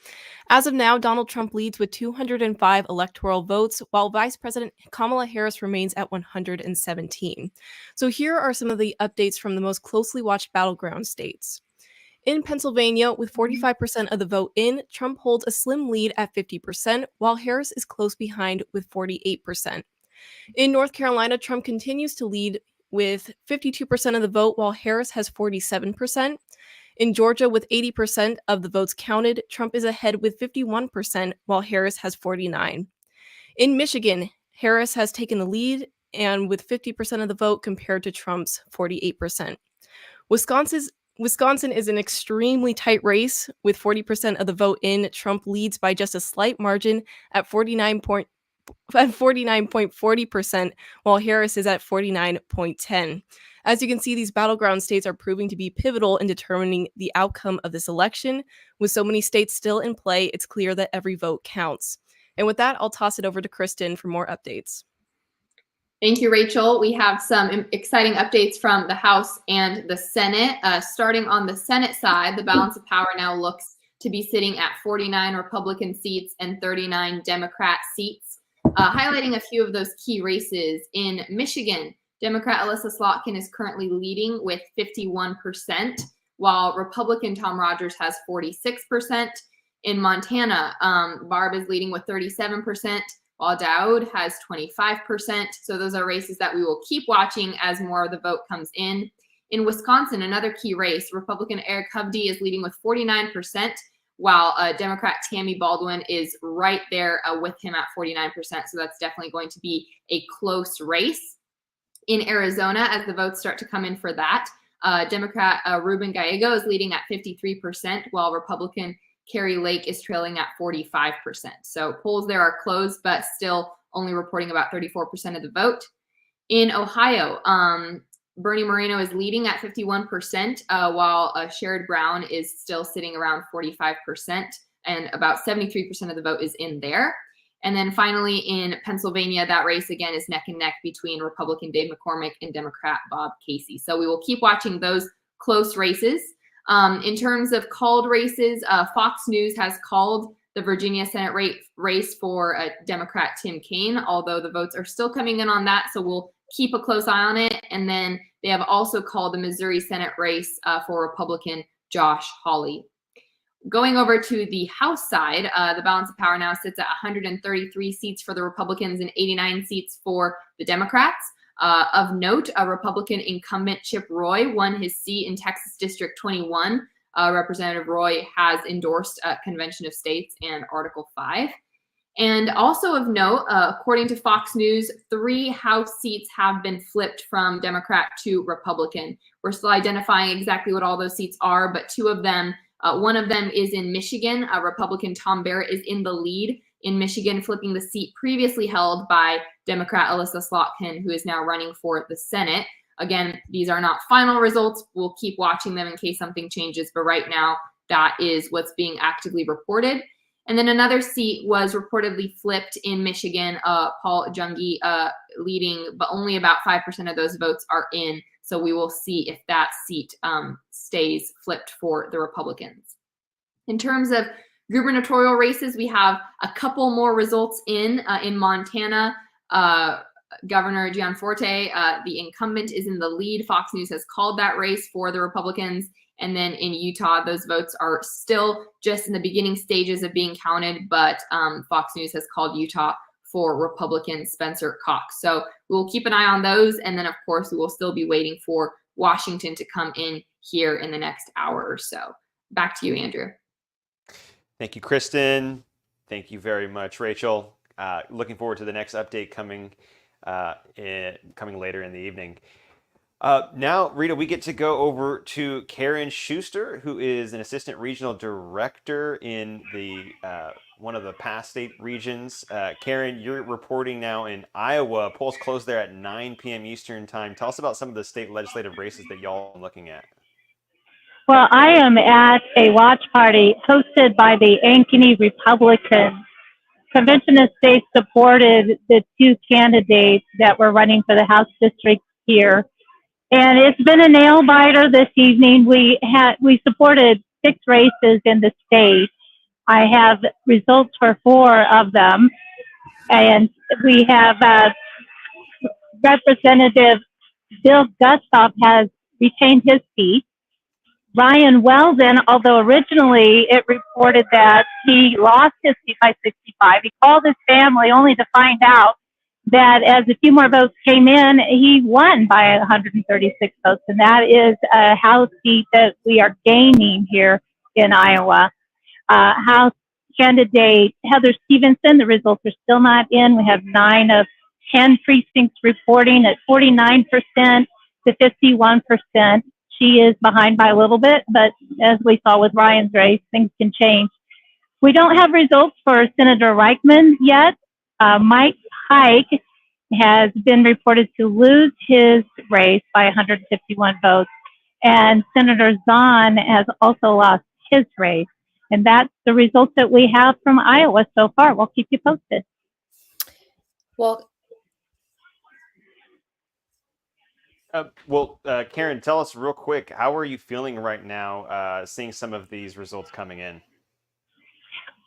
As of now, Donald Trump leads with 205 electoral votes, while Vice President Kamala Harris remains at 117. So here are some of the updates from the most closely watched battleground states. In Pennsylvania, with 45% of the vote in, Trump holds a slim lead at 50%, while Harris is close behind with 48%. In North Carolina, Trump continues to lead with 52% of the vote, while Harris has 47%. In Georgia, with 80% of the votes counted, Trump is ahead with 51%, while Harris has 49%. In Michigan, Harris has taken the lead and with 50% of the vote compared to Trump's 48%. Wisconsin is an extremely tight race with 40% of the vote in. Trump leads by just a slight margin at 49.40%, while Harris is at 49.10%. As you can see, these battleground states are proving to be pivotal in determining the outcome of this election. With so many states still in play, it's clear that every vote counts. And with that, I'll toss it over to Kristen for more updates. Thank you, Rachel. We have some exciting updates from the House and the Senate. Starting on the Senate side, the balance of power now looks to be sitting at 49 Republican seats and 39 Democrat seats. Highlighting a few of those key races in Michigan, Democrat Alyssa Slotkin is currently leading with 51%, while Republican Tom Rogers has 46%. In Montana, Barb is leading with 37%. While Dowd has 25%. So those are races that we will keep watching as more of the vote comes in. In Wisconsin, another key race, Republican Eric Hovde is leading with 49%, while Democrat Tammy Baldwin is right there with him at 49%. So that's definitely going to be a close race. In Arizona, as the votes start to come in for that, Democrat Ruben Gallego is leading at 53%, while Republican Carrie Lake is trailing at 45%. So polls there are closed, but still only reporting about 34% of the vote. In Ohio, Bernie Moreno is leading at 51%, while Sherrod Brown is still sitting around 45%, and about 73% of the vote is in there. And then finally in Pennsylvania, that race again is neck and neck between Republican Dave McCormick and Democrat Bob Casey. So we will keep watching those close races. In terms of called races, Fox News has called the Virginia Senate race for Democrat Tim Kaine, although the votes are still coming in on that, so we'll keep a close eye on it. And then they have also called the Missouri Senate race for Republican Josh Hawley. Going over to the House side, the balance of power now sits at 133 seats for the Republicans and 89 seats for the Democrats. Of note, a Republican incumbent Chip Roy won his seat in Texas District 21. Representative Roy has endorsed Convention of States and Article 5. And also of note, according to Fox News, 3 House seats have been flipped from Democrat to Republican. We're still identifying exactly what all those seats are, but 2 of them, one of them is in Michigan. Republican Tom Barrett is in the lead in Michigan, flipping the seat previously held by Democrat Alyssa Slotkin, who is now running for the Senate. Again, these are not final results. We'll keep watching them in case something changes, but right now that is what's being actively reported. And then another seat was reportedly flipped in Michigan, Paul Junge leading, but only about 5% of those votes are in. So we will see if that seat stays flipped for the Republicans. In terms of gubernatorial races, we have a couple more results in Montana. Governor Gianforte, the incumbent, is in the lead. Fox News has called that race for the Republicans. And then in Utah, those votes are still just in the beginning stages of being counted, but Fox News has called Utah for Republican Spencer Cox. So we'll keep an eye on those. And then, of course, we will still be waiting for Washington to come in here in the next hour or so. Back to you, Andrew. Thank you, Kristen. Thank you very much, Rachel. Looking forward to the next update coming later in the evening. Now, Rita, we get to go over to Karen Schuster, who is an assistant regional director in the one of the past state regions. Karen, you're reporting now in Iowa. Polls close there at 9 p.m. Eastern time. Tell us about some of the state legislative races that y'all are looking at. Well, I am at a watch party hosted by the Ankeny Republicans. Convention of States supported the two candidates that were running for the House district here. And it's been a nail biter this evening. We supported 6 races in the state. I have results for 4 of them. And we have Representative Bill Gustav has retained his seat. Ryan Weldon, although originally it reported that he lost his seat by 65, he called his family only to find out that as a few more votes came in, he won by 136 votes. And that is a House seat that we are gaining here in Iowa. House candidate Heather Stevenson, the results are still not in. We have 9 of 10 precincts reporting at 49% to 51%. She is behind by a little bit, but as we saw with Ryan's race, things can change. We don't have results for Senator Reichman yet. Mike Pike has been reported to lose his race by 151 votes, and Senator Zahn has also lost his race. And that's the results that we have from Iowa so far. We'll keep you posted. Well, Karen, tell us real quick, how are you feeling right now seeing some of these results coming in?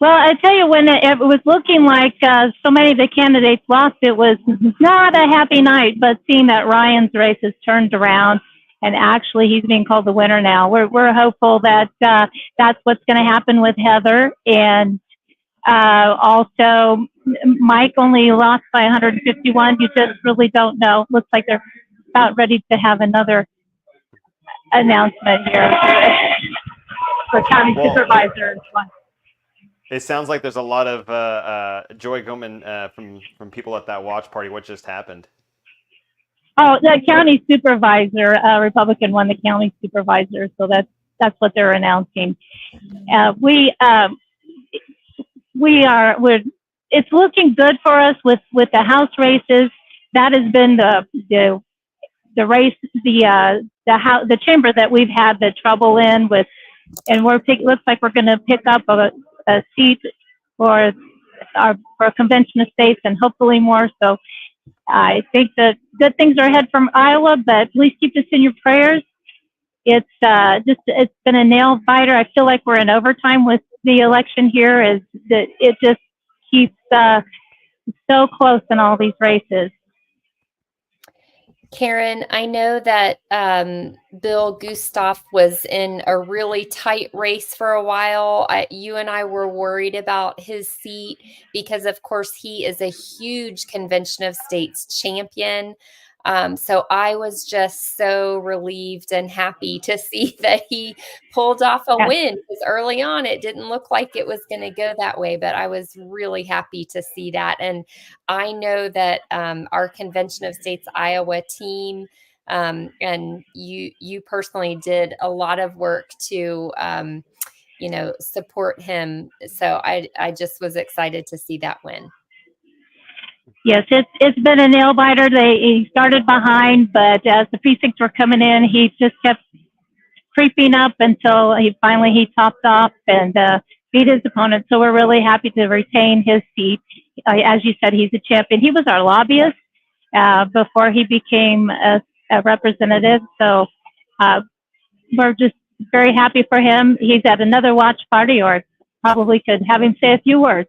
Well, I tell you, when it was looking like so many of the candidates lost, it was not a happy night, but seeing that Ryan's race has turned around and actually he's being called the winner now. We're hopeful that that's what's going to happen with Heather. And also, Mike only lost by 151. You just really don't know. Looks like they're about ready to have another announcement here for county supervisor. It sounds like there's a lot of joy coming from people at that watch party. What just happened? Oh, the county supervisor, Republican won the county supervisor, so that's what they're announcing. It's looking good for us with the House races. That has been the race, the chamber that we've had the trouble in with, and looks like we're going to pick up a seat for a convention of states and hopefully more. So I think that good things are ahead from Iowa, but please keep us in your prayers. It's been a nail biter. I feel like we're in overtime with the election here. Is that it just keeps so close in all these races. Karen, I know that Bill Gustav was in a really tight race for a while. You and I were worried about his seat because, of course, he is a huge Convention of States champion. So I was just so relieved and happy to see that he pulled off a win, because early on it didn't look like it was going to go that way, but I was really happy to see that. And I know that our Convention of States Iowa team and you personally did a lot of work to support him. So I just was excited to see that win. Yes, it's been a nail biter. He started behind, but as the precincts were coming in, he just kept creeping up until he topped off and beat his opponent. So we're really happy to retain his seat. As you said, he's a champion. He was our lobbyist before he became a representative. So we're just very happy for him. He's at another watch party, or probably could have him say a few words.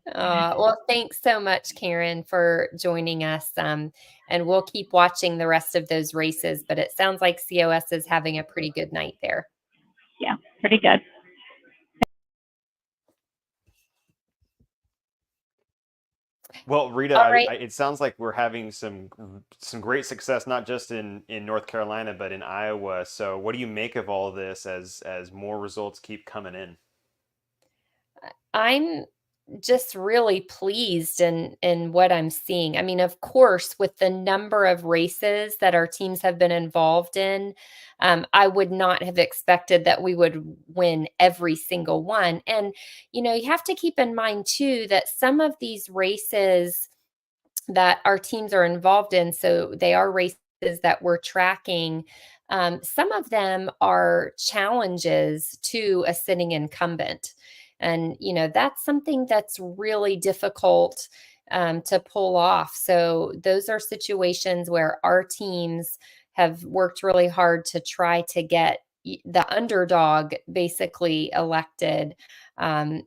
Well, thanks so much, Karen, for joining us. And we'll keep watching the rest of those races, but it sounds like COS is having a pretty good night there. Yeah, pretty good. Well, Rita, right. it sounds like we're having some great success, not just in North Carolina, but in Iowa. So what do you make of all this as more results keep coming in? just really pleased in what I'm seeing. I mean, of course, with the number of races that our teams have been involved in, I would not have expected that we would win every single one. And, you have to keep in mind too that some of these races that our teams are involved in, so they are races that we're tracking. Some of them are challenges to a sitting incumbent. And, that's something that's really difficult to pull off. So those are situations where our teams have worked really hard to try to get the underdog basically elected.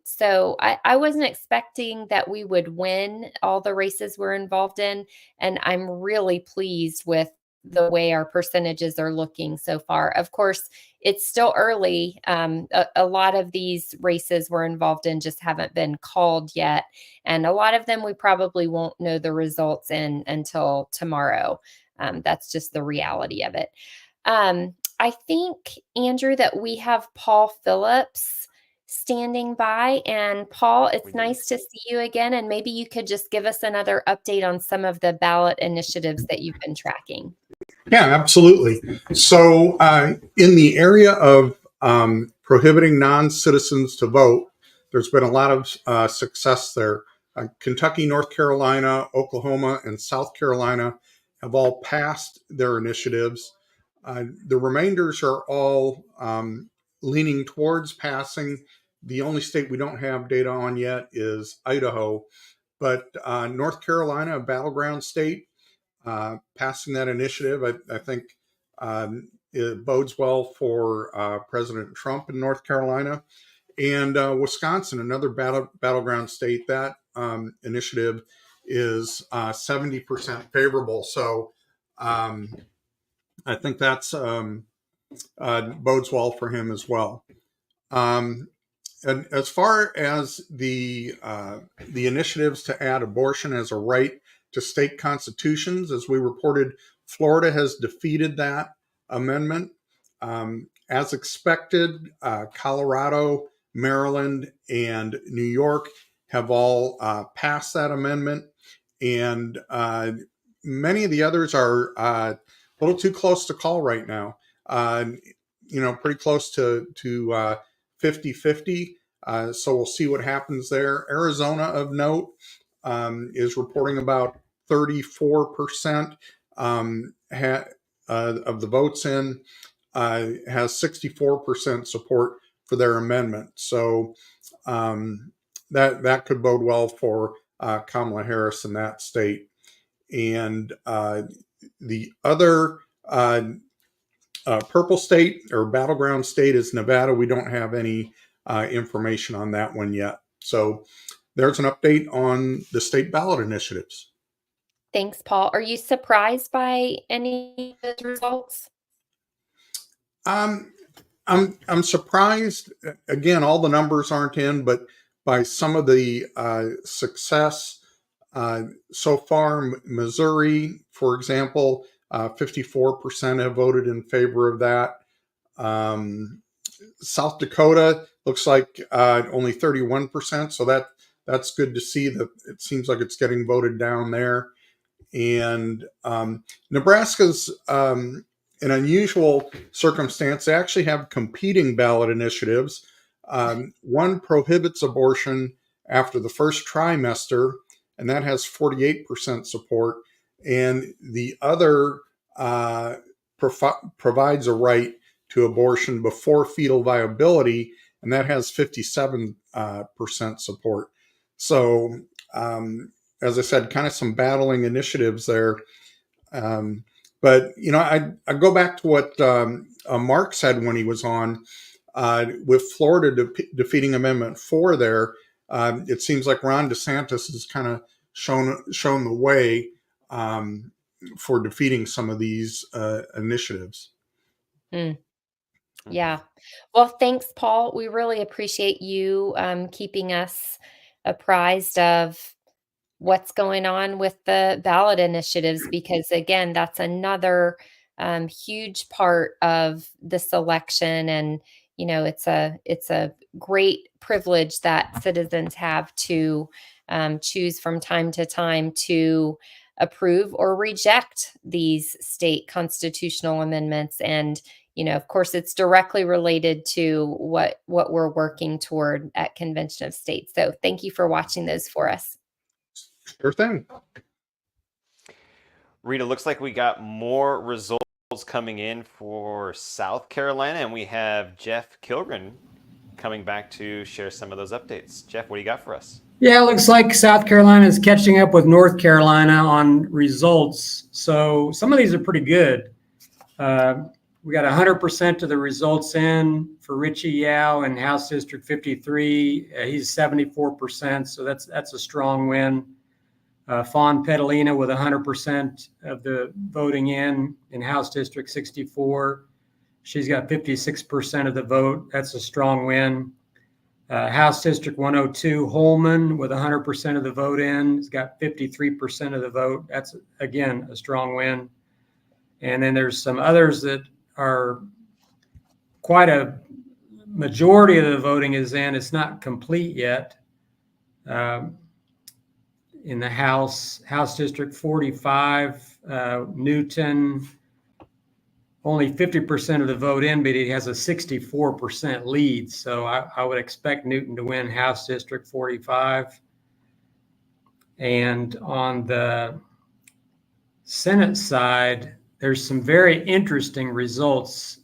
So I wasn't expecting that we would win all the races we're involved in. And I'm really pleased with the way our percentages are looking so far. Of course, it's still early. A lot of these races we're involved in just haven't been called yet. And a lot of them we probably won't know the results in until tomorrow. That's just the reality of it. I think, Andrew, that we have Paul Phillips standing by. And Paul, it's nice to see you again. And maybe you could just give us another update on some of the ballot initiatives that you've been tracking. Yeah, absolutely. So in the area of prohibiting non-citizens to vote, there's been a lot of success there. Kentucky, North Carolina, Oklahoma, and South Carolina have all passed their initiatives. The remainders are all leaning towards passing. The only state we don't have data on yet is Idaho, but North Carolina, a battleground state, passing that initiative, I think it bodes well for President Trump in North Carolina. And Wisconsin, another battleground state, that initiative is 70% favorable. So I think that's bodes well for him as well. And as far as the initiatives to add abortion as a right to state constitutions, as we reported, Florida has defeated that amendment. As expected, Colorado, Maryland, and New York have all passed that amendment. And many of the others are a little too close to call right now. Pretty close to 50-50. So we'll see what happens there. Arizona, of note, is reporting about 34% of the votes in, has 64% support for their amendment. So that could bode well for Kamala Harris in that state. And the other purple state or battleground state is Nevada. We don't have any information on that one yet. So there's an update on the state ballot initiatives. Thanks, Paul. Are you surprised by any of those results? I'm surprised. Again, all the numbers aren't in, but by some of the success so far. Missouri, for example, 54% have voted in favor of that. South Dakota looks like only 31%, so that's good to see. That it seems like it's getting voted down there. And Nebraska's an unusual circumstance. They actually have competing ballot initiatives. One prohibits abortion after the first trimester, and that has 48% support. And the other provides a right to abortion before fetal viability, and that has 57% support. So, as I said, kind of some battling initiatives there. But, I go back to what Mark said when he was on with Florida defeating Amendment 4 there. It seems like Ron DeSantis has kind of shown the way for defeating some of these initiatives. Yeah. Well, thanks, Paul. We really appreciate you keeping us apprised of what's going on with the ballot initiatives, because again, that's another huge part of this election. And, it's a great privilege that citizens have to choose from time to time to approve or reject these state constitutional amendments. And of course, it's directly related to what we're working toward at Convention of States. So thank you for watching those for us. Sure thing. Rita, looks like we got more results coming in for South Carolina, and we have Jeff Kilgren coming back to share some of those updates. Jeff, what do you got for us? Yeah, it looks like South Carolina is catching up with North Carolina on results. So some of these are pretty good. We got 100% of the results in for Richie Yao in House District 53. He's 74%, so that's a strong win. Fawn Petalina with 100% of the voting in House District 64. She's got 56% of the vote. That's a strong win. House District 102, Holman with 100% of the vote in. He's got 53% of the vote. That's, again, a strong win. And then there's some others that are quite a majority of the voting is in. It's not complete yet. In the House District 45, Newton, only 50% of the vote in, but he has a 64% lead. So I would expect Newton to win House District 45. And on the Senate side, there's some very interesting results.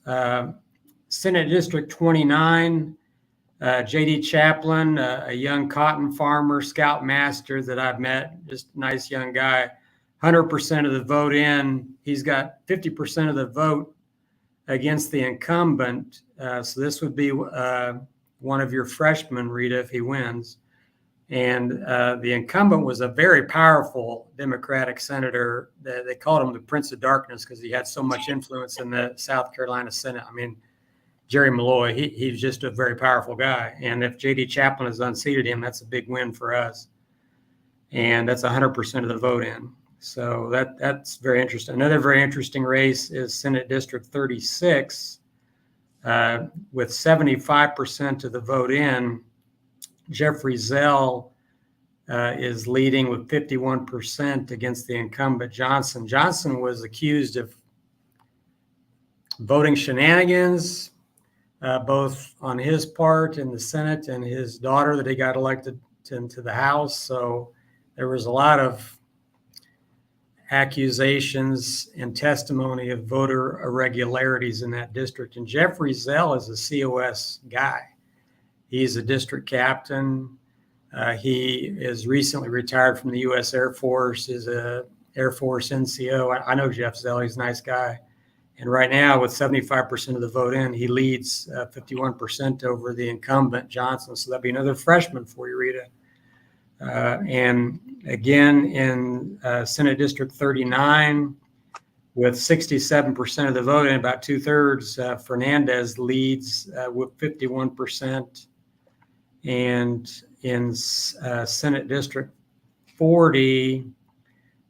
Senate District 29, J.D. Chaplin, a young cotton farmer, scoutmaster that I've met, just a nice young guy, 100% of the vote in. He's got 50% of the vote against the incumbent. So this would be one of your freshmen, Rita, if he wins. And the incumbent was a very powerful Democratic senator. They called him the Prince of Darkness because he had so much influence in the South Carolina Senate. I mean, Jerry Malloy, he's just a very powerful guy. And if J.D. Chaplin has unseated him, that's a big win for us. And that's 100% of the vote in. So that's very interesting. Another very interesting race is Senate District 36, with 75% of the vote in. Jeffrey Zell is leading with 51% against the incumbent Johnson. Johnson was accused of voting shenanigans, both on his part in the Senate and his daughter that he got elected into the House. So there was a lot of accusations and testimony of voter irregularities in that district. And Jeffrey Zell is a COS guy. He's a district captain. He is recently retired from the U.S. Air Force, is a Air Force NCO. I know Jeff Zell, he's a nice guy. And right now, with 75% of the vote in, he leads 51% over the incumbent Johnson. So that'd be another freshman for you, Rita. And again, in Senate District 39, with 67% of the vote in, about 2/3, Fernandez leads with 51%. And in Senate District 40,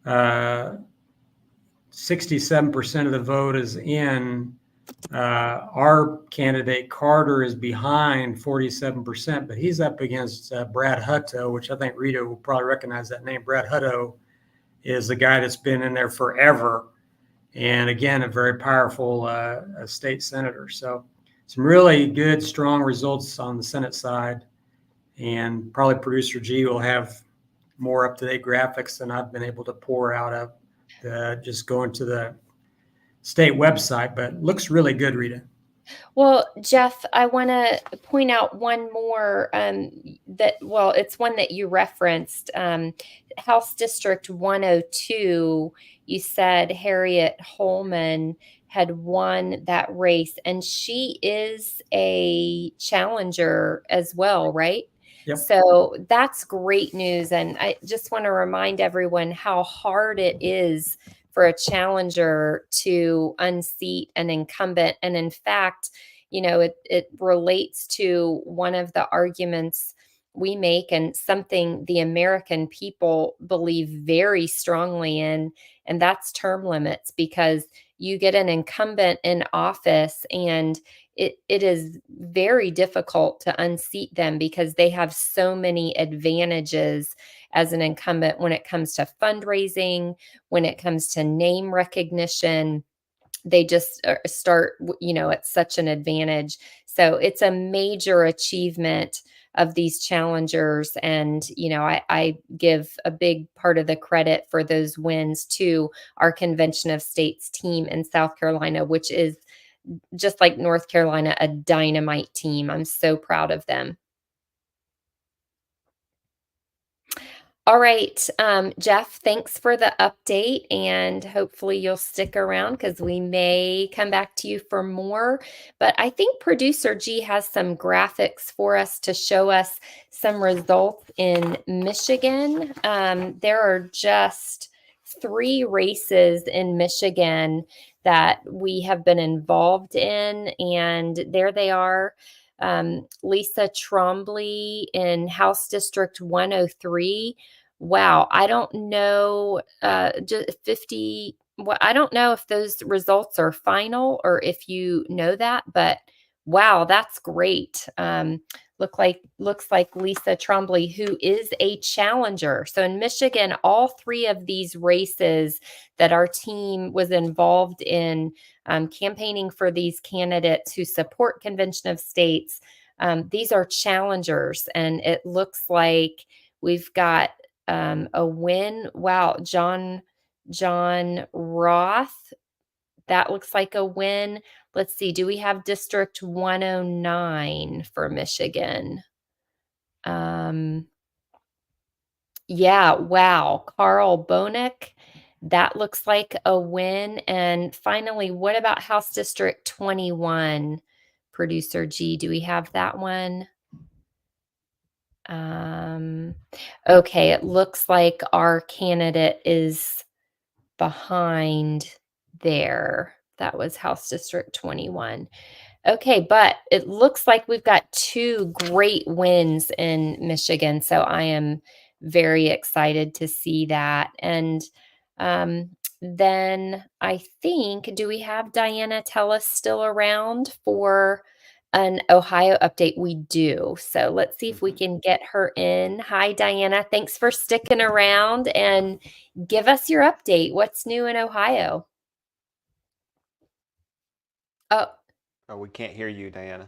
67% of the vote is in. Our candidate Carter is behind 47%, but he's up against Brad Hutto, which I think Rita will probably recognize that name. Brad Hutto is the guy that's been in there forever. And again, a very powerful state senator. So some really good, strong results on the Senate side. And probably Producer G will have more up-to-date graphics than I've been able to pour out of just going to the state website, but looks really good, Rita. Well, Jeff, I want to point out one more it's one that you referenced. House District 102, you said Harriet Holman had won that race, and she is a challenger as well, right? Yep. So that's great news. And I just want to remind everyone how hard it is for a challenger to unseat an incumbent. And in fact, it relates to one of the arguments we make and something the American people believe very strongly in, and that's term limits, because you get an incumbent in office, and it is very difficult to unseat them because they have so many advantages as an incumbent when it comes to fundraising, when it comes to name recognition. They just start, at such an advantage. So it's a major achievement of these challengers. And, I give a big part of the credit for those wins to our Convention of States team in South Carolina, which is, just like North Carolina, a dynamite team. I'm so proud of them. All right, Jeff, thanks for the update, and hopefully you'll stick around because we may come back to you for more. But I think producer G has some graphics for us to show us some results in Michigan. There are just 3 races in Michigan that we have been involved in, and there they are. Lisa Trombley in House District 103. Wow, I don't know, just 50. Well, I don't know if those results are final or if you know that, but wow, that's great. Looks like Lisa Trombley, who is a challenger. So in Michigan, all 3 of these races that our team was involved in, campaigning for these candidates who support Convention of States, these are challengers, and it looks like we've got a win. Wow, John Roth. That looks like a win. Let's see. Do we have District 109 for Michigan? Yeah, wow. Carl Bonick. That looks like a win. And finally, what about House District 21? Producer G, do we have that one? Okay, it looks like our candidate is behind there. That was House District 21. Okay, but it looks like we've got 2 great wins in Michigan. So I am very excited to see that. And then I think, do we have Diana Tellis still around for an Ohio update? We do. So let's see if we can get her in. Hi, Diana. Thanks for sticking around and give us your update. What's new in Ohio? Oh, we can't hear you, Diana.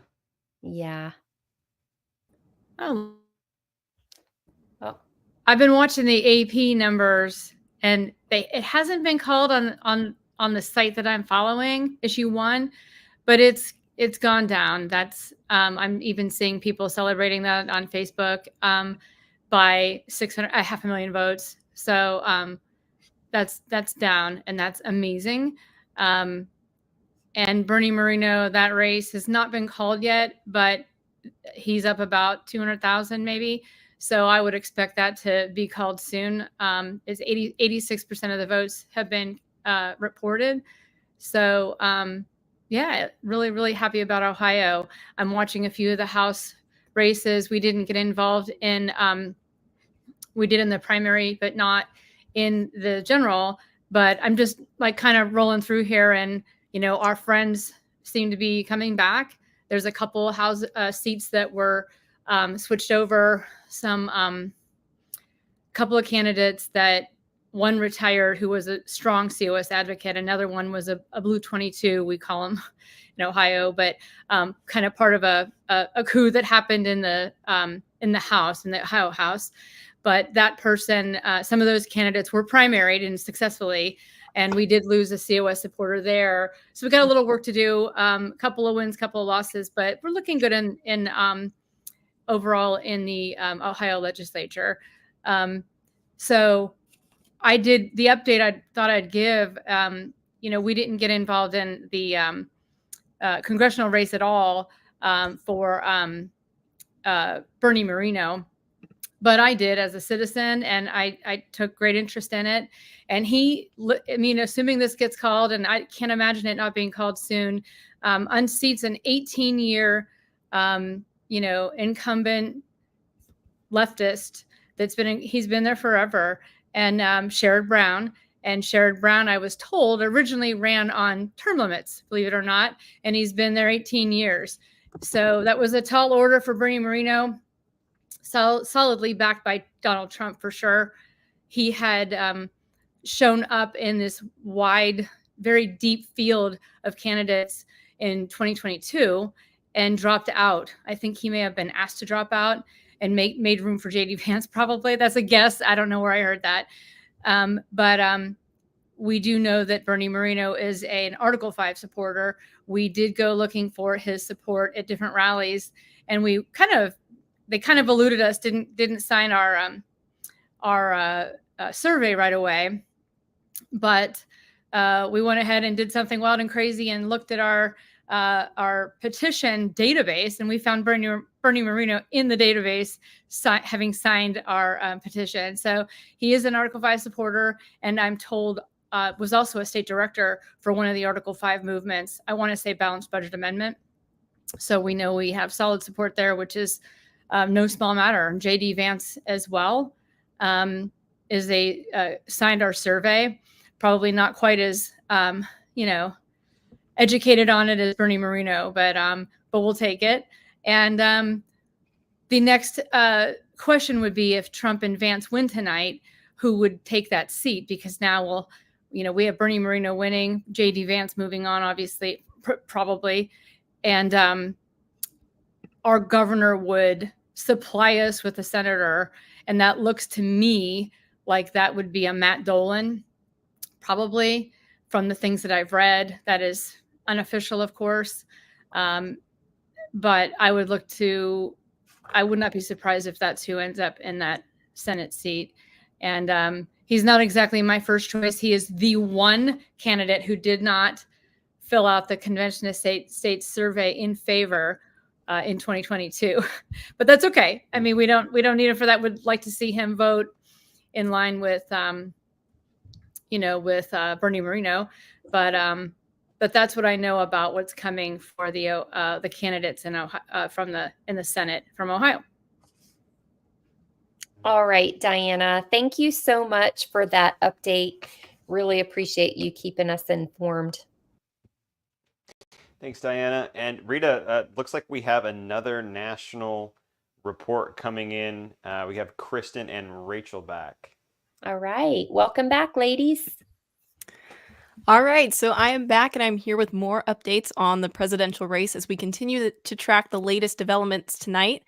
yeah. Oh. Oh. I've been watching the AP numbers, and it hasn't been called on the site that I'm following, issue 1, but it's gone down. That's I'm even seeing people celebrating that on Facebook by 500,000 votes. So that's down, and that's amazing. And Bernie Moreno, that race has not been called yet, but he's up about 200,000 maybe. So I would expect that to be called soon. Is 86% of the votes have been reported. So yeah, really, really happy about Ohio. I'm watching a few of the House races. We didn't get involved in, we did in the primary, but not in the general. But I'm just like kind of rolling through here, and our friends seem to be coming back. There's a couple House seats that were switched over. Some couple of candidates that one retired who was a strong COS advocate. Another one was a blue 22, we call them in Ohio, but kind of part of a coup that happened in the House, in the Ohio House. But that person, some of those candidates were primaried and successfully, and we did lose a COS supporter there. So we got a little work to do, a couple of wins, couple of losses, but we're looking good in overall in the Ohio legislature. So I did the update I thought I'd give. We didn't get involved in the congressional race at all for Bernie Moreno. But I did as a citizen, and I took great interest in it. And assuming this gets called, and I can't imagine it not being called soon, unseats an 18-year, incumbent leftist he's been there forever, and Sherrod Brown. And Sherrod Brown, I was told, originally ran on term limits, believe it or not, and he's been there 18 years. So that was a tall order for Bernie Moreno, solidly backed by Donald Trump for sure. He had shown up in this wide, very deep field of candidates in 2022 and dropped out. I think he may have been asked to drop out and made room for J.D. Vance, probably. That's a guess. I don't know where I heard that. But we do know that Bernie Moreno is an Article 5 supporter. We did go looking for his support at different rallies, and they kind of eluded us, didn't sign our survey right away. But we went ahead and did something wild and crazy and looked at our petition database, and we found Bernie Moreno in the database, having signed our petition. So he is an Article 5 supporter, and I'm told was also a state director for one of the Article 5 movements. I want to say balanced budget amendment. So we know we have solid support there, which is no small matter. And J.D. Vance as well signed our survey. Probably not quite as educated on it as Bernie Moreno, but we'll take it. And the next question would be, if Trump and Vance win tonight, who would take that seat? Because now we have Bernie Moreno winning, J.D. Vance moving on, obviously, probably, and our governor would supply us with a senator, and that looks to me like that would be a Matt Dolan, probably, from the things that I've read. That is unofficial, of course. But I would not be surprised if that's who ends up in that Senate seat. And he's not exactly my first choice. He is the one candidate who did not fill out the Convention of States survey in favor in 2022. But that's okay. I mean, we don't need him for that. Would like to see him vote in line with Bernie Moreno. But that's what I know about what's coming for the candidates in Ohio, in the Senate from Ohio. All right, Diana, thank you so much for that update. Really appreciate you keeping us informed. Thanks, Diana. And Rita, looks like we have another national report coming in. We have Kristen and Rachel back. All right. Welcome back, ladies. All right, so I am back and I'm here with more updates on the presidential race as we continue to track the latest developments tonight.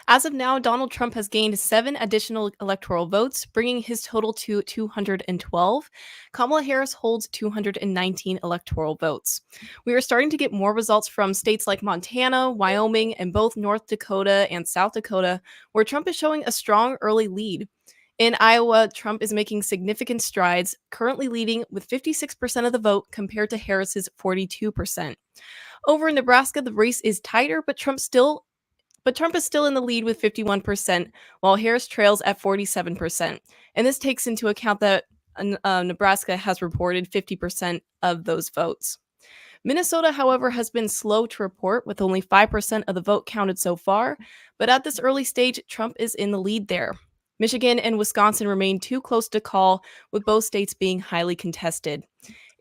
As of now, Donald Trump has gained 7 additional electoral votes, bringing his total to 212. Kamala Harris holds 219 electoral votes. We are starting to get more results from states like Montana, Wyoming, and both North Dakota and South Dakota, where Trump is showing a strong early lead. In Iowa, Trump is making significant strides, currently leading with 56% of the vote compared to Harris's 42%. Over in Nebraska, the race is tighter, but Trump is still in the lead with 51%, while Harris trails at 47%. And this takes into account that Nebraska has reported 50% of those votes. Minnesota, however, has been slow to report, with only 5% of the vote counted so far, but at this early stage, Trump is in the lead there. Michigan and Wisconsin remain too close to call, with both states being highly contested.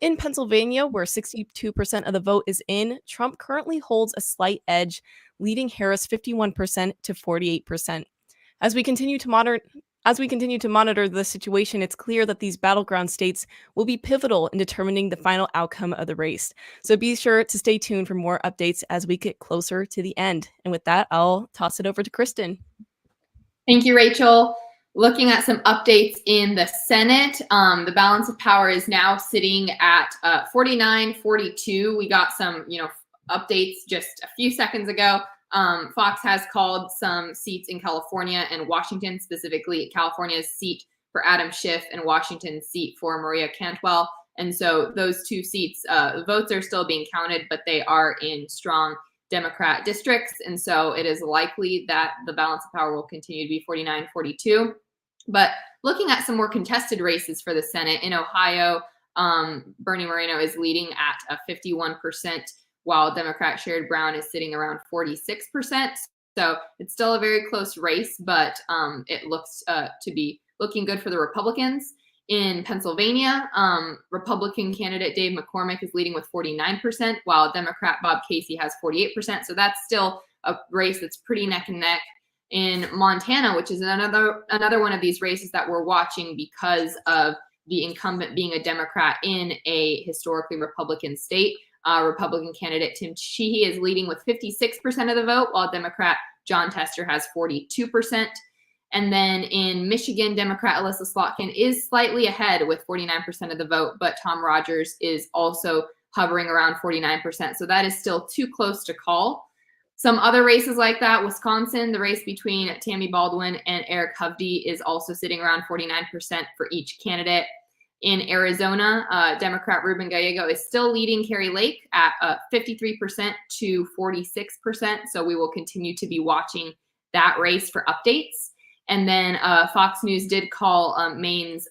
In Pennsylvania, where 62% of the vote is in, Trump currently holds a slight edge, leading Harris 51% to 48%. As we continue to monitor the situation, it's clear that these battleground states will be pivotal in determining the final outcome of the race. So be sure to stay tuned for more updates as we get closer to the end. And with that, I'll toss it over to Kristen. Thank you, Rachel. Looking at some updates in the Senate, the balance of power is now sitting at 49-42. We got some, updates just a few seconds ago. Fox has called some seats in California and Washington, specifically California's seat for Adam Schiff and Washington's seat for Maria Cantwell. And so those 2 seats, votes are still being counted, but they are in strong Democrat districts. And so it is likely that the balance of power will continue to be 49-42. But looking at some more contested races for the Senate in Ohio, Bernie Moreno is leading at 51%, while Democrat Sherrod Brown is sitting around 46%. So it's still a very close race, but it looks to be looking good for the Republicans. In Pennsylvania, Republican candidate Dave McCormick is leading with 49%, while Democrat Bob Casey has 48%. So that's still a race that's pretty neck and neck. In Montana, which is another one of these races that we're watching because of the incumbent being a Democrat in a historically Republican state, Republican candidate Tim Sheehy is leading with 56% of the vote, while Democrat John Tester has 42%. And then in Michigan, Democrat Alyssa Slotkin is slightly ahead with 49% of the vote, but Tom Rogers is also hovering around 49%. So that is still too close to call. Some other races like that, Wisconsin, the race between Tammy Baldwin and Eric Hovde is also sitting around 49% for each candidate. In Arizona, Democrat Ruben Gallego is still leading Carrie Lake at 53% to 46%. So we will continue to be watching that race for updates. And then Fox News did call Maine's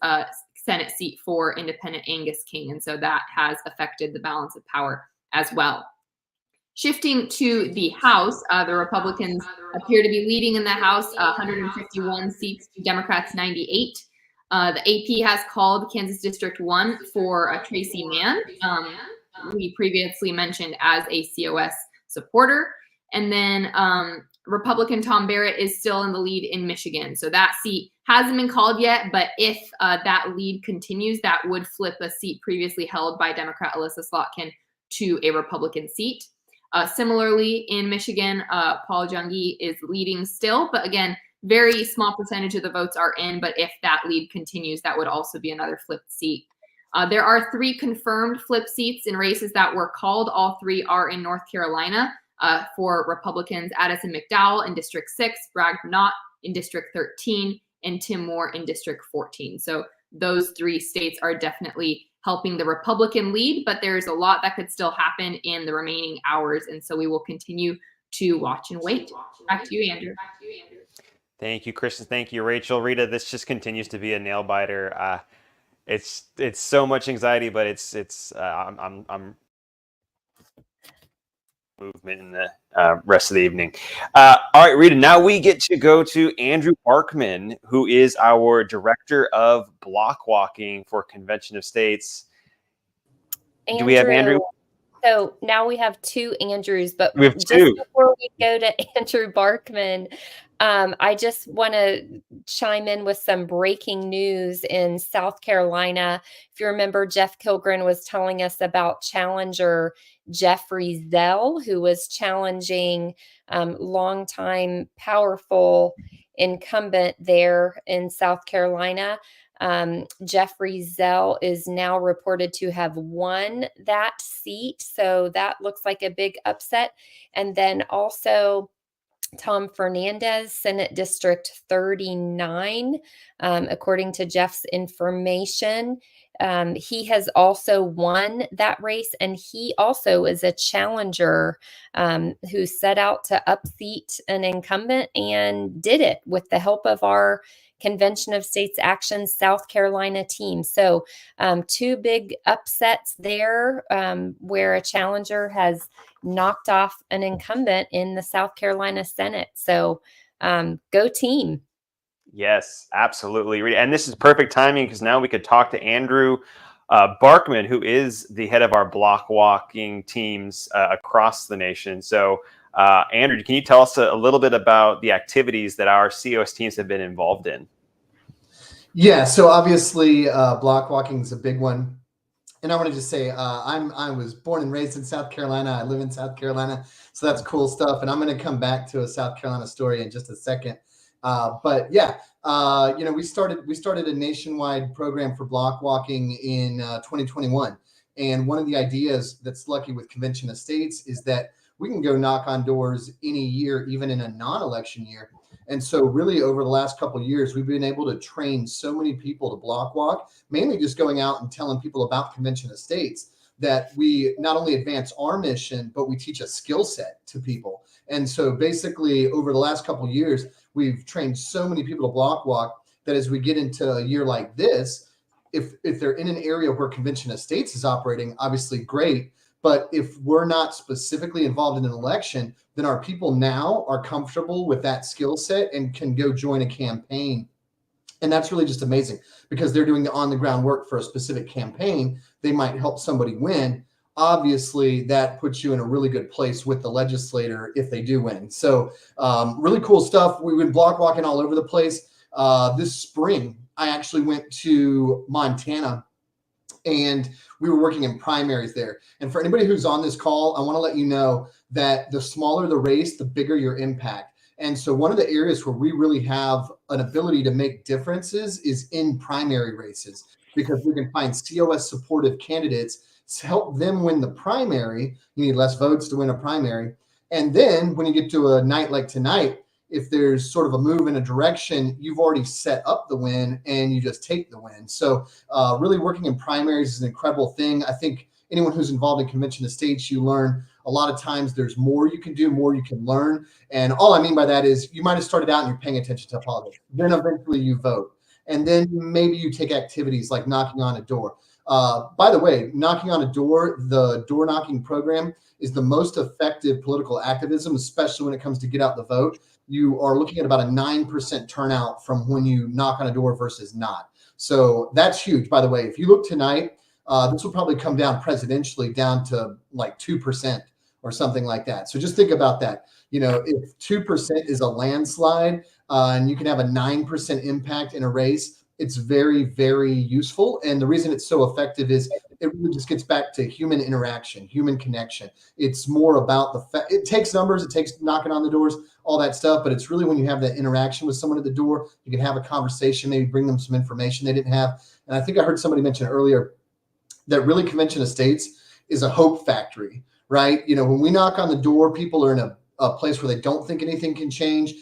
Senate seat for independent Angus King. And so that has affected the balance of power as well. Shifting to the House, the Republicans appear to be leading in the House, 151 seats to Democrats 98. The AP has called Kansas District 1 for Tracy Mann, we previously mentioned as a COS supporter. And then Republican Tom Barrett is still in the lead in Michigan. So that seat hasn't been called yet, but if that lead continues, that would flip a seat previously held by Democrat Alyssa Slotkin to a Republican seat. Similarly, in Michigan, Paul Jungi is leading still, but again, very small percentage of the votes are in, but if that lead continues, that would also be another flipped seat. There are 3 confirmed flip seats in races that were called. All 3 are in North Carolina for Republicans: Addison McDowell in District 6, Bragg Knott in District 13, and Tim Moore in District 14. So those 3 states are definitely helping the Republican lead, but there's a lot that could still happen in the remaining hours. And so we will continue to watch and wait. Back to you, Andrew. Thank you, Kristen. Thank you, Rachel. Rita, this just continues to be a nail biter. It's so much anxiety, but I'm movement in the rest of the evening. All right, Rita, now we get to go to Andrew Barkman, who is our director of block walking for Convention of States. Do we have Andrew? So now we have 2 Andrews, but we have just 2. Before we go to Andrew Barkman, I just want to chime in with some breaking news in South Carolina. If you remember, Jeff Kilgren was telling us about challenger Jeffrey Zell, who was challenging longtime powerful incumbent there in South Carolina. Jeffrey Zell is now reported to have won that seat. So that looks like a big upset. And then also Tom Fernandez, Senate District 39, according to Jeff's information. He has also won that race, and he also is a challenger who set out to upseat an incumbent and did it with the help of our Convention of States Action South Carolina team. So 2 big upsets there where a challenger has knocked off an incumbent in the South Carolina Senate. So go team. Yes, absolutely. And this is perfect timing because now we could talk to Andrew Barkman, who is the head of our block walking teams across the nation. So Andrew, can you tell us a little bit about the activities that our COS teams have been involved in? Yeah, so obviously block walking is a big one. And I want to just say I was born and raised in South Carolina. I live in South Carolina, so that's cool stuff. And I'm going to come back to a South Carolina story in just a second. But yeah, we started a nationwide program for block walking in 2021. And one of the ideas that's lucky with Convention of States is that we can go knock on doors any year, even in a non-election year. And so really over the last couple of years, we've been able to train so many people to block walk, mainly just going out and telling people about Convention of States, that we not only advance our mission, but we teach a skill set to people. And so basically over the last couple of years, we've trained so many people to block walk that as we get into a year like this, if they're in an area where Convention of States is operating, obviously great. But if we're not specifically involved in an election, then our people now are comfortable with that skill set and can go join a campaign. And that's really just amazing because they're doing the on the ground work for a specific campaign. They might help somebody win. Obviously, that puts you in a really good place with the legislator if they do win. So really cool stuff. We've been block walking all over the place. This spring, I actually went to Montana and we were working in primaries there. And for anybody who's on this call, I want to let you know that the smaller the race, the bigger your impact. And so one of the areas where we really have an ability to make differences is in primary races, because we can find COS supportive candidates to help them win the primary. You need less votes to win a primary. And then when you get to a night like tonight, if there's sort of a move in a direction, you've already set up the win and you just take the win. So really working in primaries is an incredible thing. I think anyone who's involved in convention of states, you learn a lot of times there's more you can do, more you can learn. And all I mean by that is you might have started out and you're paying attention to politics. Then eventually you vote. And then maybe you take activities like knocking on a door. By the way, knocking on a door, the door knocking program is the most effective political activism, especially when it comes to get out the vote. You are looking at about a 9% turnout from when you knock on a door versus not. So that's huge. By the way, if you look tonight, this will probably come down presidentially down to like 2% or something like that. So just think about that. You know, if 2% is a landslide and you can have a 9% impact in a race, it's very, very useful. And the reason it's so effective is it really just gets back to human interaction, human connection. It's more about the fact it takes numbers, it takes knocking on the doors, all that stuff. But it's really when you have that interaction with someone at the door, you can have a conversation, maybe bring them some information they didn't have. And I think I heard somebody mention earlier that really convention of states is a hope factory, right? You know, when we knock on the door, people are in a place where they don't think anything can change.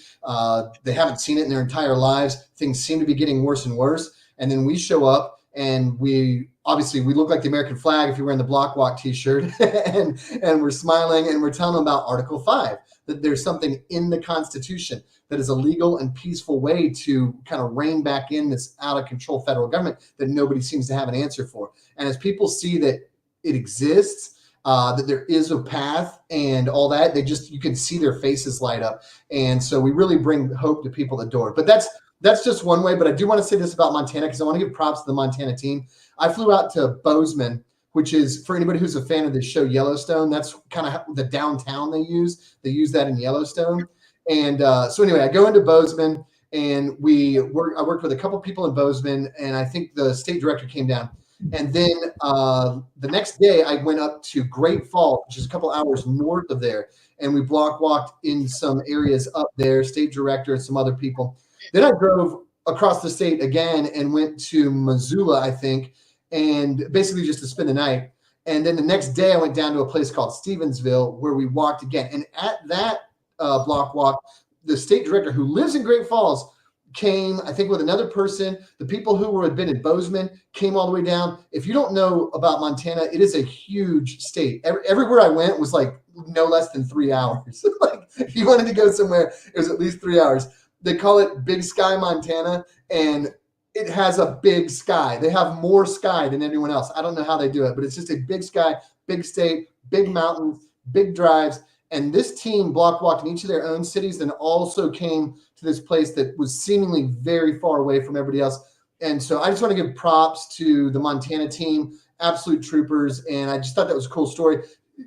They haven't seen it in their entire lives. Things seem to be getting worse and worse. And then we show up and we look like the American flag if you're wearing the block walk t-shirt and we're smiling and we're telling them about Article 5, that there's something in the Constitution that is a legal and peaceful way to kind of rein back in this out of control federal government that nobody seems to have an answer for. And as people see that it exists, that there is a path and all that, you can see their faces light up. And so we really bring hope to people at the door. But that's just one way. But I do want to say this about Montana because I want to give props to the Montana team. I flew out to Bozeman, which is, for anybody who's a fan of the show Yellowstone, that's kind of the downtown they use. They use that in Yellowstone. And so anyway, I go into Bozeman and I worked with a couple people in Bozeman, and I think the state director came down. And then the next day I went up to Great Falls, which is a couple hours north of there. And we block walked in some areas up there, state director and some other people. Then I drove across the state again and went to Missoula, I think, and basically just to spend the night. And then the next day I went down to a place called Stevensville where we walked again. And at that block walk, the state director who lives in Great Falls came, I think, with another person. The people who had been in Bozeman came all the way down. If you don't know about Montana, it is a huge state. Everywhere I went was like no less than 3 hours. Like if you wanted to go somewhere, it was at least 3 hours. They call it Big Sky, Montana, and it has a big sky. They have more sky than anyone else. I don't know how they do it, but it's just a big sky, big state, big mountains, big drives. And this team block walked in each of their own cities, then also came to this place that was seemingly very far away from everybody else. And so I just want to give props to the Montana team, absolute troopers. And I just thought that was a cool story.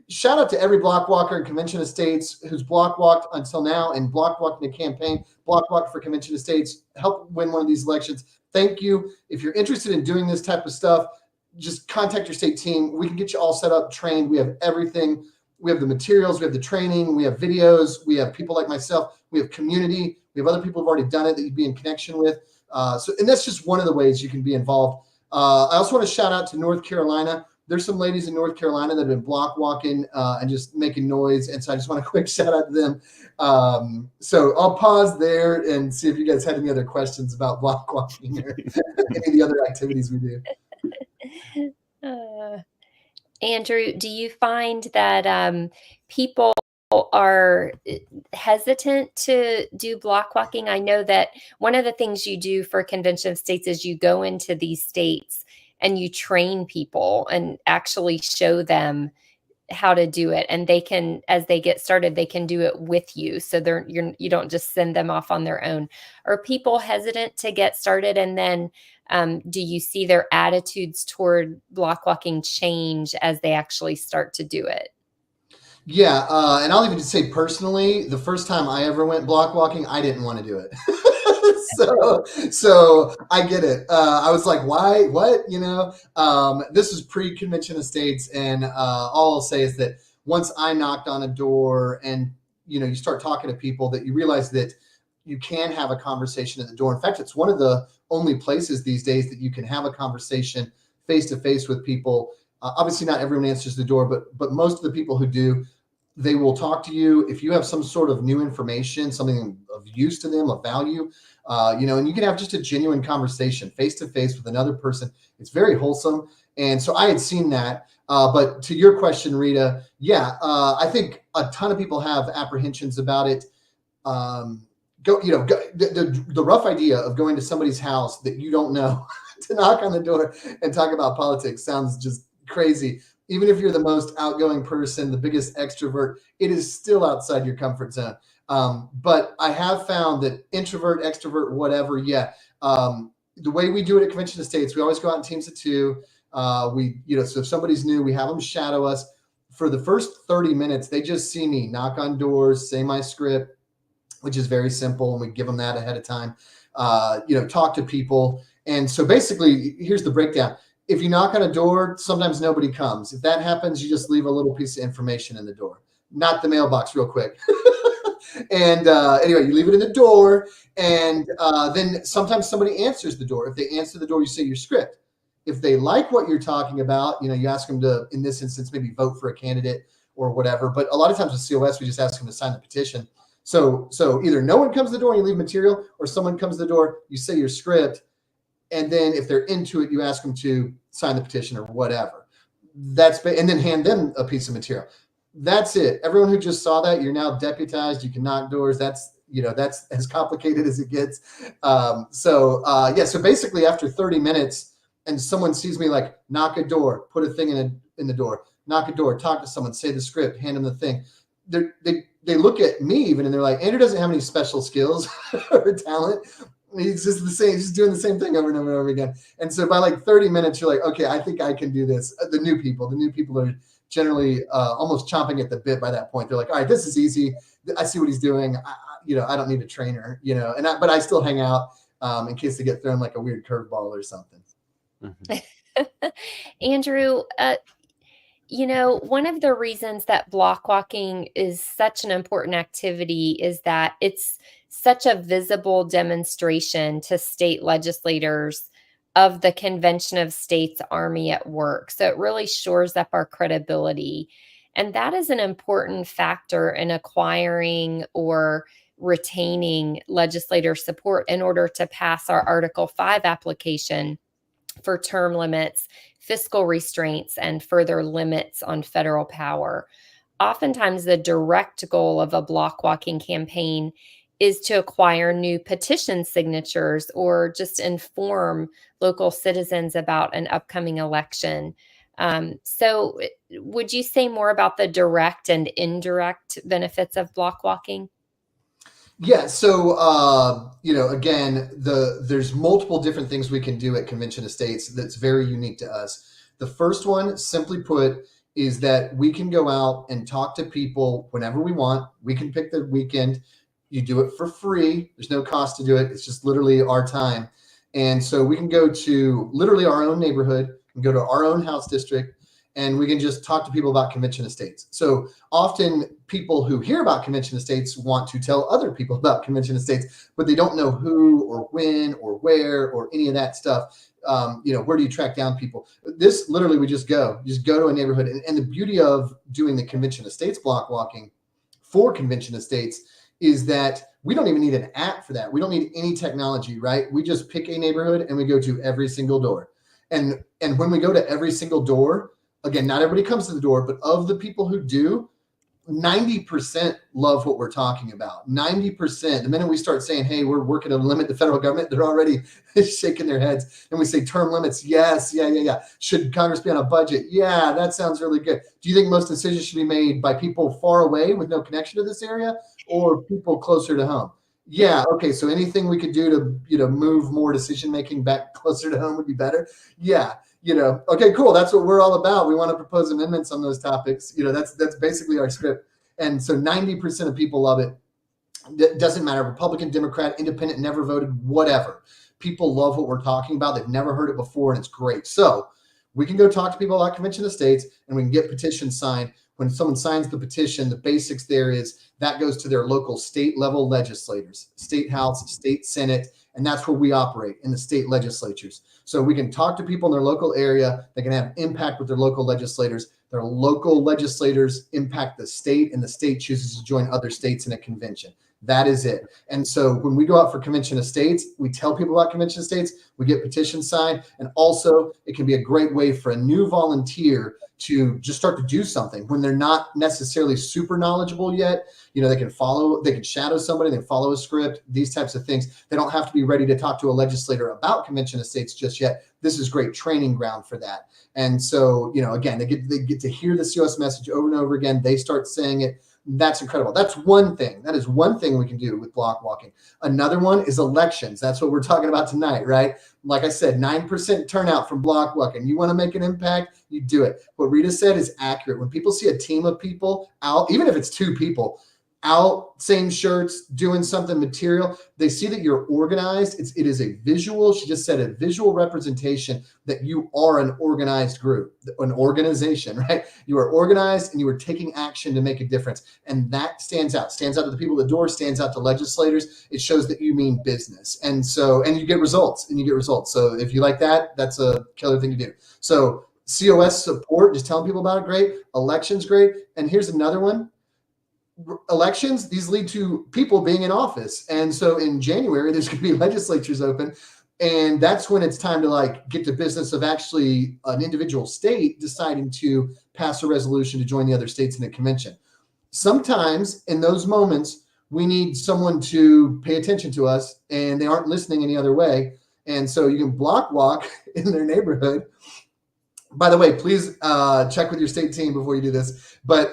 Shout out to every block walker in Convention of States who's block walked until now and block walked in a campaign, block walked for Convention of States, help win one of these elections. Thank you. If you're interested in doing this type of stuff, just contact your state team. We can get you all set up, trained. We have everything. We have the materials, we have the training, we have videos, we have people like myself, we have community, we have other people who've already done it that you'd be in connection with. And that's just one of the ways you can be involved. I also want to shout out to North Carolina. There's some ladies in North Carolina that have been block walking and just making noise. And so I just want a quick shout out to them. So I'll pause there and see if you guys had any other questions about block walking or any of the other activities we do. Andrew, do you find that people are hesitant to do block walking? I know that one of the things you do for Convention of States is you go into these states and you train people and actually show them how to do it, and they can, as they get started, they can do it with you, so you don't just send them off on their own. Are people hesitant to get started, and then do you see their attitudes toward block walking change as they actually start to do it? Yeah, and I'll even just say personally, the first time I ever went block walking, I didn't want to do it. so I get it. I was like, why? What? This is pre-convention of states, and all I'll say is that once I knocked on a door, and you start talking to people, that you realize that you can have a conversation at the door. In fact, it's one of the only places these days that you can have a conversation face to face with people. Obviously, not everyone answers the door, but most of the people who do, they will talk to you if you have some sort of new information, something of use to them, of value, and you can have just a genuine conversation face to face with another person. It's very wholesome. And so I had seen that. But to your question, Rita, yeah, I think a ton of people have apprehensions about it. The rough idea of going to somebody's house that you don't know to knock on the door and talk about politics sounds just crazy. Even if you're the most outgoing person, the biggest extrovert, it is still outside your comfort zone. But I have found that introvert, extrovert, whatever, the way we do it at Convention of States, we always go out in teams of 2. So if somebody's new, we have them shadow us. For the first 30 minutes, they just see me knock on doors, say my script, which is very simple, and we give them that ahead of time. Talk to people. And so basically, here's the breakdown. If you knock on a door, sometimes nobody comes. If that happens, you just leave a little piece of information in the door, not the mailbox real quick. And anyway, you leave it in the door, and then sometimes somebody answers the door. If they answer the door, you say your script. If they like what you're talking about, you ask them to, in this instance, maybe vote for a candidate or whatever. But a lot of times with COS, we just ask them to sign the petition. So either no one comes to the door and you leave material, or someone comes to the door, you say your script, and then if they're into it, you ask them to sign the petition or whatever. And then hand them a piece of material. That's it. Everyone who just saw that, you're now deputized. You can knock doors. That's as complicated as it gets. So basically after 30 minutes, and someone sees me like knock a door, put a thing in the door, knock a door, talk to someone, say the script, hand them the thing. They look at me even, and they're like, Andrew doesn't have any special skills or talent. He's just the same, he's just doing the same thing over and over and over again. And so by like 30 minutes, you're like, okay, I think I can do this. The new people are generally almost chomping at the bit by that point. They're like, all right, this is easy. I see what he's doing. I don't need a trainer, but I still hang out in case they get thrown like a weird curveball or something. Mm-hmm. Andrew, one of the reasons that block walking is such an important activity is that it's such a visible demonstration to state legislators of the Convention of States Army at work. So it really shores up our credibility. And that is an important factor in acquiring or retaining legislator support in order to pass our Article 5 application for term limits, fiscal restraints, and further limits on federal power. Oftentimes, the direct goal of a block walking campaign is to acquire new petition signatures or just inform local citizens about an upcoming election. So would you say more about the direct and indirect benefits of block walking? Yeah. So, again, there's multiple different things we can do at Convention of States that's very unique to us. The first one, simply put, is that we can go out and talk to people whenever we want. We can pick the weekend. You do it for free. There's no cost to do it. It's just literally our time. And so we can go to literally our own neighborhood and go to our own house district, and we can just talk to people about Convention of States. So often people who hear about Convention of States want to tell other people about Convention of States, but they don't know who or when or where or any of that stuff. Where do you track down people? This literally, we just go to a neighborhood. And the beauty of doing the Convention of States block walking for Convention of States is that we don't even need an app for that. We don't need any technology, right? We just pick a neighborhood and we go to every single door. And when we go to every single door, again, not everybody comes to the door, but of the people who do, 90% love what we're talking about. 90%. The minute we start saying, hey, we're working to limit the federal government, they're already shaking their heads. And we say term limits. Yes. Yeah. Should Congress be on a budget? Yeah, that sounds really good. Do you think most decisions should be made by people far away with no connection to this area or people closer to home? Yeah. Okay. So anything we could do to, move more decision-making back closer to home would be better. Yeah. Okay, cool. That's what we're all about. We want to propose amendments on those topics. That's basically our script. And so 90% of people love it. It doesn't matter, Republican, Democrat, Independent, never voted, whatever. People love what we're talking about. They've never heard it before, and it's great. So we can go talk to people about Convention of States, and we can get petitions signed. When someone signs the petition, the basics there is that goes to their local state level legislators, state house, state senate, and that's where we operate, in the state legislatures. So we can talk to people in their local area. They can have impact with their local legislators. Their local legislators impact the state, and the state chooses to join other states in a convention. That is it. And so when we go out for Convention of States, we tell people about Convention of States, we get petitions signed, and also it can be a great way for a new volunteer to just start to do something when they're not necessarily super knowledgeable yet. They can shadow somebody, they can follow a script, these types of things. They don't have to be ready to talk to a legislator about Convention of States just yet. This is great training ground for that. And so, again, they get to hear the COS message over and over again. They start saying it. That's incredible. That's one thing. That is one thing we can do with block walking. Another one is elections. That's what we're talking about tonight, right? Like I said, 9% turnout from block walking. You want to make an impact, you do it. What Rita said is accurate. When people see a team of people out, even if it's 2 people, out, same shirts, doing something material, they see that you're organized. It is a visual, she just said, a visual representation that you are an organized group, an organization, right? You are organized and you are taking action to make a difference. And that stands out to the people at the door, stands out to legislators. It shows that you mean business. And you get results, So if you like that, that's a killer thing to do. So COS support, just telling people about it, great. Elections, great. And here's another one. Elections, these lead to people being in office. And so in January, there's going to be legislatures open. And that's when it's time to get to business of actually an individual state deciding to pass a resolution to join the other states in a convention. Sometimes in those moments, we need someone to pay attention to us and they aren't listening any other way. And so you can block walk in their neighborhood. By the way, please check with your state team before you do this. But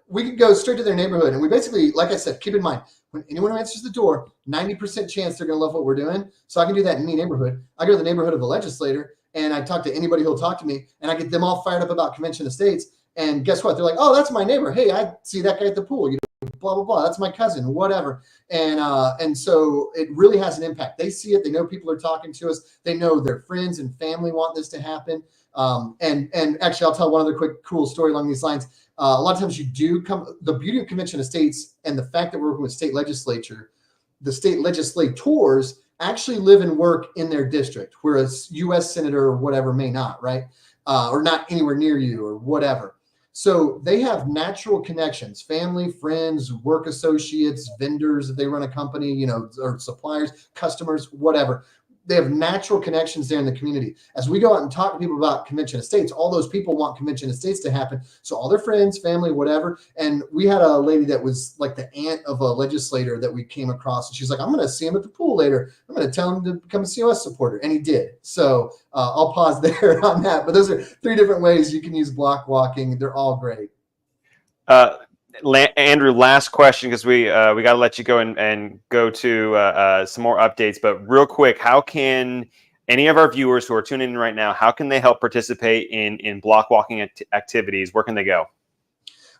we can go straight to their neighborhood. And we basically, like I said, keep in mind, when anyone who answers the door, 90% chance they're going to love what we're doing. So I can do that in any neighborhood. I go to the neighborhood of the legislator and I talk to anybody who'll talk to me and I get them all fired up about Convention of States. And guess what? They're like, oh, that's my neighbor. Hey, I see that guy at the pool. Blah, blah, blah. That's my cousin, whatever. And so it really has an impact. They see it. They know people are talking to us. They know their friends and family want this to happen. And actually, I'll tell one other quick cool story along these lines. A lot of times you do come, the beauty of Convention of States and the fact that we're working with state legislature, the state legislators actually live and work in their district, whereas U.S. senator or whatever may not, right? Or not anywhere near you or whatever. So they have natural connections, family, friends, work associates, vendors, if they run a company, or suppliers, customers, whatever. They have natural connections there in the community. As we go out and talk to people about Convention of States, all those people want Convention of States to happen. So all their friends, family, whatever. And we had a lady that was like the aunt of a legislator that we came across. And she's like, I'm going to see him at the pool later. I'm going to tell him to become a COS supporter. And he did. So I'll pause there on that. But those are 3 different ways you can use block walking. They're all great. Andrew, last question, because we got to let you go and go to some more updates. But real quick, how can any of our viewers who are tuning in right now, how can they help participate in block walking activities? Where can they go?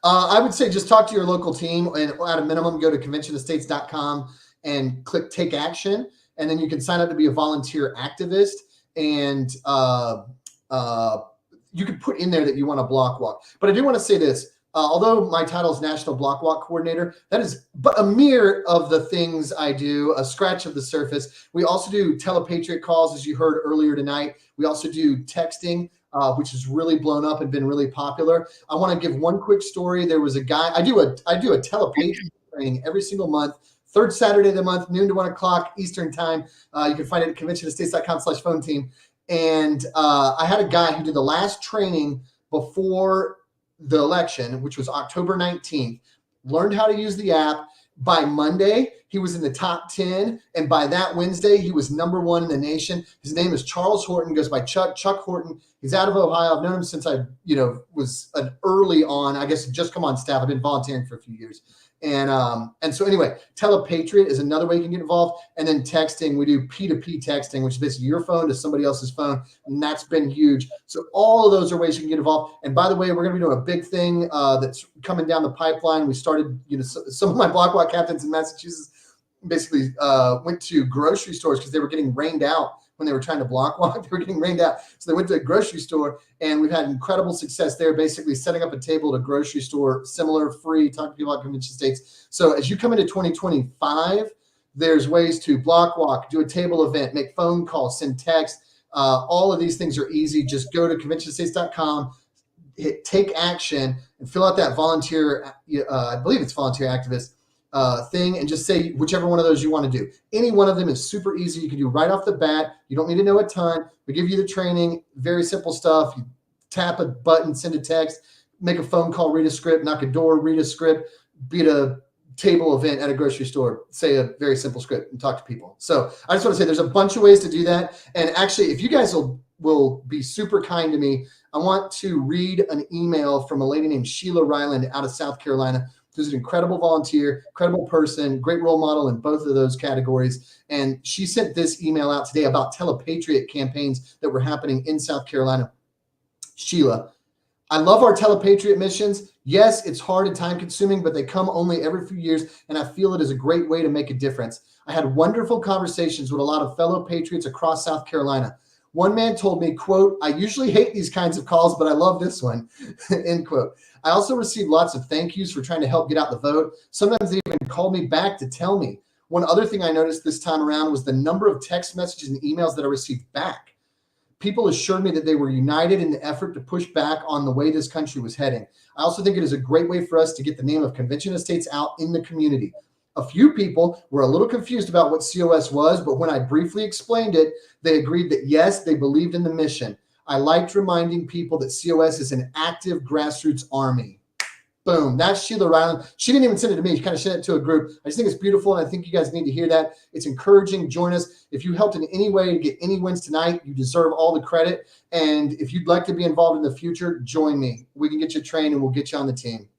I would say just talk to your local team, and at a minimum, go to conventionofstates.com and click Take Action, and then you can sign up to be a volunteer activist. And you can put in there that you want to block walk. But I do want to say this. Although my title is National Block Walk Coordinator, that is but a mirror of the things I do, a scratch of the surface. We also do telepatriot calls, as you heard earlier tonight. We also do texting, which has really blown up and been really popular. I want to give one quick story. There was a guy, I do a telepatriot training every single month, 3rd Saturday of the month, noon to 1 o'clock Eastern time. You can find it at conventionofstates.com/phone team. And I had a guy who did the last training before the election, which was October 19th, learned how to use the app. By Monday, he was in the top 10. And by that Wednesday, he was #1 in the nation. His name is Charles Horton, goes by Chuck Horton. He's out of Ohio. I've known him since I, was an early on, I guess, just come on staff. I've been volunteering for a few years. And so anyway, Telepatriot is another way you can get involved. And then texting, we do P2P texting, which is basically your phone to somebody else's phone. And that's been huge. So all of those are ways you can get involved. And by the way, we're going to be doing a big thing that's coming down the pipeline. We started, some of my block walk captains in Massachusetts basically went to grocery stores because they were getting rained out when they were trying to block walk. They were getting rained out. So they went to a grocery store, and we've had incredible success there, basically setting up a table at a grocery store, similar, free, talk to people about convention states. So as you come into 2025, there's ways to block walk, do a table event, make phone calls, send text. All of these things are easy. Just go to conventionstates.com, hit take action, and fill out that volunteer, I believe it's volunteer activist thing, and just say whichever one of those you want to do. Any one of them is super easy. You can do right off the bat. You don't need to know a ton. We give you the training, very simple stuff. You tap a button, send a text, make a phone call, read a script, knock a door, read a script, be at a table event at a grocery store, say a very simple script and talk to people. So I just want to say there's a bunch of ways to do that. And actually, if you guys will be super kind to me, I want to read an email from a lady named Sheila Ryland out of South Carolina, who's an incredible volunteer, incredible person, great role model in both of those categories. And she sent this email out today about Telepatriot campaigns that were happening in South Carolina. Sheila, I love our Telepatriot missions. Yes, it's hard and time consuming, but they come only every few years, and I feel it is a great way to make a difference. I had wonderful conversations with a lot of fellow patriots across South Carolina. One man told me, quote, I usually hate these kinds of calls, but I love this one, end quote. I also received lots of thank yous for trying to help get out the vote. Sometimes they even called me back to tell me. One other thing I noticed this time around was the number of text messages and emails that I received back. People assured me that they were united in the effort to push back on the way this country was heading. I also think it is a great way for us to get the name of Convention of States out in the community. A few people were a little confused about what COS was, but when I briefly explained it, they agreed that yes, they believed in the mission. I liked reminding people that COS is an active grassroots army. Boom. That's Sheila Ryland. She didn't even send it to me. She kind of sent it to a group. I just think it's beautiful, and I think you guys need to hear that. It's encouraging. Join us. If you helped in any way to get any wins tonight, you deserve all the credit. And if you'd like to be involved in the future, join me. We can get you trained, and we'll get you on the team.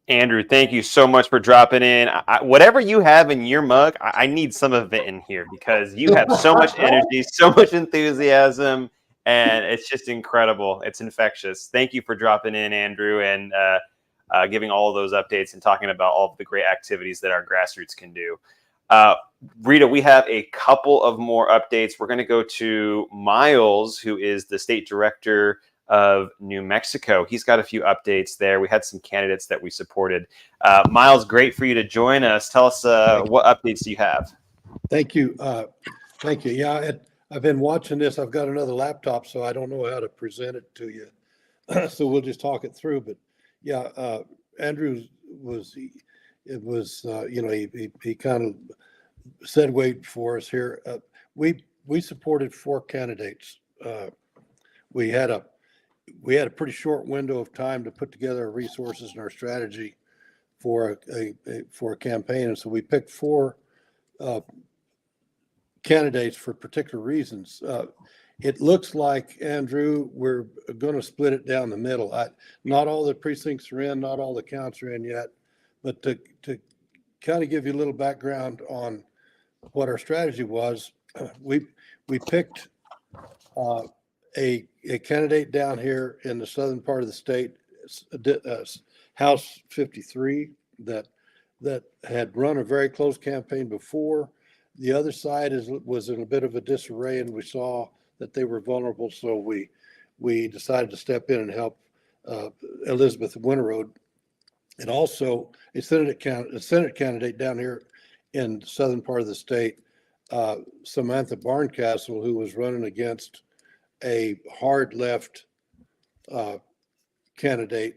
Andrew, thank you so much for dropping in. Whatever you have in your mug, I need some of it in here because you have so much energy, so much enthusiasm, and it's just incredible. It's infectious. Thank you for dropping in, Andrew, and giving all of those updates and talking about all of the great activities that our grassroots can do. Rita, we have a couple of more updates. We're going to go to Miles, who is the state director of New Mexico. He's got a few updates there. We had some candidates that we supported. Miles, great for you to join us. Tell us what updates do you have? Thank you. Thank you. Yeah, I've been watching this. I've got another laptop, so I don't know how to present it to you. So we'll just talk it through. But yeah, Andrew he kind of segued for us here. We supported 4 candidates. We had a pretty short window of time to put together our resources and our strategy for a campaign, and so we picked 4 candidates for particular reasons. It looks like, Andrew, we're going to split it down the middle. Not all the precincts are in, not all the counts are in yet, but to kind of give you a little background on what our strategy was, we picked a candidate down here in the southern part of the state, House 53, that had run a very close campaign before. The other side was in a bit of a disarray, and we saw that they were vulnerable, so we decided to step in and help Elizabeth Winterode, and also a Senate candidate down here in the southern part of the state, Samantha Barncastle, who was running against a hard left candidate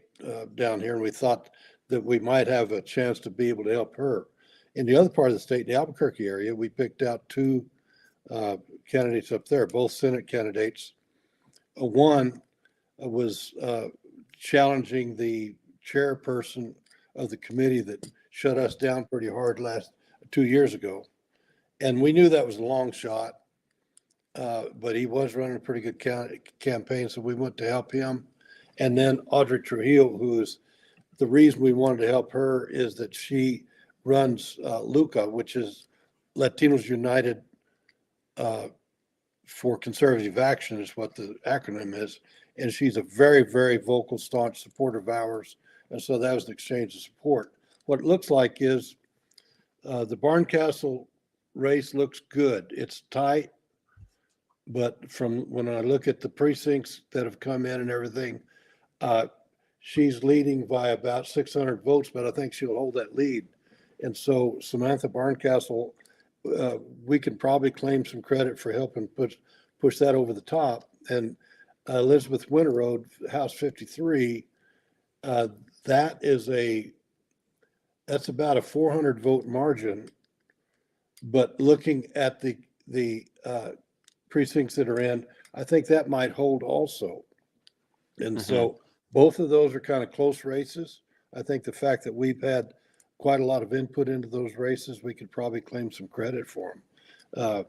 down here, and we thought that we might have a chance to be able to help her. In the other part of the state, the Albuquerque area, we picked out 2 candidates up there, both Senate candidates. One was challenging the chairperson of the committee that shut us down pretty hard 2 years ago. And we knew that was a long shot, but he was running a pretty good campaign, so we went to help him. And then Audrey Trujillo, who is the reason we wanted to help her, is that she runs LUCA, which is Latinos United for Conservative Action, is what the acronym is. And she's a very, very vocal, staunch supporter of ours. And so that was an exchange of support. What it looks like is the Barncastle race looks good. It's tight, but from when I look at the precincts that have come in and everything, she's leading by about 600 votes, but I think she'll hold that lead. And so Samantha Barncastle, we can probably claim some credit for helping push that over the top. And Elizabeth Winterode, House 53, that's about a 400 vote margin. But looking at the precincts that are in, I think that might hold also. And so both of those are kind of close races. I think the fact that we've had quite a lot of input into those races, we could probably claim some credit for them.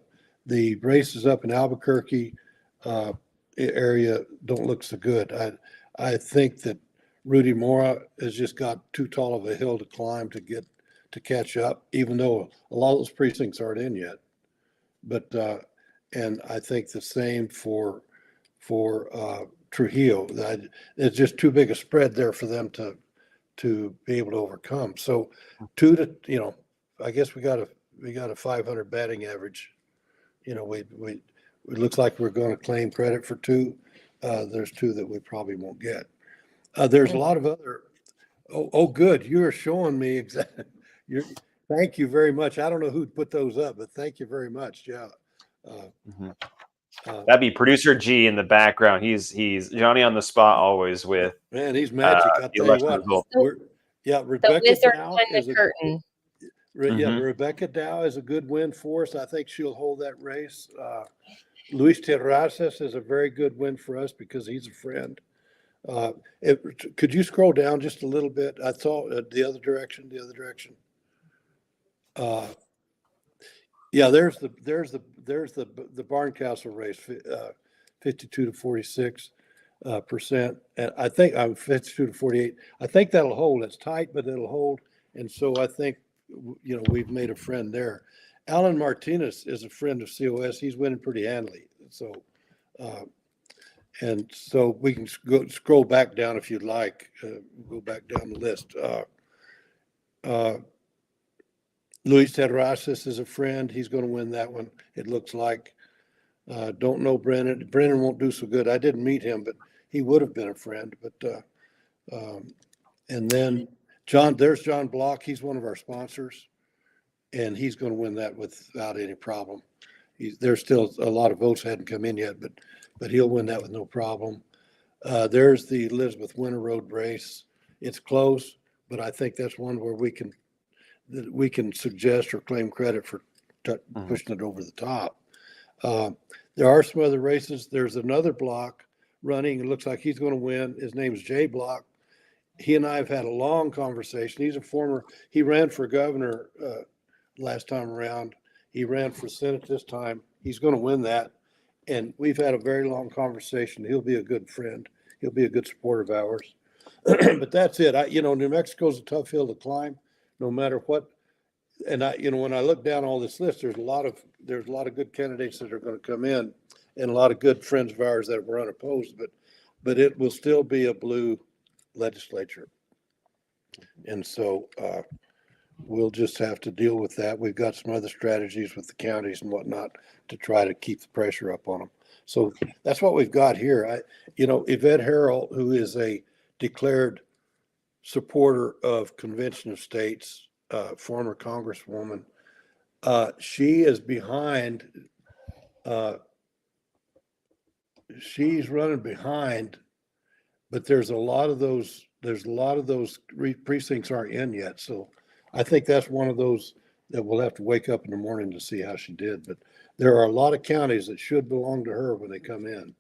The races up in Albuquerque area don't look so good. I think that Rudy Mora has just got too tall of a hill to climb to catch up, even though a lot of those precincts aren't in yet. But and I think the same for Trujillo. That it's just too big a spread there for them to be able to overcome. So I guess we got a 500 batting average. It looks like we're going to claim credit for two. There's two that we probably won't get. There's a lot of other. Oh, good. You are showing me exactly. Thank you very much. I don't know who put those up, but thank you very much. Yeah. That'd be producer G in the background. He's Johnny on the spot always with. Man, he's magic. I'll tell you what. Rebecca Dow is Rebecca Dow is a good win for us. I think she'll hold that race. Luis Terrazas is a very good win for us because he's a friend. Could you scroll down just a little bit? I saw the other direction. There's the Barncastle race, 52 to 46%, and I think I'm 52 to 48. I think that'll hold. It's tight, but it'll hold. And so I think we've made a friend there. Alan Martinez is a friend of COS. He's winning pretty handily. So. And so we can scroll back down if you'd like. Go back down the list. Luis Terrazas is a friend. He's going to win that one, it looks like. Don't know Brennan. Brennan won't do so good. I didn't meet him, but he would have been a friend. But and then there's John Block. He's one of our sponsors, and he's going to win that without any problem. There's still a lot of votes hadn't come in yet, but he'll win that with no problem. There's the Elizabeth Winterode race. It's close, but I think that's one where we can suggest or claim credit for pushing it over the top. There are some other races. There's another Block running. It looks like he's going to win. His name is Jay Block. He and I have had a long conversation. He ran for governor last time around. He ran for Senate this time. He's going to win that. And we've had a very long conversation. He'll be a good friend. He'll be a good supporter of ours. But that's it. New Mexico's a tough hill to climb, no matter what. And when I look down all this list, there's a lot of good candidates that are going to come in, and a lot of good friends of ours that were unopposed. But it will still be a blue legislature, and so we'll just have to deal with that. We've got some other strategies with the counties and whatnot to try to keep the pressure up on them. So that's what we've got here. Yvette Harrell, who is a declared supporter of Convention of States, former Congresswoman, she is behind. She's running behind, but there's a lot of those precincts aren't in yet. So I think that's one of those that we'll have to wake up in the morning to see how she did. But there are a lot of counties that should belong to her when they come in.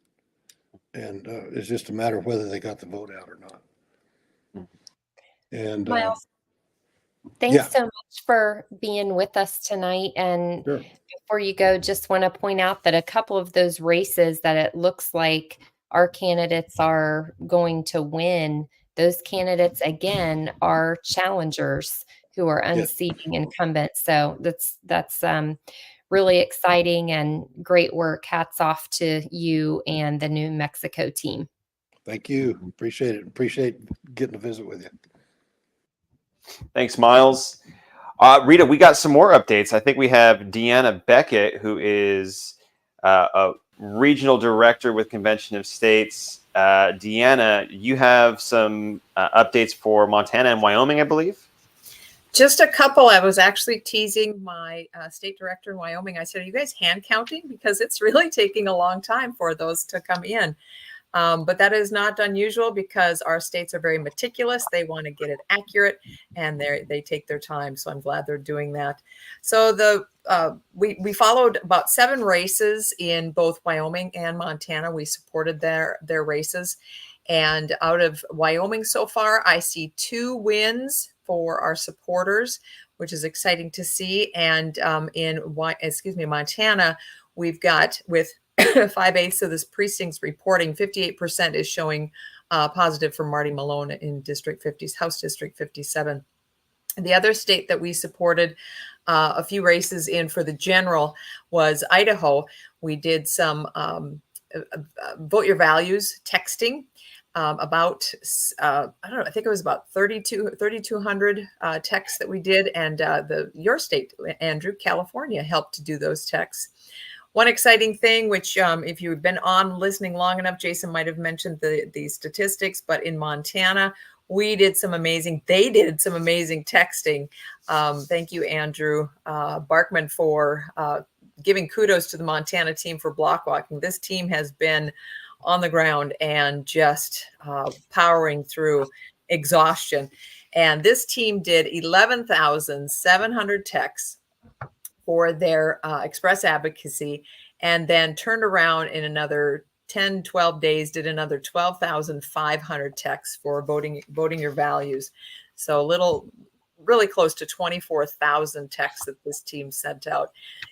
and it's just a matter of whether they got the vote out or not. And Miles, thanks yeah. so much for being with us tonight. And Sure. before you go, just want to point out that a couple of those races that it looks like our candidates are going to win, those candidates, again, are challengers who are unseating incumbents. So that's really exciting and great work. Hats off to you and the New Mexico team. Thank you. Appreciate it. Appreciate getting to visit with you. Thanks, Miles. Rita, we got some more updates. I think we have Deanna Beckett, who is a regional director with Convention of States. Deanna, you have some updates for Montana and Wyoming, I believe? Just a couple. I was actually teasing my state director in Wyoming. I said, are you guys hand counting? Because it's really taking a long time for those to come in. But that is not unusual because our states are very meticulous. They want to get it accurate and they take their time. So I'm glad they're doing that. So we followed about 7 races in both Wyoming and Montana. We supported their races. And out of Wyoming so far, I see 2 wins for our supporters, which is exciting to see. And in Montana, we've got with 5/8 of this precinct's reporting, 58% is showing positive for Marty Malone in House District 57. And the other state that we supported a few races in for the general was Idaho. We did some vote your values texting. About, I don't know, I think it was about 3,200 texts that we did. And your state, Andrew, California, helped to do those texts. One exciting thing, which if you've been on listening long enough, Jason might have mentioned the statistics, but in Montana, they did some amazing texting. Thank you, Andrew Barkman, for giving kudos to the Montana team for block walking. This team has been on the ground and just powering through exhaustion. And this team did 11,700 texts for their express advocacy, and then turned around in another 10, 12 days, did another 12,500 texts for voting your values. So really close to 24,000 texts that this team sent out.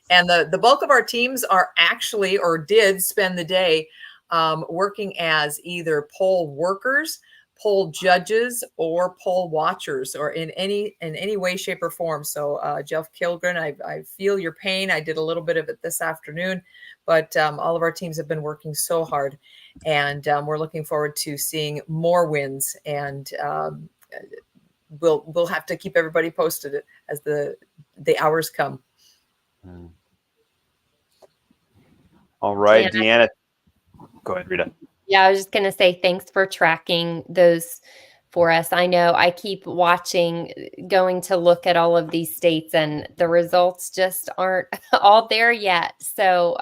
And the bulk of our teams are actually, or did spend the day working as either poll workers, poll judges, or poll watchers, or in any way, shape, or form. So Jeff Kilgren, I feel your pain. I did a little bit of it this afternoon, but all of our teams have been working so hard, and we're looking forward to seeing more wins. And we'll have to keep everybody posted as the hours come. All right, Deanna. Go ahead, Rita. Yeah, I was just going to say thanks for tracking those for us. I know I keep going to look at all of these states, and the results just aren't all there yet. So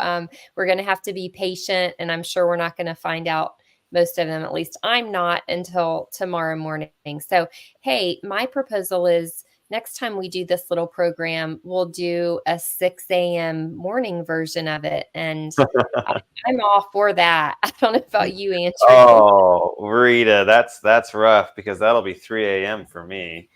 we're going to have to be patient, and I'm sure we're not going to find out most of them, at least I'm not, until tomorrow morning. So, hey, my proposal is next time we do this little program, we'll do a 6 a.m. morning version of it. And I'm all for that. I don't know about you, Andrew. Oh, Rita, that's rough because that'll be 3 a.m. for me.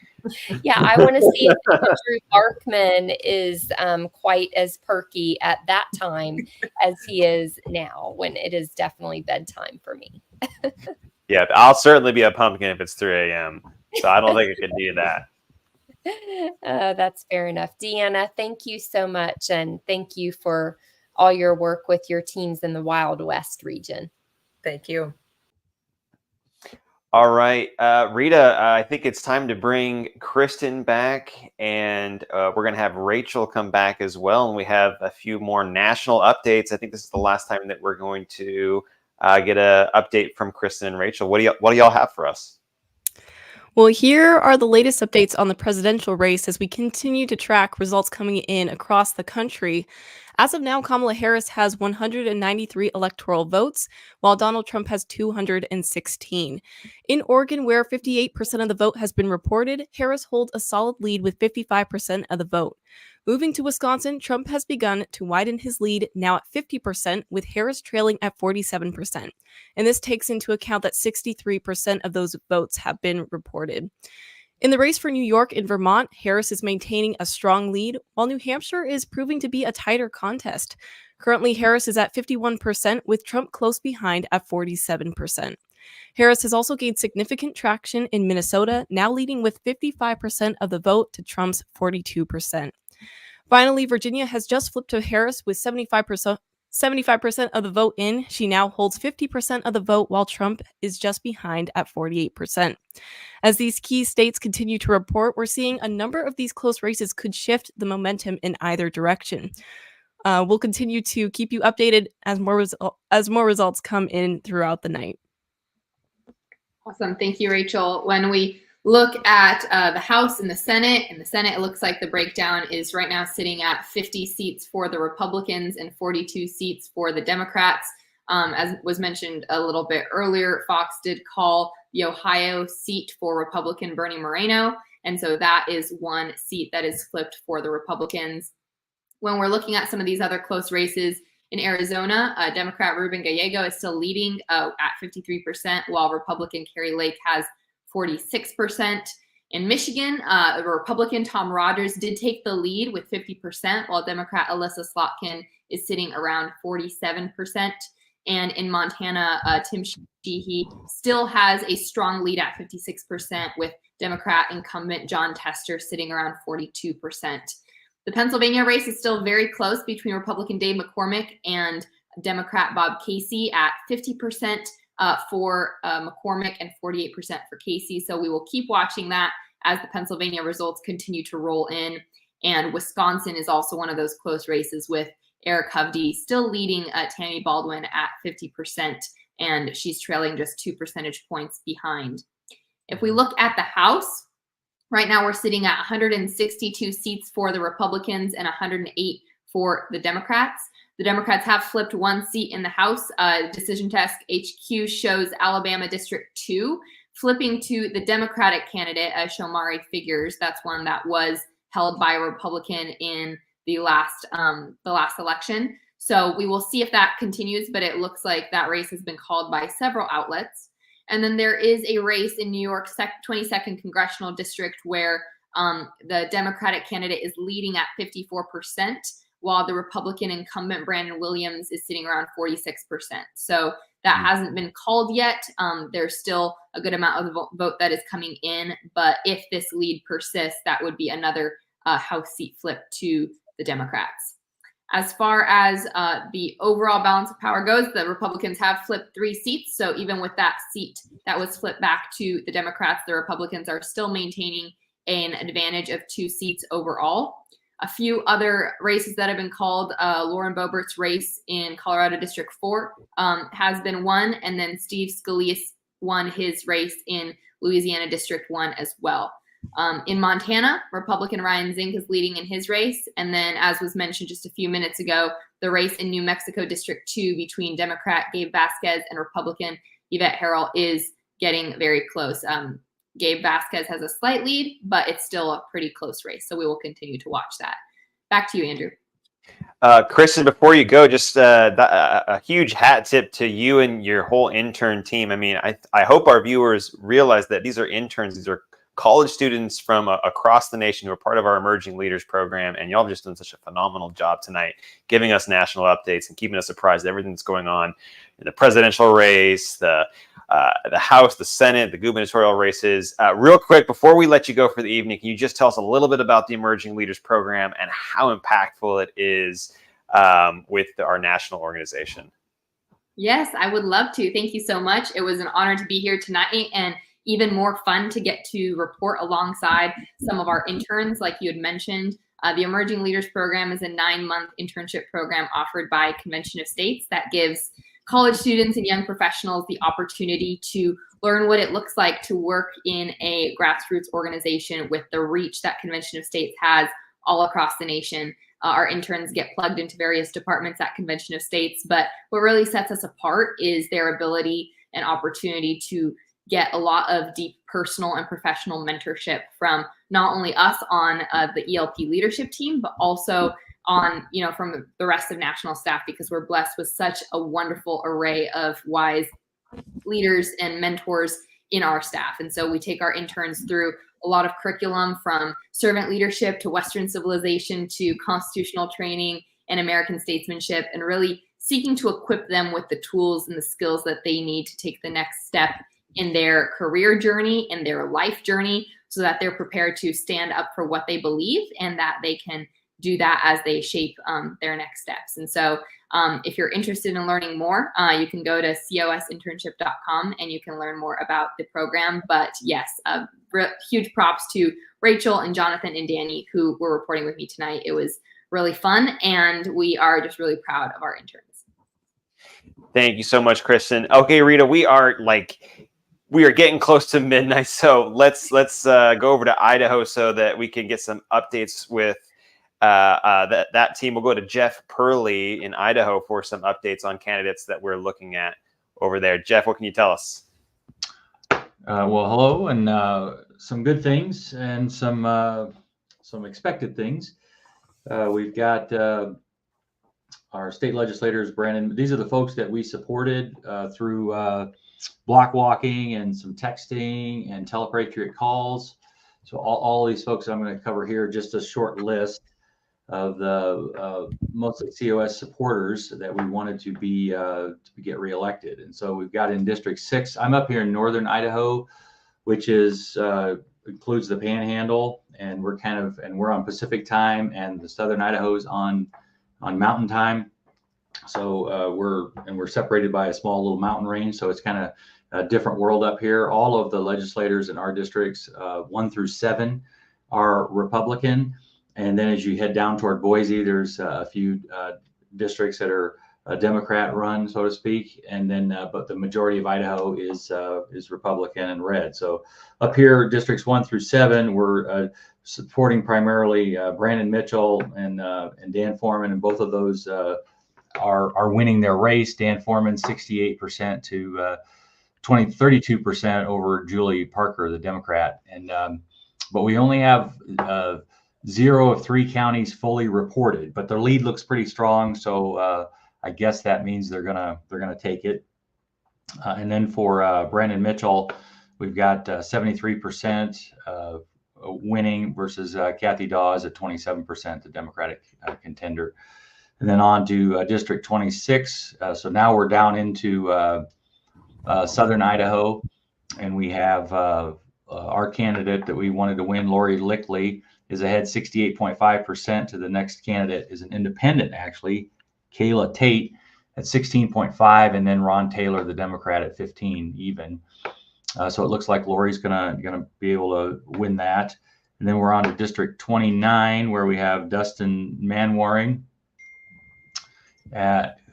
Yeah, I want to see if Andrew Barkman is quite as perky at that time as he is now, when it is definitely bedtime for me. Yeah, I'll certainly be a pumpkin if it's 3 a.m. So I don't think I could do that. That's fair enough. Deanna, thank you so much. And thank you for all your work with your teams in the Wild West region. Thank you. All right, Rita, I think it's time to bring Kristen back, and we're going to have Rachel come back as well. And we have a few more national updates. I think this is the last time that we're going to get an update from Kristen and Rachel. What do y'all have for us? Well, here are the latest updates on the presidential race as we continue to track results coming in across the country. As of now, Kamala Harris has 193 electoral votes, while Donald Trump has 216. In Oregon, where 58% of the vote has been reported, Harris holds a solid lead with 55% of the vote. Moving to Wisconsin, Trump has begun to widen his lead, now at 50%, with Harris trailing at 47%. And this takes into account that 63% of those votes have been reported. In the race for New York and Vermont, Harris is maintaining a strong lead, while New Hampshire is proving to be a tighter contest. Currently, Harris is at 51%, with Trump close behind at 47%. Harris has also gained significant traction in Minnesota, now leading with 55% of the vote to Trump's 42%. Finally, Virginia has just flipped to Harris with 75% of the vote in. She now holds 50% of the vote, while Trump is just behind at 48%. As these key states continue to report, we're seeing a number of these close races could shift the momentum in either direction. We'll continue to keep you updated as more results come in throughout the night. Awesome. Thank you, Rachel. When we look at the House and the Senate, it looks like the breakdown is right now sitting at 50 seats for the Republicans and 42 seats for the Democrats. As was mentioned a little bit earlier, Fox did call the Ohio seat for Republican Bernie Moreno, and so that is one seat that is flipped for the Republicans. When we're looking at some of these other close races, in Arizona, Democrat Ruben Gallego is still leading at 53%, while Republican Carrie Lake has 46%. In Michigan, Republican Tom Rogers did take the lead with 50%, while Democrat Alyssa Slotkin is sitting around 47%. And in Montana, Tim Sheehy still has a strong lead at 56%, with Democrat incumbent John Tester sitting around 42%. The Pennsylvania race is still very close between Republican Dave McCormick and Democrat Bob Casey at 50% for McCormick and 48% for Casey. So we will keep watching that as the Pennsylvania results continue to roll in. And Wisconsin is also one of those close races, with Eric Hovde still leading Tammy Baldwin at 50%, and she's trailing just 2 percentage points behind. If we look at the House, right now we're sitting at 162 seats for the Republicans and 108 for the Democrats. The Democrats have flipped one seat in the House. Decision Desk HQ shows Alabama District 2 flipping to the Democratic candidate, Shomari Figures. That's one that was held by a Republican in the last election. So we will see if that continues, but it looks like that race has been called by several outlets. And then there is a race in New York's 22nd Congressional District where the Democratic candidate is leading at 54%, while the Republican incumbent Brandon Williams is sitting around 46%. So that hasn't been called yet. There's still a good amount of the vote that is coming in, but if this lead persists, that would be another House seat flip to the Democrats. As far as the overall balance of power goes, the Republicans have flipped 3 seats. So even with that seat that was flipped back to the Democrats, the Republicans are still maintaining an advantage of 2 seats overall. A few other races that have been called, Lauren Boebert's race in Colorado District 4 has been won, and then Steve Scalise won his race in Louisiana District 1 as well. In Montana, Republican Ryan Zink is leading in his race. And then, as was mentioned just a few minutes ago, the race in New Mexico District 2 between Democrat Gabe Vasquez and Republican Yvette Harrell is getting very close. Gabe Vasquez has a slight lead, but it's still a pretty close race. So we will continue to watch that. Back to you, Andrew. Kristen, before you go, just a huge hat tip to you and your whole intern team. I mean, I hope our viewers realize that these are interns. These are college students from across the nation who are part of our Emerging Leaders program, and y'all have just done such a phenomenal job tonight, giving us national updates and keeping us apprised of everything that's going on in the presidential race, the House, the Senate, the gubernatorial races. Real quick, before we let you go for the evening, can you just tell us a little bit about the Emerging Leaders program and how impactful it is with our national organization? Yes, I would love to. Thank you so much. It was an honor to be here tonight, and even more fun to get to report alongside some of our interns, like you had mentioned. The Emerging Leaders Program is a 9-month internship program offered by Convention of States that gives college students and young professionals the opportunity to learn what it looks like to work in a grassroots organization with the reach that Convention of States has all across the nation. Our interns get plugged into various departments at Convention of States, but what really sets us apart is their ability and opportunity to get a lot of deep personal and professional mentorship from not only us on the ELP leadership team, but also on, from the rest of national staff, because we're blessed with such a wonderful array of wise leaders and mentors in our staff. And so we take our interns through a lot of curriculum, from servant leadership to Western civilization to constitutional training and American statesmanship, and really seeking to equip them with the tools and the skills that they need to take the next step in their career journey and their life journey, so that they're prepared to stand up for what they believe and that they can do that as they shape their next steps. And so if you're interested in learning more, you can go to cosinternship.com and you can learn more about the program. But yes, huge props to Rachel and Jonathan and Danny, who were reporting with me tonight. It was really fun, and we are just really proud of our interns. Thank you so much, Kristen. Okay, Rita, we are getting close to midnight, so let's go over to Idaho so that we can get some updates with that team. We'll go to Jeff Purley in Idaho for some updates on candidates that we're looking at over there. Jeff, what can you tell us? Well, hello, and some good things and some expected things. We've got our state legislators, Brandon. These are the folks that we supported through block walking and some texting and telepatriot calls. So all these folks I'm going to cover here, just a short list of the mostly COS supporters that we wanted to get reelected. And so we've got in District 6. I'm up here in northern Idaho, which is includes the Panhandle, and we're on Pacific time, and the southern Idaho's on Mountain time. So we're separated by a small little mountain range, so it's kind of a different world up here. All of the legislators in our districts, 1 through 7, are Republican. And then as you head down toward Boise, there's a few districts that are Democrat run, so to speak. And then, but the majority of Idaho is Republican and red. So up here, districts 1 through 7, we're supporting primarily Brandon Mitchell and Dan Foreman, and both of those are winning their race. Dan Foreman 68% to 32% over Julie Parker, the Democrat. And but we only have 0 of 3 counties fully reported, but their lead looks pretty strong. So I guess that means they're gonna take it. And then for Brandon Mitchell, we've got 73% winning versus Kathy Dawes at 27%, the Democratic contender. And then on to District 26. So now we're down into southern Idaho, and we have our candidate that we wanted to win, Lori Lickley, is ahead 68.5% to the next candidate is an independent, actually, Kayla Tate at 16.5, and then Ron Taylor, the Democrat, at 15 even. So it looks like Lori's gonna be able to win that. And then we're on to District 29, where we have Dustin Manwaring,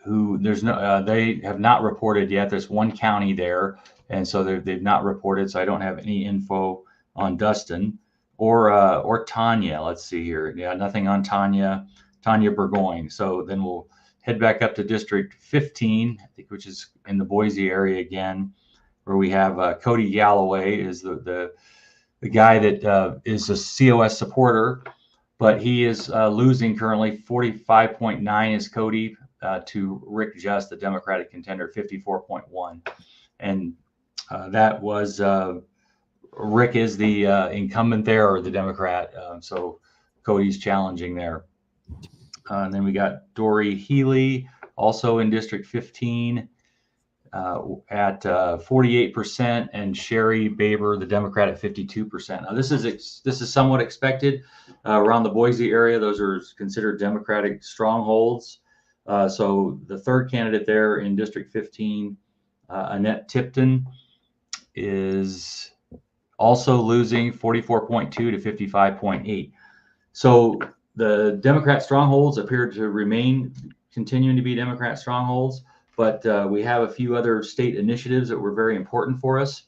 who they have not reported yet. There's 1 county there, and so they've not reported. So I don't have any info on Dustin or Tanya. Let's see here. Yeah, nothing on Tanya Burgoyne. So then we'll head back up to District 15, I think, which is in the Boise area again, where we have Cody Galloway is the guy that is a COS supporter, but he is losing currently. 45.9 is Cody to Rick Just, the Democratic contender, 54.1. And that was Rick is the incumbent there, or the Democrat. So Cody's challenging there. And then we got Dory Healy, also in District 15, at 48%, and Sherry Baber, the Democrat, at 52%. Now this is somewhat expected. Around the Boise area, those are considered Democratic strongholds. So the third candidate there in District 15, Annette Tipton, is also losing 44.2 to 55.8. So the Democrat strongholds appear to continuing to be Democrat strongholds, but we have a few other state initiatives that were very important for us,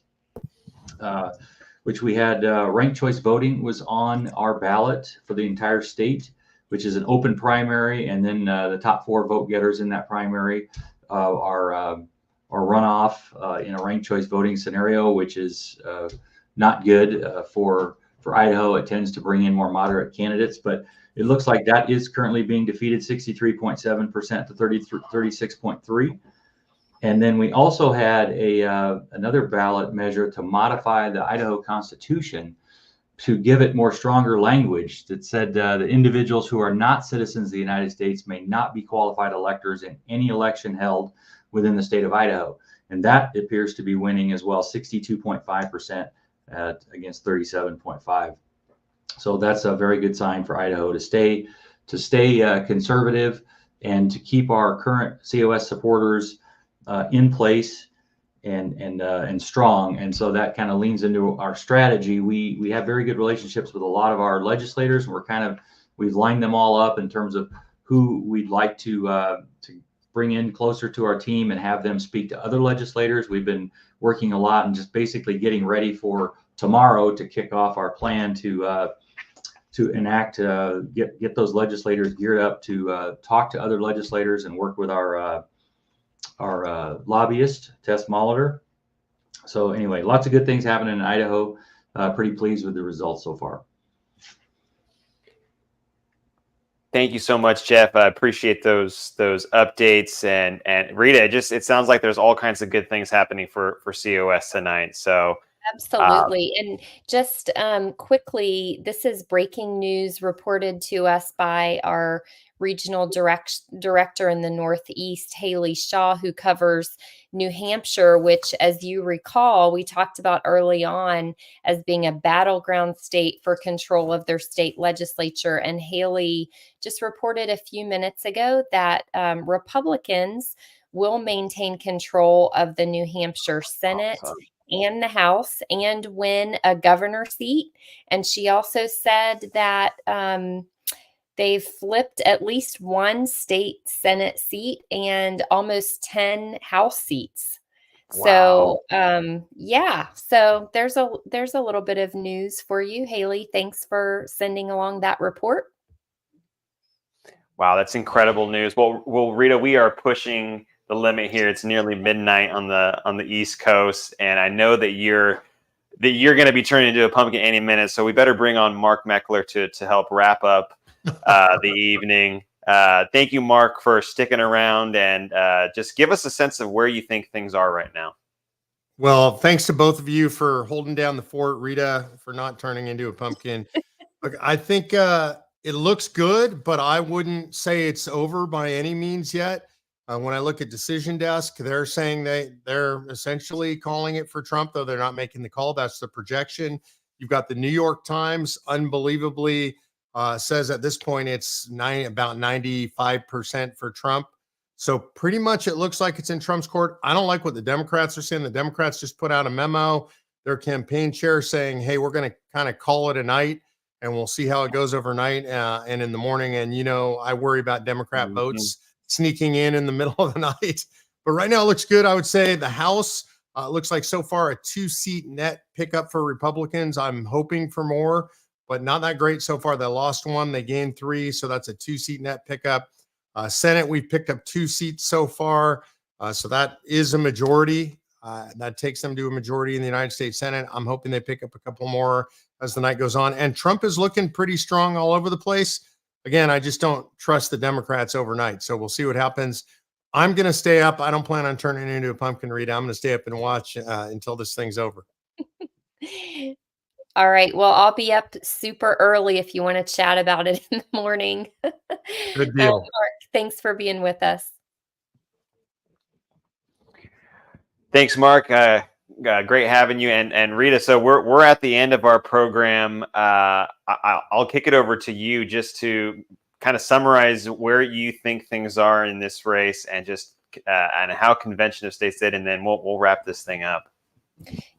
which we had ranked choice voting was on our ballot for the entire state, which is an open primary, and then the top 4 vote getters in that primary are runoff in a ranked choice voting scenario, which is not good for Idaho. It tends to bring in more moderate candidates, but it looks like that is currently being defeated 63.7% to 36.3%. And then we also had another ballot measure to modify the Idaho Constitution to give it more stronger language that said the individuals who are not citizens of the United States may not be qualified electors in any election held within the state of Idaho. And that appears to be winning as well, 62.5% against 37.5%. So that's a very good sign for Idaho to stay conservative and to keep our current COS supporters in place and strong. And so that kind of leans into our strategy. We have very good relationships with a lot of our legislators, and we've lined them all up in terms of who we'd like to bring in closer to our team and have them speak to other legislators. We've been working a lot and just basically getting ready for tomorrow to kick off our plan to enact, get those legislators geared up to talk to other legislators and work with our lobbyist, Tess Molitor. So anyway, lots of good things happening in Idaho. Pretty pleased with the results so far. Thank you so much, Jeff. I appreciate those updates. And Rita, it sounds like there's all kinds of good things happening for COS tonight. So absolutely. And just quickly, this is breaking news reported to us by our regional director in the Northeast, Haley Shaw, who covers New Hampshire, which, as you recall, we talked about early on as being a battleground state for control of their state legislature. And Haley just reported a few minutes ago that Republicans will maintain control of the New Hampshire Senate and the House and win a governor seat. And she also said that they've flipped at least one state Senate seat and almost 10 House seats. Wow. So yeah, so there's a little bit of news for you, Haley. Thanks for sending along that report. Wow, that's incredible news. Well, Rita, we are pushing the limit here. It's nearly midnight on the East Coast, and I know that you're going to be turning into a pumpkin any minute. So we better bring on Mark Meckler to help wrap up the evening. Thank you, Mark, for sticking around, and just give us a sense of where you think things are right now. Well, thanks to both of you for holding down the fort, Rita, for not turning into a pumpkin. Look, I think it looks good, but I wouldn't say it's over by any means yet. When I look at Decision Desk, they're saying they're essentially calling it for Trump, though they're not making the call. That's the projection. You've got the New York Times, unbelievably, says at this point it's about 95% for Trump. So pretty much it looks like it's in Trump's court. I don't like what the Democrats are saying. The Democrats just put out a memo, their campaign chair saying, hey, we're going to kind of call it a night and we'll see how it goes overnight and in the morning. And, I worry about Democrat votes sneaking in the middle of the night. But right now it looks good. I would say the House looks like so far a 2-seat net pickup for Republicans. I'm hoping for more, but not that great so far. They lost one, they gained 3, so that's a 2-seat net pickup. Senate, we've picked up 2 seats so far, so that is a majority. That takes them to a majority in the United States Senate. I'm hoping they pick up a couple more as the night goes on. And Trump is looking pretty strong all over the place. Again, I just don't trust the Democrats overnight, so we'll see what happens. I'm going to stay up. I don't plan on turning into a pumpkin, Rita. I'm going to stay up and watch until this thing's over. All right. Well, I'll be up super early if you want to chat about it in the morning. Good deal. Mark, thanks for being with us. Thanks, Mark. Great having you. And Rita, so we're at the end of our program. I'll kick it over to you just to kind of summarize where you think things are in this race and just and how Convention of States did, and then we'll wrap this thing up.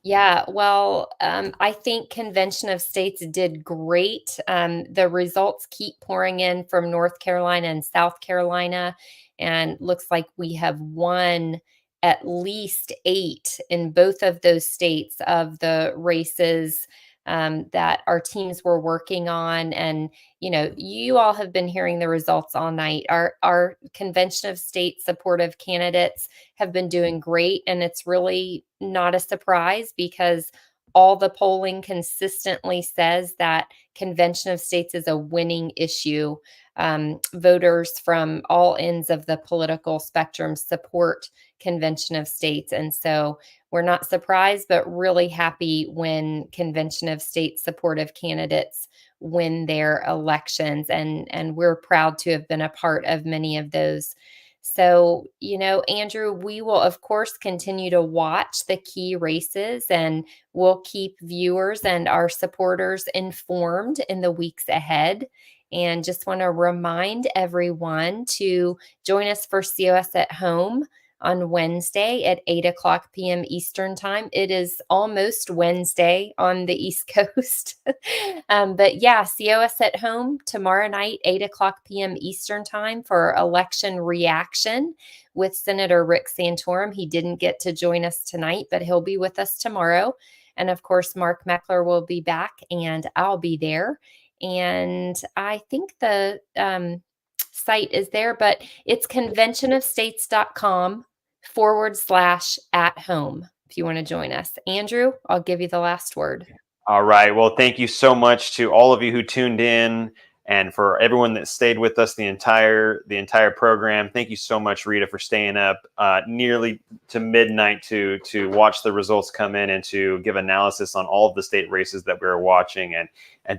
Yeah, well, I think Convention of States did great. The results keep pouring in from North Carolina and South Carolina, and looks like we have won at least 8 in both of those states of the races that our teams were working on. And, you know, you all have been hearing the results all night. Our convention of state supportive candidates have been doing great. And it's really not a surprise because all the polling consistently says that convention of states is a winning issue. Voters from all ends of the political spectrum support convention of states. And so we're not surprised, but really happy when convention of state supportive candidates win their elections. And we're proud to have been a part of many of those. So, you know, Andrew, we will, of course, continue to watch the key races, and we'll keep viewers and our supporters informed in the weeks ahead. And just want to remind everyone to join us for COS at Home on Wednesday at 8:00 p.m. Eastern Time. It is almost Wednesday on the East Coast. But yeah, COS at Home tomorrow night, 8:00 p.m. Eastern Time for Election Reaction with Senator Rick Santorum. He didn't get to join us tonight, but he'll be with us tomorrow. And of course, Mark Meckler will be back and I'll be there. And I think the site is there, but it's conventionofstates.com/at-home if you want to join us. Andrew, I'll give you the last word. All right. Well, thank you so much to all of you who tuned in, and for everyone that stayed with us the entire program. Thank you so much, Rita, for staying up nearly to midnight to watch the results come in and to give analysis on all of the state races that we were watching. And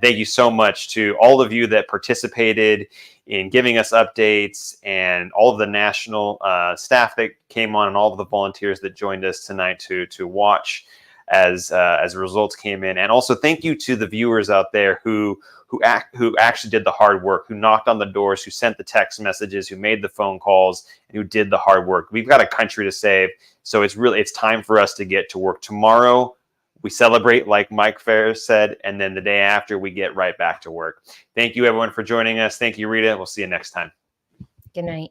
thank you so much to all of you that participated in giving us updates, and all of the national staff that came on, and all of the volunteers that joined us tonight to watch as results came in. And also thank you to the viewers out there who actually did the hard work, who knocked on the doors, who sent the text messages, who made the phone calls, and who did the hard work. We've got a country to save, so it's time for us to get to work. Tomorrow we celebrate, like Mike Farris said, and then the day after we get right back to work. Thank you everyone for joining us. Thank you, Rita. We'll see you next time. Good night.